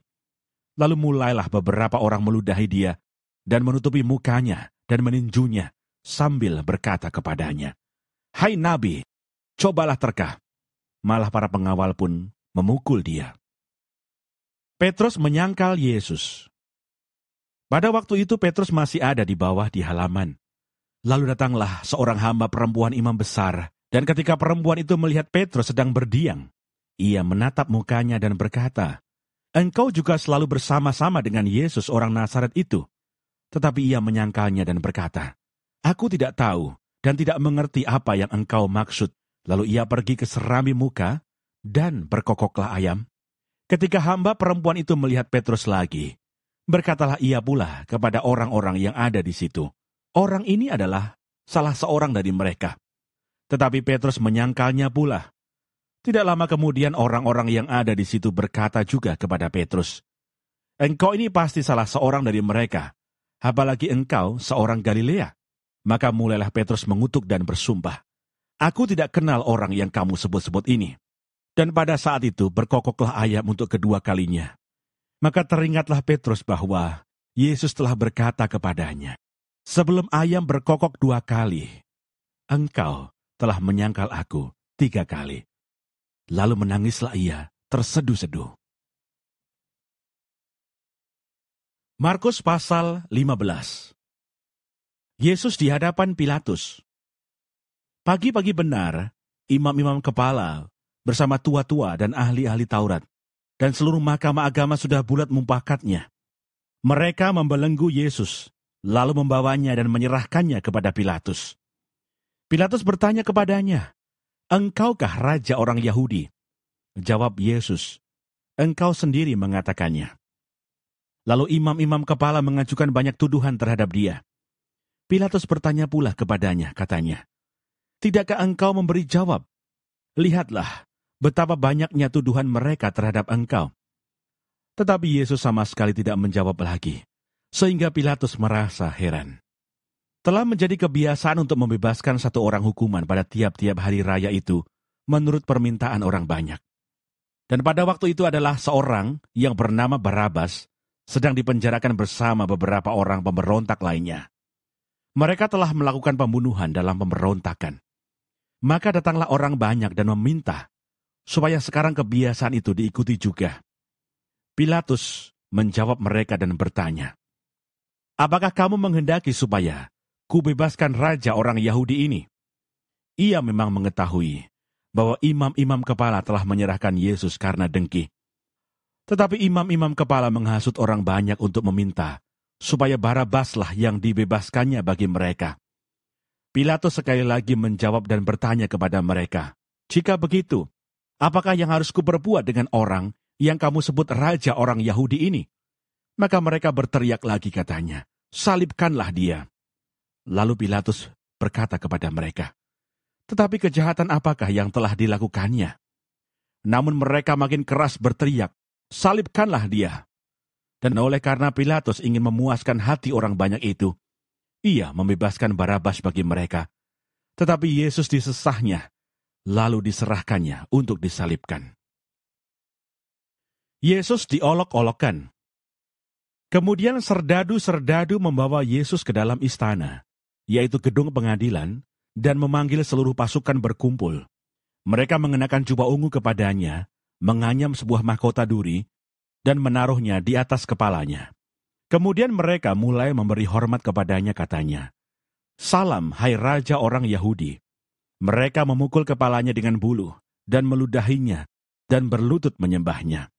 Lalu mulailah beberapa orang meludahi dia dan menutupi mukanya dan meninjunya sambil berkata kepadanya, "Hai Nabi, cobalah terka." Malah para pengawal pun memukul dia. Petrus menyangkal Yesus. Pada waktu itu Petrus masih ada di bawah di halaman. Lalu datanglah seorang hamba perempuan imam besar, dan ketika perempuan itu melihat Petrus sedang berdiam, ia menatap mukanya dan berkata, "Engkau juga selalu bersama-sama dengan Yesus orang Nazaret itu." Tetapi ia menyangkalnya dan berkata, "Aku tidak tahu dan tidak mengerti apa yang engkau maksud." Lalu ia pergi ke serambi muka dan berkokoklah ayam. Ketika hamba perempuan itu melihat Petrus lagi, berkatalah ia pula kepada orang-orang yang ada di situ, "Orang ini adalah salah seorang dari mereka." Tetapi Petrus menyangkalnya pula. Tidak lama kemudian orang-orang yang ada di situ berkata juga kepada Petrus, "Engkau ini pasti salah seorang dari mereka, apalagi engkau seorang Galilea." Maka mulailah Petrus mengutuk dan bersumpah, "Aku tidak kenal orang yang kamu sebut-sebut ini." Dan pada saat itu berkokoklah ayam untuk kedua kalinya. Maka teringatlah Petrus bahwa Yesus telah berkata kepadanya, Sebelum ayam berkokok 2 kali, engkau telah menyangkal aku 3 kali. Lalu menangislah ia terseduh-seduh. Markus pasal 15. Yesus di hadapan Pilatus. Pagi-pagi benar, imam-imam kepala bersama tua-tua dan ahli-ahli Taurat dan seluruh mahkamah agama sudah bulat mempakatnya. Mereka membelenggu Yesus, lalu membawanya dan menyerahkannya kepada Pilatus. Pilatus bertanya kepadanya, "Engkaukah raja orang Yahudi?" Jawab Yesus, "Engkau sendiri mengatakannya." Lalu imam-imam kepala mengajukan banyak tuduhan terhadap dia. Pilatus bertanya pula kepadanya, katanya, "Tidakkah engkau memberi jawab? Lihatlah betapa banyaknya tuduhan mereka terhadap engkau." Tetapi Yesus sama sekali tidak menjawab lagi, sehingga Pilatus merasa heran. Telah menjadi kebiasaan untuk membebaskan satu orang hukuman pada tiap-tiap hari raya itu, menurut permintaan orang banyak. Dan pada waktu itu adalah seorang yang bernama Barabas, sedang dipenjarakan bersama beberapa orang pemberontak lainnya. Mereka telah melakukan pembunuhan dalam pemberontakan. Maka datanglah orang banyak dan meminta supaya sekarang kebiasaan itu diikuti juga. Pilatus menjawab mereka dan bertanya, "Apakah kamu menghendaki supaya kubebaskan raja orang Yahudi ini?" Ia memang mengetahui bahwa imam-imam kepala telah menyerahkan Yesus karena dengki. Tetapi imam-imam kepala menghasut orang banyak untuk meminta supaya Barabaslah yang dibebaskannya bagi mereka. Pilatus sekali lagi menjawab dan bertanya kepada mereka, "Jika begitu, apakah yang harus kuperbuat dengan orang yang kamu sebut raja orang Yahudi ini?" Maka mereka berteriak lagi katanya, "Salibkanlah dia." Lalu Pilatus berkata kepada mereka, "Tetapi kejahatan apakah yang telah dilakukannya?" Namun mereka makin keras berteriak, "Salibkanlah dia." Dan oleh karena Pilatus ingin memuaskan hati orang banyak itu, ia membebaskan Barabas bagi mereka. Tetapi Yesus disesahnya, lalu diserahkannya untuk disalibkan. Yesus diolok-olokkan. Kemudian serdadu-serdadu membawa Yesus ke dalam istana, yaitu gedung pengadilan, dan memanggil seluruh pasukan berkumpul. Mereka mengenakan jubah ungu kepadanya, menganyam sebuah mahkota duri, dan menaruhnya di atas kepalanya. Kemudian mereka mulai memberi hormat kepadanya, katanya, "Salam, hai Raja orang Yahudi." Mereka memukul kepalanya dengan buluh, dan meludahinya, dan berlutut menyembahnya.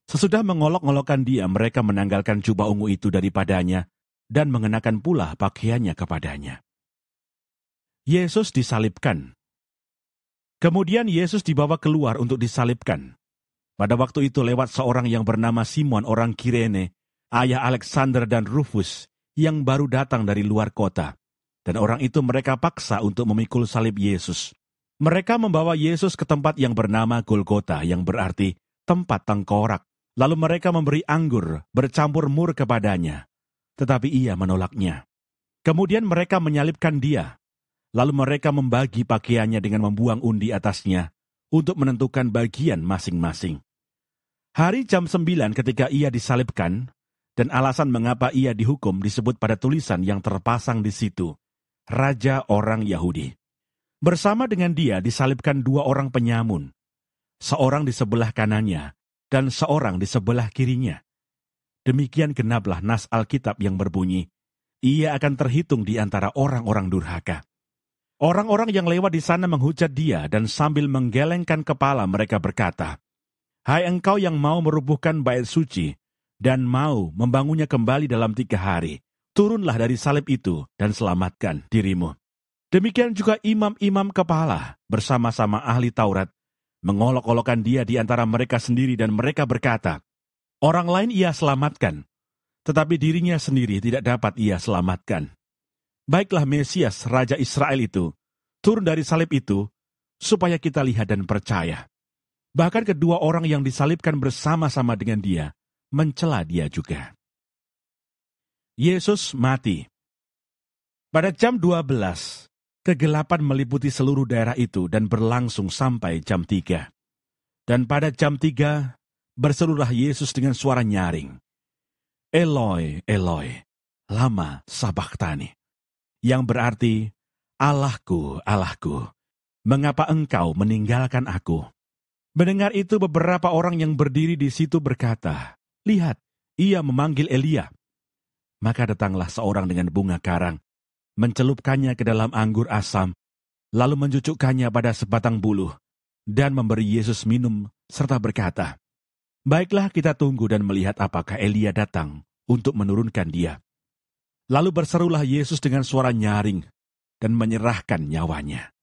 Sesudah mengolok-olokkan dia, mereka menanggalkan jubah ungu itu daripadanya, dan mengenakan pula pakaiannya kepadanya. Yesus disalibkan. Kemudian Yesus dibawa keluar untuk disalibkan. Pada waktu itu lewat seorang yang bernama Simon orang Kirene, ayah Alexander dan Rufus, yang baru datang dari luar kota. Dan orang itu mereka paksa untuk memikul salib Yesus. Mereka membawa Yesus ke tempat yang bernama Golgota, yang berarti tempat tengkorak. Lalu mereka memberi anggur bercampur mur kepadanya. Tetapi ia menolaknya. Kemudian mereka menyalibkan dia. Lalu mereka membagi pakaiannya dengan membuang undi atasnya untuk menentukan bagian masing-masing. Hari jam 9 ketika ia disalibkan, dan alasan mengapa ia dihukum disebut pada tulisan yang terpasang di situ, Raja orang Yahudi. Bersama dengan dia disalibkan 2 orang penyamun, seorang di sebelah kanannya dan seorang di sebelah kirinya. Demikian genaplah nas Alkitab yang berbunyi, ia akan terhitung di antara orang-orang durhaka. Orang-orang yang lewat di sana menghujat dia dan sambil menggelengkan kepala mereka berkata, "Hai engkau yang mau merubuhkan bait suci dan mau membangunnya kembali dalam 3 hari, turunlah dari salib itu dan selamatkan dirimu." Demikian juga imam-imam kepala bersama-sama ahli Taurat mengolok-olokkan dia di antara mereka sendiri dan mereka berkata, "Orang lain ia selamatkan, tetapi dirinya sendiri tidak dapat ia selamatkan. Baiklah Mesias, Raja Israel itu, turun dari salib itu, supaya kita lihat dan percaya." Bahkan kedua orang yang disalibkan bersama-sama dengan dia, mencela dia juga. Yesus mati. Pada jam 12, kegelapan meliputi seluruh daerah itu dan berlangsung sampai jam 3. Dan pada jam 3, berserulah Yesus dengan suara nyaring, "Eloi, Eloi, lama sabachthani." yang berarti, "Allahku, Allahku, mengapa engkau meninggalkan aku?" Mendengar itu beberapa orang yang berdiri di situ berkata, "Lihat, ia memanggil Elia." Maka datanglah seorang dengan bunga karang, mencelupkannya ke dalam anggur asam, lalu mencucukkannya pada sebatang buluh, dan memberi Yesus minum, serta berkata, "Baiklah, kita tunggu dan melihat apakah Elia datang untuk menurunkan dia." Lalu berserulah Yesus dengan suara nyaring dan menyerahkan nyawanya.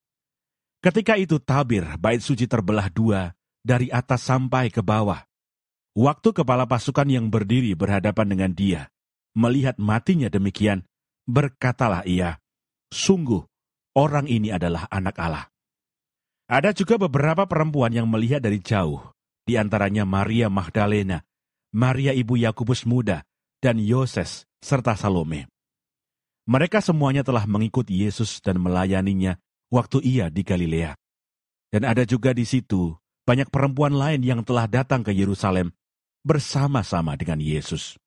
Ketika itu tabir bait suci terbelah dua dari atas sampai ke bawah. Waktu kepala pasukan yang berdiri berhadapan dengan dia melihat matinya demikian, berkatalah ia, "Sungguh, orang ini adalah Anak Allah." Ada juga beberapa perempuan yang melihat dari jauh, di antaranya Maria Magdalena, Maria ibu Yakobus muda, dan Yoses, serta Salome. Mereka semuanya telah mengikuti Yesus dan melayaninya waktu ia di Galilea. Dan ada juga di situ banyak perempuan lain yang telah datang ke Yerusalem bersama-sama dengan Yesus.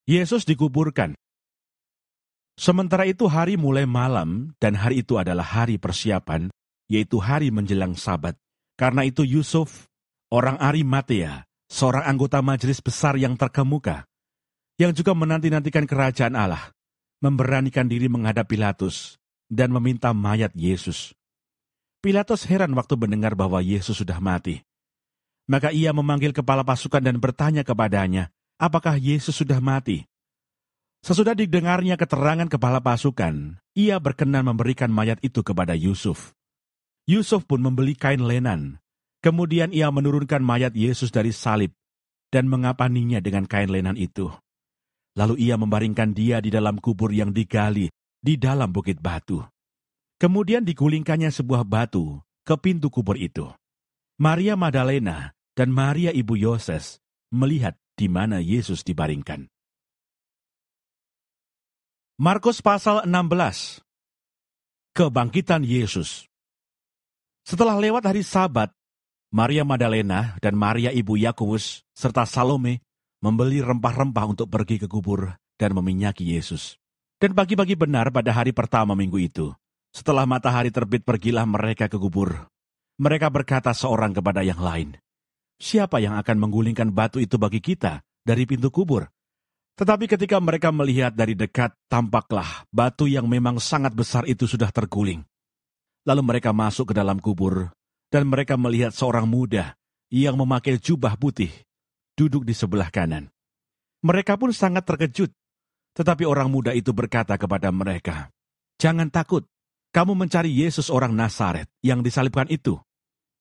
Yesus dikuburkan. Sementara itu hari mulai malam, dan hari itu adalah hari persiapan, yaitu hari menjelang Sabat. Karena itu Yusuf, orang Arimatea, seorang anggota majelis besar yang terkemuka, yang juga menanti-nantikan kerajaan Allah, memberanikan diri menghadap Pilatus dan meminta mayat Yesus. Pilatus heran waktu mendengar bahwa Yesus sudah mati. Maka ia memanggil kepala pasukan dan bertanya kepadanya, apakah Yesus sudah mati? Sesudah didengarnya keterangan kepala pasukan, ia berkenan memberikan mayat itu kepada Yusuf. Yusuf pun membeli kain lenan. Kemudian ia menurunkan mayat Yesus dari salib dan mengapaninya dengan kain lenan itu. Lalu ia membaringkan dia di dalam kubur yang digali di dalam bukit batu. Kemudian digulingkannya sebuah batu ke pintu kubur itu. Maria Magdalena dan Maria ibu Yoses melihat di mana Yesus dibaringkan. Markus pasal 16. Kebangkitan Yesus. Setelah lewat hari Sabat, Maria Magdalena dan Maria ibu Yakobus serta Salome membeli rempah-rempah untuk pergi ke kubur dan meminyaki Yesus. Dan pagi-pagi benar pada hari pertama minggu itu, setelah matahari terbit pergilah mereka ke kubur. Mereka berkata seorang kepada yang lain, "Siapa yang akan menggulingkan batu itu bagi kita dari pintu kubur?" Tetapi ketika mereka melihat dari dekat, tampaklah batu yang memang sangat besar itu sudah terguling. Lalu mereka masuk ke dalam kubur, dan mereka melihat seorang muda yang memakai jubah putih, duduk di sebelah kanan. Mereka pun sangat terkejut, tetapi orang muda itu berkata kepada mereka, "Jangan takut, kamu mencari Yesus orang Nazaret yang disalibkan itu.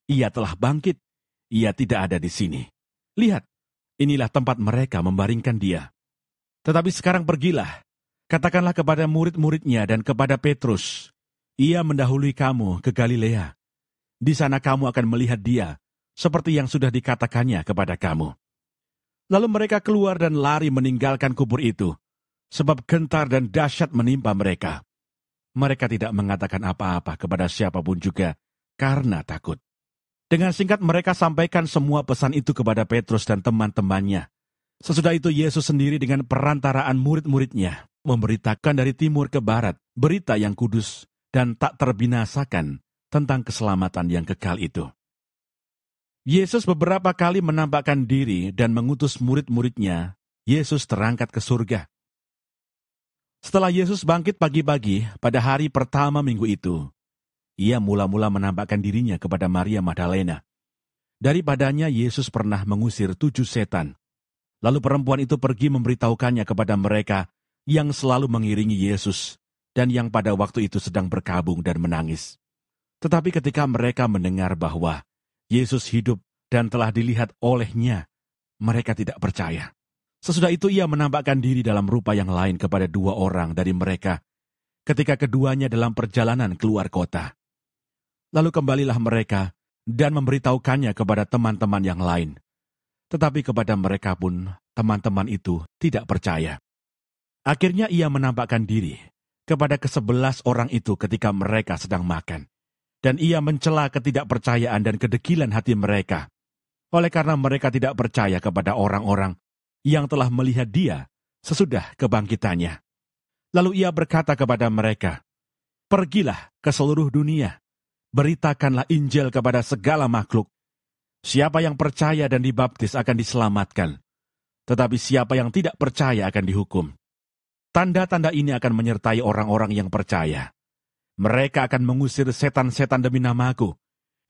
Ia telah bangkit, ia tidak ada di sini. Lihat, inilah tempat mereka membaringkan dia. Tetapi sekarang pergilah, katakanlah kepada murid-muridnya dan kepada Petrus, ia mendahului kamu ke Galilea. Di sana kamu akan melihat dia, seperti yang sudah dikatakannya kepada kamu." Lalu mereka keluar dan lari meninggalkan kubur itu, sebab gentar dan dahsyat menimpa mereka. Mereka tidak mengatakan apa-apa kepada siapapun juga, karena takut. Dengan singkat mereka sampaikan semua pesan itu kepada Petrus dan teman-temannya. Sesudah itu Yesus sendiri dengan perantaraan murid-muridnya memberitakan dari timur ke barat berita yang kudus dan tak terbinasakan tentang keselamatan yang kekal itu. Yesus beberapa kali menampakkan diri dan mengutus murid-muridnya. Yesus terangkat ke surga. Setelah Yesus bangkit pagi-pagi pada hari pertama minggu itu, ia mula-mula menampakkan dirinya kepada Maria Magdalena. Daripadanya Yesus pernah mengusir 7 setan. Lalu perempuan itu pergi memberitahukannya kepada mereka yang selalu mengiringi Yesus dan yang pada waktu itu sedang berkabung dan menangis. Tetapi ketika mereka mendengar bahwa Yesus hidup dan telah dilihat olehnya, mereka tidak percaya. Sesudah itu ia menampakkan diri dalam rupa yang lain kepada 2 orang dari mereka, ketika keduanya dalam perjalanan keluar kota. Lalu kembalilah mereka dan memberitahukannya kepada teman-teman yang lain. Tetapi kepada mereka pun teman-teman itu tidak percaya. Akhirnya ia menampakkan diri kepada ke-11 orang itu ketika mereka sedang makan. Dan ia mencela ketidakpercayaan dan kedegilan hati mereka. Oleh karena mereka tidak percaya kepada orang-orang yang telah melihat dia sesudah kebangkitannya. Lalu ia berkata kepada mereka, "Pergilah ke seluruh dunia, beritakanlah Injil kepada segala makhluk. Siapa yang percaya dan dibaptis akan diselamatkan, tetapi siapa yang tidak percaya akan dihukum. Tanda-tanda ini akan menyertai orang-orang yang percaya. Mereka akan mengusir setan-setan demi namaku.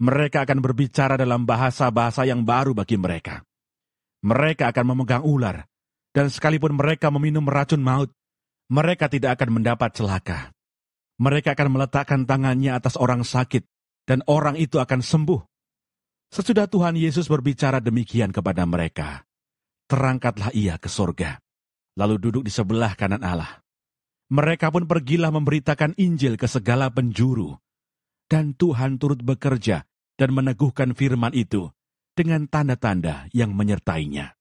Mereka akan berbicara dalam bahasa-bahasa yang baru bagi mereka. Mereka akan memegang ular, dan sekalipun mereka meminum racun maut, mereka tidak akan mendapat celaka. Mereka akan meletakkan tangannya atas orang sakit, dan orang itu akan sembuh." Sesudah Tuhan Yesus berbicara demikian kepada mereka, terangkatlah ia ke sorga, lalu duduk di sebelah kanan Allah. Mereka pun pergilah memberitakan Injil ke segala penjuru, dan Tuhan turut bekerja dan meneguhkan firman itu dengan tanda-tanda yang menyertainya.